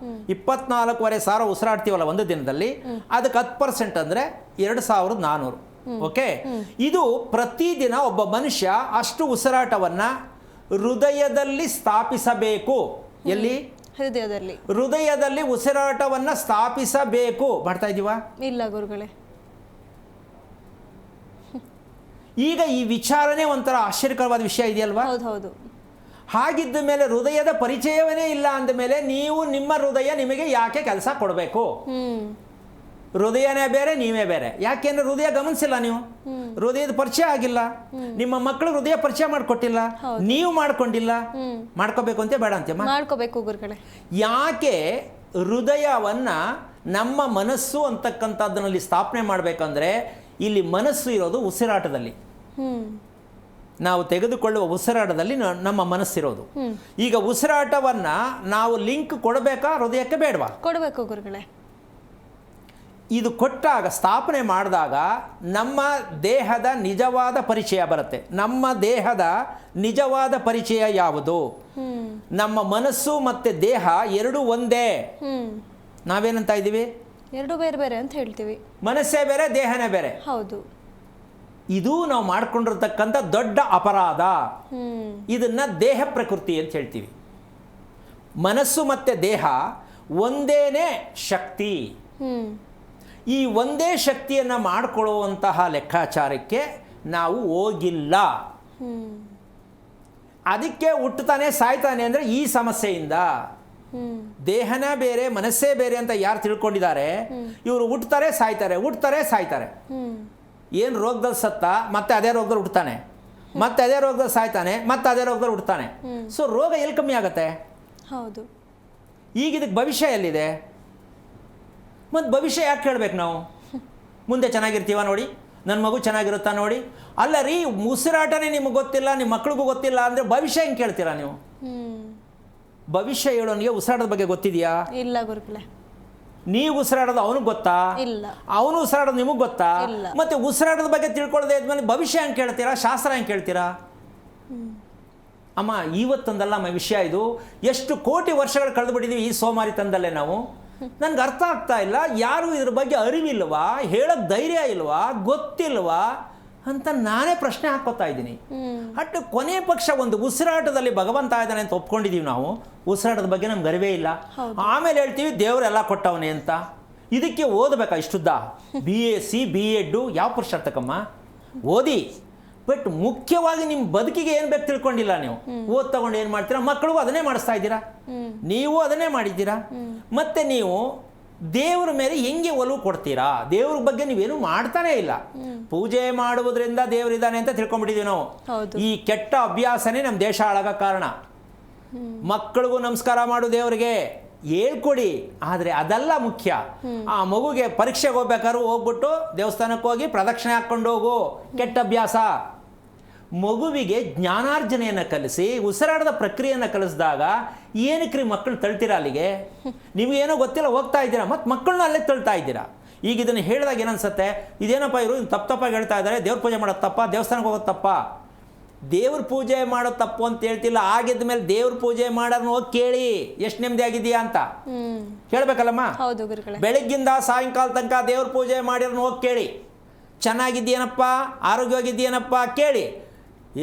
24,500 ಉಸಿರಾಡ್ತೀವಲ್ಲ ಒಂದು ದಿನದಲ್ಲಿ, ಅದಕ್ಕೆ 10% ಅಂದರೆ 2,400. ಓಕೆ, ಇದು ಪ್ರತಿದಿನ ಒಬ್ಬ ಮನುಷ್ಯ ಅಷ್ಟು ಉಸಿರಾಟವನ್ನು ಹೃದಯದಲ್ಲಿ ಸ್ಥಾಪಿಸಬೇಕು. ಎಲ್ಲಿ? ಹೃದಯದಲ್ಲಿ ಉಸಿರಾಟವನ್ನು ಸ್ಥಾಪಿಸಬೇಕು. ಮಾಡ್ತಾ ಇದೀವಾ? ಇಲ್ಲ ಗುರುಗಳೇ. ಈಗ ಈ ವಿಚಾರನೇ ಒಂಥರ ಆಶ್ಚರ್ಯಕರವಾದ ವಿಷಯ ಇದೆಯಲ್ವಾ? ಹೌದು. ಹಾಗಿದ್ದ ಮೇಲೆ ಹೃದಯದ ಪರಿಚಯವೇ ಇಲ್ಲ ಅಂದ ಮೇಲೆ ನೀವು ನಿಮ್ಮ ಹೃದಯ ನಿಮಗೆ ಯಾಕೆ ಕೆಲಸ ಕೊಡಬೇಕು? ಹೃದಯನೇ ಬೇರೆ, ನೀವೇ ಬೇರೆ. ಯಾಕೆಂದ್ರೆ ಹೃದಯ ಗಮನಿಸಿಲ್ಲ ನೀವು, ಹೃದಯದ ಪರಿಚಯ ಆಗಿಲ್ಲ, ನಿಮ್ಮ ಮಕ್ಕಳು ಹೃದಯ ಪರಿಚಯ ಮಾಡಿಕೊಟ್ಟಿಲ್ಲ, ನೀವು ಮಾಡ್ಕೊಂಡಿಲ್ಲ. ಮಾಡ್ಕೋಬೇಕು ಅಂತ ಬೇಡ ಅಂತ ಮಾಡ್ಕೋಬೇಕು ಗುರುಗಳೇ. ಯಾಕೆ ಹೃದಯವನ್ನ ನಮ್ಮ ಮನಸ್ಸು ಅಂತಕ್ಕಂಥದ್ದರಲ್ಲಿ ಸ್ಥಾಪನೆ ಮಾಡಬೇಕಂದ್ರೆ ಇಲ್ಲಿ ಮನಸ್ಸು ಇರೋದು ಉಸಿರಾಟದಲ್ಲಿ. ನಾವು ತೆಗೆದುಕೊಳ್ಳುವ ಉಸಿರಾಟದಲ್ಲಿ ನಮ್ಮ ಮನಸ್ಸಿರೋದು. ಈಗ ಉಸಿರಾಟವನ್ನ ನಾವು ಲಿಂಕ್ ಕೊಡಬೇಕಾ ಹೃದಯಕ್ಕೆ? ಬೇಡವಾ? ಕೊಡಬೇಕು ಗುರುಗಳೇ. ಇದು ಕೊಟ್ಟಾಗ, ಸ್ಥಾಪನೆ ಮಾಡಿದಾಗ ನಮ್ಮ ದೇಹದ ನಿಜವಾದ ಪರಿಚಯ ಬರುತ್ತೆ. ನಮ್ಮ ದೇಹದ ನಿಜವಾದ ಪರಿಚಯ ಯಾವುದು? ನಮ್ಮ ಮನಸ್ಸು ಮತ್ತು ದೇಹ ಎರಡು ಒಂದೇ. ನಾವೇನಂತ ಇದ್ದೀವಿ? ಎರಡು ಬೇರೆ ಬೇರೆ ಅಂತ ಹೇಳ್ತೀವಿ. ಮನಸ್ಸೇ ಬೇರೆ, ದೇಹನೇ ಬೇರೆ. ಹೌದು. ಇದು ನಾವು ಮಾಡ್ಕೊಂಡಿರ್ತಕ್ಕಂಥ ದೊಡ್ಡ ಅಪರಾಧ. ಇದನ್ನ ದೇಹ ಪ್ರಕೃತಿ ಅಂತ ಹೇಳ್ತೀವಿ. ಮನಸ್ಸು ಮತ್ತು ದೇಹ ಒಂದೇನೇ ಶಕ್ತಿ. ಈ ಒಂದೇ ಶಕ್ತಿಯನ್ನು ಮಾಡಿಕೊಳ್ಳುವಂತಹ ಲೆಕ್ಕಾಚಾರಕ್ಕೆ ನಾವು ಹೋಗಿಲ್ಲ. ಅದಕ್ಕೆ ಹುಟ್ಟುತ್ತಾನೆ ಸಾಯ್ತಾನೆ ಅಂದರೆ ಈ ಸಮಸ್ಯೆಯಿಂದ. ದೇಹನೇ ಬೇರೆ, ಮನಸ್ಸೇ ಬೇರೆ ಅಂತ ಯಾರು ತಿಳ್ಕೊಂಡಿದ್ದಾರೆ, ಇವರು ಹುಟ್ಟುತ್ತಾರೆ ಸಾಯ್ತಾರೆ, ಹುಟ್ಟುತ್ತಾರೆ ಸಾಯ್ತಾರೆ. ಏನು ರೋಗದಲ್ಲಿ ಸತ್ತ ಮತ್ತೆ ಅದೇ ರೋಗದಲ್ಲಿ ಹುಟ್ಟುತ್ತಾನೆ, ಮತ್ತೆ ಅದೇ ರೋಗದಲ್ಲಿ ಸಾಯ್ತಾನೆ, ಮತ್ತೆ ಅದೇ ರೋಗದಲ್ಲಿ ಹುಟ್ಟುತ್ತಾನೆ. ಸೊ ರೋಗ ಎಲ್ಲಿ ಕಮ್ಮಿ ಆಗುತ್ತೆ? ಹೌದು. ಈಗ ಇದಕ್ಕೆ ಭವಿಷ್ಯ ಎಲ್ಲಿದೆ? ಮತ್ತು ಭವಿಷ್ಯ ಯಾಕೆ ಕೇಳಬೇಕು ನಾವು? ಮುಂದೆ ಚೆನ್ನಾಗಿರ್ತೀವ ನೋಡಿ, ನನ್ನ ಮಗು ಚೆನ್ನಾಗಿರುತ್ತಾ ನೋಡಿ. ಅಲ್ಲ ರೀ, ಉಸಿರಾಟನೇ ನಿಮಗೆ ಗೊತ್ತಿಲ್ಲ, ನಿಮ್ಮ ಮಕ್ಳಿಗೂ ಗೊತ್ತಿಲ್ಲ ಅಂದರೆ ಭವಿಷ್ಯ ಹೆಂಗೆ ಕೇಳ್ತೀರಾ ನೀವು? ಭವಿಷ್ಯ ಹೇಳೋನಿಗೆ ಉಸಿರಾಟದ ಬಗ್ಗೆ ಗೊತ್ತಿದೆಯಾ? ಇಲ್ಲ ಗುರುಗಳೇ. ನೀವು ಉಸಿರಾಡೋದು ಅವನಿಗೆ ಗೊತ್ತಾ? ಇಲ್ಲ. ಅವನು ಉಸಿರಾಡೋದು ನಿಮಗೆ ಗೊತ್ತಾ? ಇಲ್ಲ. ಮತ್ತೆ ಉಸಿರಾಟದ ಬಗ್ಗೆ ತಿಳ್ಕೊಳ್ಳದೆ ಇದ್ಮೇಲೆ ಭವಿಷ್ಯ ಹೆಂಗೆ ಕೇಳ್ತೀರಾ, ಶಾಸ್ತ್ರ ಹೆಂಗೆ ಕೇಳ್ತೀರಾ? ಅಮ್ಮ, ಇವತ್ತೊಂದಲ್ಲ ಅಮ್ಮ ವಿಷಯ ಇದು. ಎಷ್ಟು ಕೋಟಿ ವರ್ಷಗಳು ಕಳೆದು ಬಿಟ್ಟಿದ್ದೀವಿ ಈ ಸೋಮಾರಿತನದಲ್ಲೇ ನಾವು. ನನಗೆ ಅರ್ಥ ಆಗ್ತಾ ಇಲ್ಲ, ಯಾರು ಇದ್ರ ಬಗ್ಗೆ ಅರಿವಿಲ್ವಾ, ಹೇಳೋಕ್ಕೆ ಧೈರ್ಯ ಇಲ್ವಾ, ಗೊತ್ತಿಲ್ವಾ ಅಂತ ನಾನೇ ಪ್ರಶ್ನೆ ಹಾಕೋತಾ ಇದ್ದೀನಿ. ಅಟ್ ಕೊನೆ ಪಕ್ಷ ಒಂದು ಉಸಿರಾಟದಲ್ಲಿ ಭಗವಂತ ಇದ್ದಾನೆ ಅಂತ ಒಪ್ಕೊಂಡಿದ್ದೀವಿ ನಾವು. ಉಸಿರಾಟದ ಬಗ್ಗೆ ನಮ್ಗೆ ಅರಿವೇ ಇಲ್ಲ. ಆಮೇಲೆ ಹೇಳ್ತೀವಿ ದೇವರೆಲ್ಲ ಕೊಟ್ಟವನೇ ಅಂತ. ಇದಕ್ಕೆ ಓದಬೇಕಾ ಇಷ್ಟುದ್ದ? BSc B.Ed ಯಾವ ಪುರುಷಾರ್ಥಕಮ್ಮ? ಓದಿ. ಬಟ್ ಮುಖ್ಯವಾಗಿ ನಿಮ್ಮ ಬದುಕಿಗೆ ಏನು ಬೇಕು ತಿಳ್ಕೊಂಡಿಲ್ಲ ನೀವು. ಓದ್ ತಗೊಂಡು ಏನು ಮಾಡ್ತೀರಾ? ಮಕ್ಕಳಿಗೂ ಅದನ್ನೇ ಮಾಡಿಸ್ತಾ ಇದ್ದೀರಾ, ನೀವು ಅದನ್ನೇ ಮಾಡಿದ್ದೀರಾ. ಮತ್ತೆ ನೀವು ದೇವ್ರ ಮೇಲೆ ಹೆಂಗೆ ಒಲವು ಕೊಡ್ತೀರಾ? ದೇವ್ರ ಬಗ್ಗೆ ನೀವೇನು ಮಾಡ್ತಾನೇ ಇಲ್ಲ. ಪೂಜೆ ಮಾಡುವುದರಿಂದ ದೇವರಿದ್ದಾನೆ ಅಂತ ತಿಳ್ಕೊಂಡ್ಬಿಟ್ಟಿದ್ದೀವಿ ನಾವು. ಈ ಕೆಟ್ಟ ಅಭ್ಯಾಸನೇ ನಮ್ಮ ದೇಶ ಹಾಳಾಗ ಕಾರಣ. ಮಕ್ಕಳಿಗೂ ನಮಸ್ಕಾರ ಮಾಡು ದೇವರಿಗೆ ಹೇಳ್ಕೊಡಿ, ಆದರೆ ಅದೆಲ್ಲ ಮುಖ್ಯ. ಆ ಮಗುಗೆ ಪರೀಕ್ಷೆಗೆ ಹೋಗ್ಬೇಕಾದ್ರೂ ಹೋಗ್ಬಿಟ್ಟು ದೇವಸ್ಥಾನಕ್ಕೆ ಹೋಗಿ ಪ್ರದಕ್ಷಿಣೆ ಹಾಕ್ಕೊಂಡು ಹೋಗು, ಕೆಟ್ಟ ಅಭ್ಯಾಸ. ಮಗುವಿಗೆ ಜ್ಞಾನಾರ್ಜನೆಯನ್ನು ಕಲಿಸಿ ಉಸಿರಾಟದ ಪ್ರಕ್ರಿಯೆಯನ್ನು ಕಲಿಸಿದಾಗ ಏನಕ್ಕೆ ಮಕ್ಕಳು ತಳ್ತೀರಾ ಅಲ್ಲಿಗೆ? ನಿಮಗೇನೋ ಗೊತ್ತಿಲ್ಲ ಹೋಗ್ತಾ ಇದ್ದೀರಾ, ಮತ್ತು ಮಕ್ಕಳನ್ನ ಅಲ್ಲೇ ತಳ್ತಾ ಇದ್ದೀರಾ. ಈಗ ಇದನ್ನು ಹೇಳಿದಾಗ ಏನನ್ಸುತ್ತೆ, ಇದೇನಪ್ಪ ಇವರು ತಪ್ಪಾಗಿ ಹೇಳ್ತಾ ಇದ್ದಾರೆ, ದೇವ್ರ ಪೂಜೆ ಮಾಡೋದು ತಪ್ಪ, ದೇವಸ್ಥಾನಕ್ಕೆ ಹೋಗೋದು ತಪ್ಪ. ದೇವ್ರ ಪೂಜೆ ಮಾಡೋದು ತಪ್ಪು ಅಂತ ಹೇಳ್ತಿಲ್ಲ. ಆಗಿದ್ದ ಮೇಲೆ ದೇವ್ರ ಪೂಜೆ ಮಾಡೋದನ್ನ ಹೋಗಿ ಕೇಳಿ ಎಷ್ಟು ನೆಮ್ಮದಿ ಆಗಿದೆಯಾ ಅಂತ ಹೇಳ್ಬೇಕಲ್ಲಮ್ಮ. ಬೆಳಗ್ಗಿಂದ ಸಾಯಂಕಾಲ ತನಕ ದೇವ್ರ ಪೂಜೆ ಮಾಡಿರೋದನ್ನ ಹೋಗಿ ಕೇಳಿ, ಚೆನ್ನಾಗಿದ್ದೀಯನಪ್ಪ, ಆರೋಗ್ಯವಾಗಿದ್ದೀಯನಪ್ಪ ಕೇಳಿ.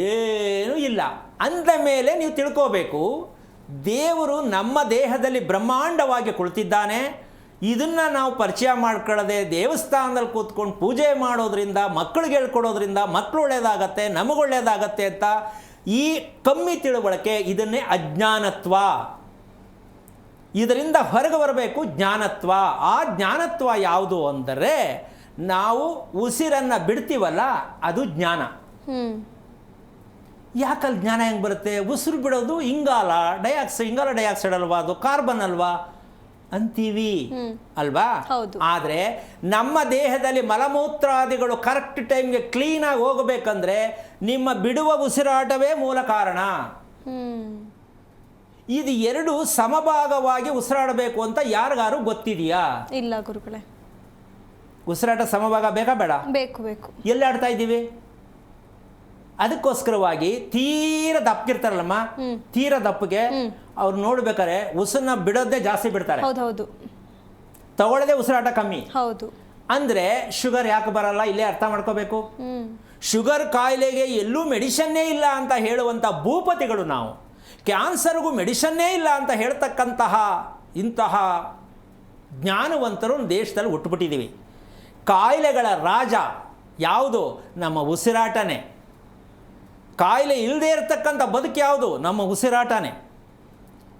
ಏನೂ ಇಲ್ಲ ಅಂದ ಮೇಲೆ ನೀವು ತಿಳ್ಕೋಬೇಕು, ದೇವರು ನಮ್ಮ ದೇಹದಲ್ಲಿ ಬ್ರಹ್ಮಾಂಡವಾಗಿ ಕುಳಿತಿದ್ದಾನೆ. ಇದನ್ನು ನಾವು ಪರಿಚಯ ಮಾಡ್ಕೊಳ್ಳದೆ ದೇವಸ್ಥಾನದಲ್ಲಿ ಕೂತ್ಕೊಂಡು ಪೂಜೆ ಮಾಡೋದ್ರಿಂದ, ಮಕ್ಕಳಿಗೆ ಹೇಳ್ಕೊಡೋದ್ರಿಂದ ಮಕ್ಕಳು ಒಳ್ಳೆಯದಾಗತ್ತೆ, ನಮಗೆ ಒಳ್ಳೆಯದಾಗತ್ತೆ ಅಂತ ಈ ಕಮ್ಮಿ ತಿಳುವಳಿಕೆ, ಇದನ್ನೇ ಅಜ್ಞಾನತ್ವ. ಇದರಿಂದ ಹೊರಗೆ ಬರಬೇಕು ಜ್ಞಾನತ್ವ. ಆ ಜ್ಞಾನತ್ವ ಯಾವುದು ಅಂದರೆ, ನಾವು ಉಸಿರನ್ನು ಬಿಡ್ತೀವಲ್ಲ ಅದು ಜ್ಞಾನ. ಯಾಕಲ್ಲಿ ಜ್ಞಾನ ಹೆಂಗೆ ಬರುತ್ತೆ? ಉಸಿರು ಬಿಡೋದು ಇಂಗಾಲ ಡೈಆಕ್ಸೈಡ್ ಅಲ್ವಾ, ಅದು ಕಾರ್ಬನ್ ಅಲ್ವಾ ಅಂತೀವಿ ಅಲ್ವಾ? ಆದರೆ ನಮ್ಮ ದೇಹದಲ್ಲಿ ಮಲಮೂತ್ರಾದಿಗಳು ಕರೆಕ್ಟ್ ಟೈಮ್ಗೆ ಕ್ಲೀನಾಗಿ ಹೋಗಬೇಕಂದ್ರೆ ನಿಮ್ಮ ಬಿಡುವ ಉಸಿರಾಟವೇ ಮೂಲ ಕಾರಣ. ಇದು ಎರಡು ಸಮಭಾಗವಾಗಿ ಉಸಿರಾಡಬೇಕು ಅಂತ ಯಾರಿಗಾರು ಗೊತ್ತಿದೆಯಾ? ಇಲ್ಲ ಗುರುಗಳೇ. ಉಸಿರಾಟ ಸಮಭಾಗ ಬೇಕಾ ಬೇಡ? ಬೇಕು ಬೇಕು. ಎಲ್ಲಿ ಆಡ್ತಾ ಇದ್ದೀವಿ? ಅದಕ್ಕೋಸ್ಕರವಾಗಿ ತೀರ ದಪ್ಪಗಿರ್ತಾರಲ್ಲಮ್ಮ, ತೀರ ದಪ್ಪಗೆ ಅವ್ರು ನೋಡ್ಬೇಕಾರೆ ಉಸಿರನ್ನ ಬಿಡೋದೇ ಜಾಸ್ತಿ ಬಿಡ್ತಾರೆ, ತಗೊಳ್ಳದೆ ಉಸಿರಾಟ ಕಮ್ಮಿ. ಅಂದ್ರೆ ಶುಗರ್ ಯಾಕೆ ಬರಲ್ಲ ಇಲ್ಲೇ ಅರ್ಥ ಮಾಡ್ಕೋಬೇಕು. ಶುಗರ್ ಕಾಯಿಲೆಗೆ ಎಲ್ಲೂ ಮೆಡಿಸನ್ನೇ ಇಲ್ಲ ಅಂತ ಹೇಳುವಂಥ ಭೂಪತಿಗಳು ನಾವು. ಕ್ಯಾನ್ಸರ್ಗೂ ಮೆಡಿಸನ್ನೇ ಇಲ್ಲ ಅಂತ ಹೇಳ್ತಕ್ಕಂತಹ ಇಂತಹ ಜ್ಞಾನವಂತರು ದೇಶದಲ್ಲಿ ಹುಟ್ಟುಬಿಟ್ಟಿದ್ದೀವಿ. ಕಾಯಿಲೆಗಳ ರಾಜ ಯಾವುದು? ನಮ್ಮ ಉಸಿರಾಟನೇ. ಕಾಯಿಲೆ ಇಲ್ಲದೆ ಇರತಕ್ಕಂಥ ಬದುಕು ಯಾವುದು? ನಮ್ಮ ಉಸಿರಾಟನೇ.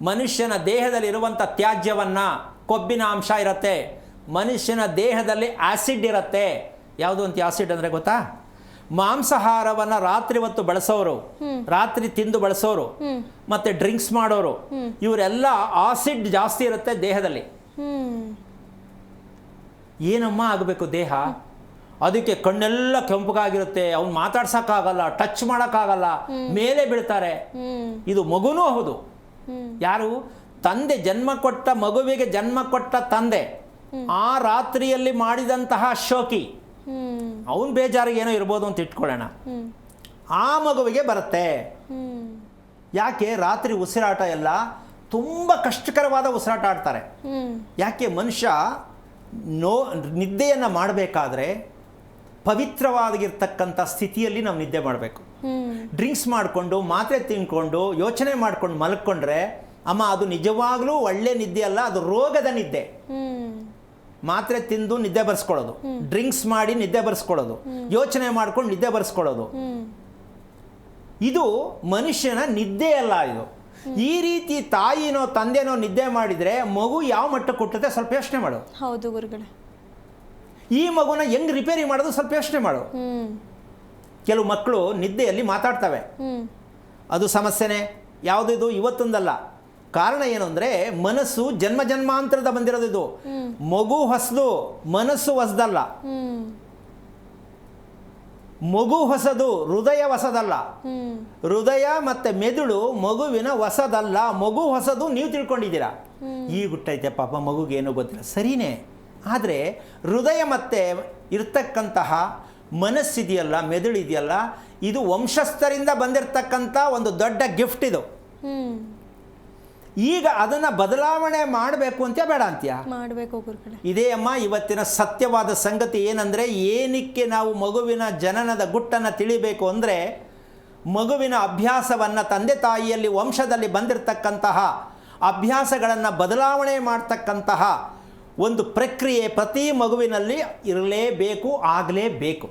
ಮನುಷ್ಯನ ದೇಹದಲ್ಲಿರುವಂಥ ತ್ಯಾಜ್ಯವನ್ನು, ಕೊಬ್ಬಿನ ಅಂಶ ಇರುತ್ತೆ, ಮನುಷ್ಯನ ದೇಹದಲ್ಲಿ ಆ್ಯಸಿಡ್ ಇರುತ್ತೆ. ಯಾವುದು ಅಂತ ಆ್ಯಸಿಡ್ ಅಂದರೆ ಗೊತ್ತಾ? ಮಾಂಸಾಹಾರವನ್ನು ರಾತ್ರಿ ಹೊತ್ತು ಬಳಸೋರು, ರಾತ್ರಿ ತಿಂದು ಬಳಸೋರು, ಮತ್ತು ಡ್ರಿಂಕ್ಸ್ ಮಾಡೋರು, ಇವರೆಲ್ಲ ಆಸಿಡ್ ಜಾಸ್ತಿ ಇರುತ್ತೆ ದೇಹದಲ್ಲಿ. ಏನಮ್ಮ ಆಗಬೇಕು ದೇಹ? ಅದಕ್ಕೆ ಕಣ್ಣೆಲ್ಲ ಕೆಂಪಗಾಗಿರುತ್ತೆ, ಅವ್ನು ಮಾತಾಡ್ಸೋಕ್ಕಾಗಲ್ಲ, ಟಚ್ ಮಾಡೋಕ್ಕಾಗಲ್ಲ, ಮೇಲೆ ಬೀಳ್ತಾರೆ. ಇದು ಮಗುನೂ ಹೌದು. ಯಾರು? ತಂದೆ ಜನ್ಮ ಕೊಟ್ಟ ಮಗುವಿಗೆ ಜನ್ಮ ಕೊಟ್ಟ ತಂದೆ ಆ ರಾತ್ರಿಯಲ್ಲಿ ಮಾಡಿದಂತಹ ಶೋಕಿ, ಅವನು ಬೇಜಾರಿಗೆ ಏನೋ ಇರ್ಬೋದು ಅಂತ ಇಟ್ಕೊಳ್ಳೋಣ, ಆ ಮಗುವಿಗೆ ಬರುತ್ತೆ. ಯಾಕೆ? ರಾತ್ರಿ ಉಸಿರಾಟ ಎಲ್ಲ ತುಂಬ ಕಷ್ಟಕರವಾದ ಉಸಿರಾಟ ಆಡ್ತಾರೆ. ಯಾಕೆ? ಮನುಷ್ಯ ನಿದ್ದೆಯನ್ನು ಮಾಡಬೇಕಾದ್ರೆ ಪವಿತ್ರವಾಗಿರ್ತಕ್ಕಂಥ ಸ್ಥಿತಿಯಲ್ಲಿ ನಾವು ನಿದ್ದೆ ಮಾಡಬೇಕು. ಡ್ರಿಂಕ್ಸ್ ಮಾಡಿಕೊಂಡು, ಮಾತ್ರೆ ತಿನ್ಕೊಂಡು, ಯೋಚನೆ ಮಾಡ್ಕೊಂಡು ಮಲ್ಕೊಂಡ್ರೆ ಅಮ್ಮ ಅದು ನಿಜವಾಗ್ಲೂ ಒಳ್ಳೆ ನಿದ್ದೆ ಅಲ್ಲ, ಅದು ರೋಗದ ನಿದ್ದೆ. ಮಾತ್ರೆ ತಿಂದು ನಿದ್ದೆ ಬರ್ಸ್ಕೊಳ್ಳೋದು, ಡ್ರಿಂಕ್ಸ್ ಮಾಡಿ ನಿದ್ದೆ ಬರ್ಸ್ಕೊಳ್ಳೋದು, ಯೋಚನೆ ಮಾಡ್ಕೊಂಡು ನಿದ್ದೆ ಬರ್ಸ್ಕೊಳ್ಳೋದು, ಇದು ಮನುಷ್ಯನ ನಿದ್ದೆ ಅಲ್ಲ. ಇದು ಈ ರೀತಿ ತಾಯಿನೋ ತಂದೆನೋ ನಿದ್ದೆ ಮಾಡಿದರೆ ಮಗು ಯಾವ ಮಟ್ಟಕ್ಕೆ ಹುಟ್ಟುತ್ತೆ ಸ್ವಲ್ಪ ಯೋಚನೆ ಮಾಡು. ಹೌದು ಗುರುಗಳೇ. ಈ ಮಗುನ ಹೆಂಗ್ ರಿಪೇರಿ ಮಾಡೋದು ಸ್ವಲ್ಪ ಯೋಚನೆ ಮಾಡು. ಕೆಲವು ಮಕ್ಕಳು ನಿದ್ದೆಯಲ್ಲಿ ಮಾತಾಡ್ತವೆ, ಅದು ಸಮಸ್ಯೆನೇ. ಯಾವುದಿದು? ಇವತ್ತೊಂದಲ್ಲ. ಕಾರಣ ಏನು ಅಂದರೆ ಮನಸ್ಸು ಜನ್ಮ ಜನ್ಮಾಂತರದ ಬಂದಿರೋದು. ಇದು ಮಗು ಹೊಸದು, ಮನಸ್ಸು ಹೊಸದಲ್ಲ. ಮಗು ಹೊಸದು, ಹೃದಯ ಹೊಸದಲ್ಲ. ಹೃದಯ ಮತ್ತು ಮೆದುಳು ಮಗುವಿನ ಹೊಸದಲ್ಲ, ಮಗು ಹೊಸದು ನೀವು ತಿಳ್ಕೊಂಡಿದ್ದೀರಾ. ಈಗ ಹುಟ್ಟೈತೆ ಪಾಪ ಮಗುಗೆ ಏನೂ ಗೊತ್ತಿಲ್ಲ, ಸರಿಯೇ. ಆದರೆ ಹೃದಯ ಮತ್ತು ಇರ್ತಕ್ಕಂತಹ ಮನಸ್ಸಿದೆಯಲ್ಲ, ಮೆದುಳು ಇದೆಯಲ್ಲ, ಇದು ವಂಶಸ್ಥರಿಂದ ಬಂದಿರತಕ್ಕಂಥ ಒಂದು ದೊಡ್ಡ ಗಿಫ್ಟ್ ಇದು. ಈಗ ಅದನ್ನು ಬದಲಾವಣೆ ಮಾಡಬೇಕು ಅಂತ ಬೇಡ ಅಂತ್ಯ ಮಾಡಬೇಕು ಗುರುಗಳೇ. ಇದೇ ಅಮ್ಮ ಇವತ್ತಿನ ಸತ್ಯವಾದ ಸಂಗತಿ. ಏನಂದರೆ, ಏನಕ್ಕೆ ನಾವು ಮಗುವಿನ ಜನನದ ಗುಟ್ಟನ್ನು ತಿಳಿಬೇಕು ಅಂದರೆ, ಮಗುವಿನ ಅಭ್ಯಾಸವನ್ನು, ತಂದೆ ತಾಯಿಯಲ್ಲಿ ವಂಶದಲ್ಲಿ ಬಂದಿರತಕ್ಕಂತಹ ಅಭ್ಯಾಸಗಳನ್ನು ಬದಲಾವಣೆ ಮಾಡ್ತಕ್ಕಂತಹ ಒಂದು ಪ್ರಕ್ರಿಯೆ ಪ್ರತಿ ಮಗುವಿನಲ್ಲಿ ಇರಲೇಬೇಕು, ಆಗಲೇಬೇಕು.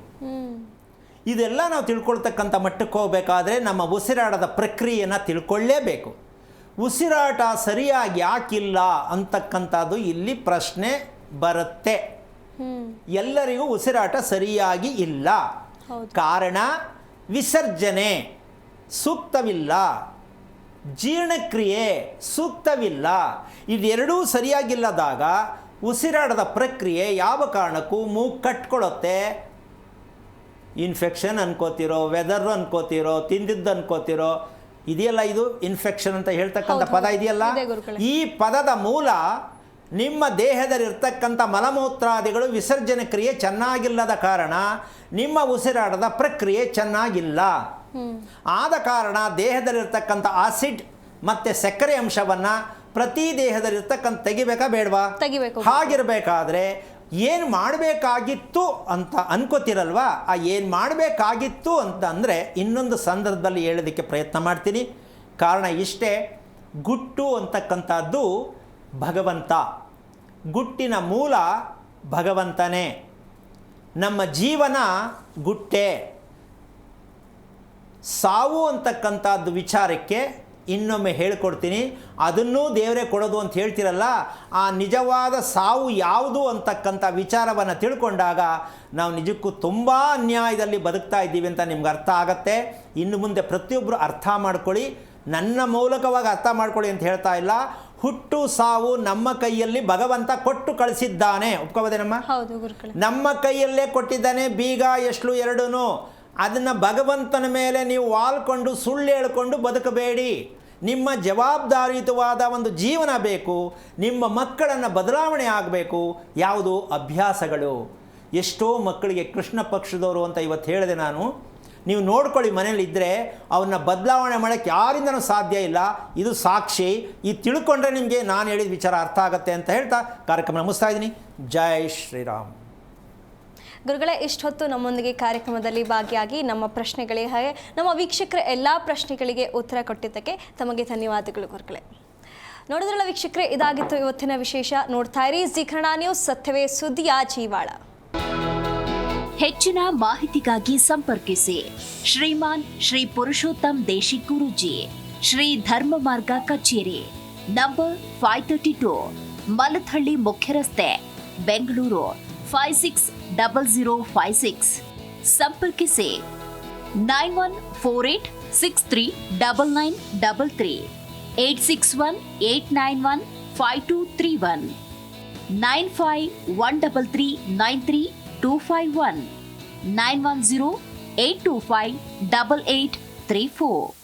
ಇದೆಲ್ಲ ನಾವು ತಿಳ್ಕೊಳ್ತಕ್ಕಂಥ ಮಟ್ಟಕ್ಕೆ ಹೋಗಬೇಕಾದ್ರೆ ನಮ್ಮ ಉಸಿರಾಟದ ಪ್ರಕ್ರಿಯೆಯನ್ನು ತಿಳ್ಕೊಳ್ಳೇಬೇಕು. ಉಸಿರಾಟ ಸರಿಯಾಗಿ ಯಾಕಿಲ್ಲ ಅಂತಕ್ಕಂಥದ್ದು ಇಲ್ಲಿ ಪ್ರಶ್ನೆ ಬರುತ್ತೆ. ಎಲ್ಲರಿಗೂ ಉಸಿರಾಟ ಸರಿಯಾಗಿ ಇಲ್ಲ. ಕಾರಣ ವಿಸರ್ಜನೆ ಸೂಕ್ತವಿಲ್ಲ, ಜೀರ್ಣಕ್ರಿಯೆ ಸೂಕ್ತವಿಲ್ಲ. ಇದೆರಡೂ ಸರಿಯಾಗಿಲ್ಲದಾಗ ಉಸಿರಾಟದ ಪ್ರಕ್ರಿಯೆ ಯಾವ ಕಾರಣಕ್ಕೂ ಮೂಗು ಕಟ್ಕೊಳ್ಳುತ್ತೆ. ಇನ್ಫೆಕ್ಷನ್ ಅನ್ಕೋತಿರೋ, ವೆದರ್ ಅನ್ಕೋತಿರೋ, ತಿಂದಿದ್ದು ಅನ್ಕೋತಿರೋ, ಇದೆಯಲ್ಲ ಇದು ಇನ್ಫೆಕ್ಷನ್ ಅಂತ ಹೇಳ್ತಕ್ಕಂಥ ಪದ ಇದೆಯಲ್ಲ, ಈ ಪದದ ಮೂಲ ನಿಮ್ಮ ದೇಹದಲ್ಲಿರ್ತಕ್ಕಂಥ ಮಲಮೂತ್ರಾದಿಗಳು ವಿಸರ್ಜನೆ ಕ್ರಿಯೆ ಚೆನ್ನಾಗಿಲ್ಲದ ಕಾರಣ ನಿಮ್ಮ ಉಸಿರಾಟದ ಪ್ರಕ್ರಿಯೆ ಚೆನ್ನಾಗಿಲ್ಲ. ಆದ ಕಾರಣ ದೇಹದಲ್ಲಿರ್ತಕ್ಕಂಥ ಆಸಿಡ್ ಮತ್ತು ಸಕ್ಕರೆ ಅಂಶವನ್ನು ಪ್ರತಿ ದೇಹದಲ್ಲಿರ್ತಕ್ಕಂಥ ತೆಗಿಬೇಕಾ ಬೇಡವಾ? ತೆಗಿಬೇಕು. ಹಾಗಿರಬೇಕಾದ್ರೆ ಏನು ಮಾಡಬೇಕಾಗಿತ್ತು ಅಂತ ಅನ್ಕೋತಿರಲ್ವಾ, ಆ ಏನು ಮಾಡಬೇಕಾಗಿತ್ತು ಅಂತ ಅಂದರೆ ಇನ್ನೊಂದು ಸಂದರ್ಭದಲ್ಲಿ ಹೇಳೋದಕ್ಕೆ ಪ್ರಯತ್ನ ಮಾಡ್ತೀನಿ. ಕಾರಣ ಇಷ್ಟೇ, ಗುಟ್ಟು ಅಂತಕ್ಕಂಥದ್ದು ಭಗವಂತ, ಗುಟ್ಟಿನ ಮೂಲ ಭಗವಂತನೇ. ನಮ್ಮ ಜೀವನ ಗುಟ್ಟೆ. ಸಾವು ಅಂತಕ್ಕಂಥದ್ದು ವಿಚಾರಕ್ಕೆ ಇನ್ನೊಮ್ಮೆ ಹೇಳಿಕೊಡ್ತೀನಿ. ಅದನ್ನೂ ದೇವರೇ ಕೊಡೋದು ಅಂತ ಹೇಳ್ತಿರಲ್ಲ, ಆ ನಿಜವಾದ ಸಾವು ಯಾವುದು ಅಂತಕ್ಕಂಥ ವಿಚಾರವನ್ನು ತಿಳ್ಕೊಂಡಾಗ ನಾವು ನಿಜಕ್ಕೂ ತುಂಬ ಅನ್ಯಾಯದಲ್ಲಿ ಬದುಕ್ತಾ ಇದ್ದೀವಿ ಅಂತ ನಿಮ್ಗೆ ಅರ್ಥ ಆಗತ್ತೆ. ಇನ್ನು ಮುಂದೆ ಪ್ರತಿಯೊಬ್ಬರು ಅರ್ಥ ಮಾಡ್ಕೊಳ್ಳಿ. ನನ್ನ ಮೂಲಕವಾಗಿ ಅರ್ಥ ಮಾಡ್ಕೊಳ್ಳಿ ಅಂತ ಹೇಳ್ತಾ ಇಲ್ಲ. ಹುಟ್ಟು ಸಾವು ನಮ್ಮ ಕೈಯಲ್ಲಿ ಭಗವಂತ ಕೊಟ್ಟು ಕಳಿಸಿದ್ದಾನೆ. ಒಪ್ಕೋಬೋದೇನಮ್ಮ? ಹೌದು ಗುರುಗಳೇ. ನಮ್ಮ ಕೈಯಲ್ಲೇ ಕೊಟ್ಟಿದ್ದಾನೆ, ಬೀಗ ಎಷ್ಟಲು ಎರಡೂ. ಅದನ್ನು ಭಗವಂತನ ಮೇಲೆ ನೀವು ವಾಲ್ಕೊಂಡು ಸುಳ್ಳು ಹೇಳ್ಕೊಂಡು ಬದುಕಬೇಡಿ. ನಿಮ್ಮ ಜವಾಬ್ದಾರಿಯುತವಾದ ಒಂದು ಜೀವನ ಬೇಕು. ನಿಮ್ಮ ಮಕ್ಕಳನ್ನು ಬದಲಾವಣೆ ಆಗಬೇಕು. ಯಾವುದು? ಅಭ್ಯಾಸಗಳು. ಎಷ್ಟೋ ಮಕ್ಕಳಿಗೆ ಕೃಷ್ಣ ಪಕ್ಷದವರು ಅಂತ ಇವತ್ತು ಹೇಳಿದೆ ನಾನು. ನೀವು ನೋಡ್ಕೊಳ್ಳಿ, ಮನೇಲಿದ್ದರೆ ಅವನ್ನ ಬದಲಾವಣೆ ಮಾಡೋಕ್ಕೆ ಯಾರಿಂದನೂ ಸಾಧ್ಯ ಇಲ್ಲ. ಇದು ಸಾಕ್ಷಿ. ಇದು ತಿಳ್ಕೊಂಡ್ರೆ ನಿಮಗೆ ನಾನು ಹೇಳಿದ ವಿಚಾರ ಅರ್ಥ ಆಗುತ್ತೆ ಅಂತ ಹೇಳ್ತಾ ಕಾರ್ಯಕ್ರಮ ಮುಗಿಸ್ತಾ ಇದ್ದೀನಿ. ಜೈ ಶ್ರೀರಾಮ್. ಗುರುಗಳೇ, ಇಷ್ಟೊತ್ತು ನಮ್ಮೊಂದಿಗೆ ಕಾರ್ಯಕ್ರಮದಲ್ಲಿ ಭಾಗಿಯಾಗಿ ನಮ್ಮ ಪ್ರಶ್ನೆಗಳಿಗೆ ಹಾಗೆ ನಮ್ಮ ವೀಕ್ಷಕರ ಎಲ್ಲ ಪ್ರಶ್ನೆಗಳಿಗೆ ಉತ್ತರ ಕೊಟ್ಟಿದ್ದಕ್ಕೆ ತಮಗೆ ಧನ್ಯವಾದಗಳು ಗುರುಗಳೇ. ನೋಡಿದ್ರಲ್ಲ ವೀಕ್ಷಕರೇ, ಇದಾಗಿತ್ತು ಇವತ್ತಿನ ವಿಶೇಷ. ನೋಡ್ತಾ ಇರಿ ಜೀ ಕನ್ನಡ ನ್ಯೂಸ್, ಸತ್ಯವೇ ಸುದ್ದಿಯ ಜೀವಾಳ. ಹೆಚ್ಚಿನ ಮಾಹಿತಿಗಾಗಿ ಸಂಪರ್ಕಿಸಿ ಶ್ರೀಮಾನ್ ಶ್ರೀ ಪುರುಷೋತ್ತಮ್ ದೇಶಿಕ್ ಗುರೂಜಿ, ಶ್ರೀ ಧರ್ಮ ಮಾರ್ಗ ಕಚೇರಿ, ನಂಬರ್ 532, ಮಲಥಳ್ಳಿ ಮುಖ್ಯ ರಸ್ತೆ, ಬೆಂಗಳೂರು 560056. ಸಂಪರ್ಕಿಸಿ 9148639933, 8618915231, 9513393251, 91082588834.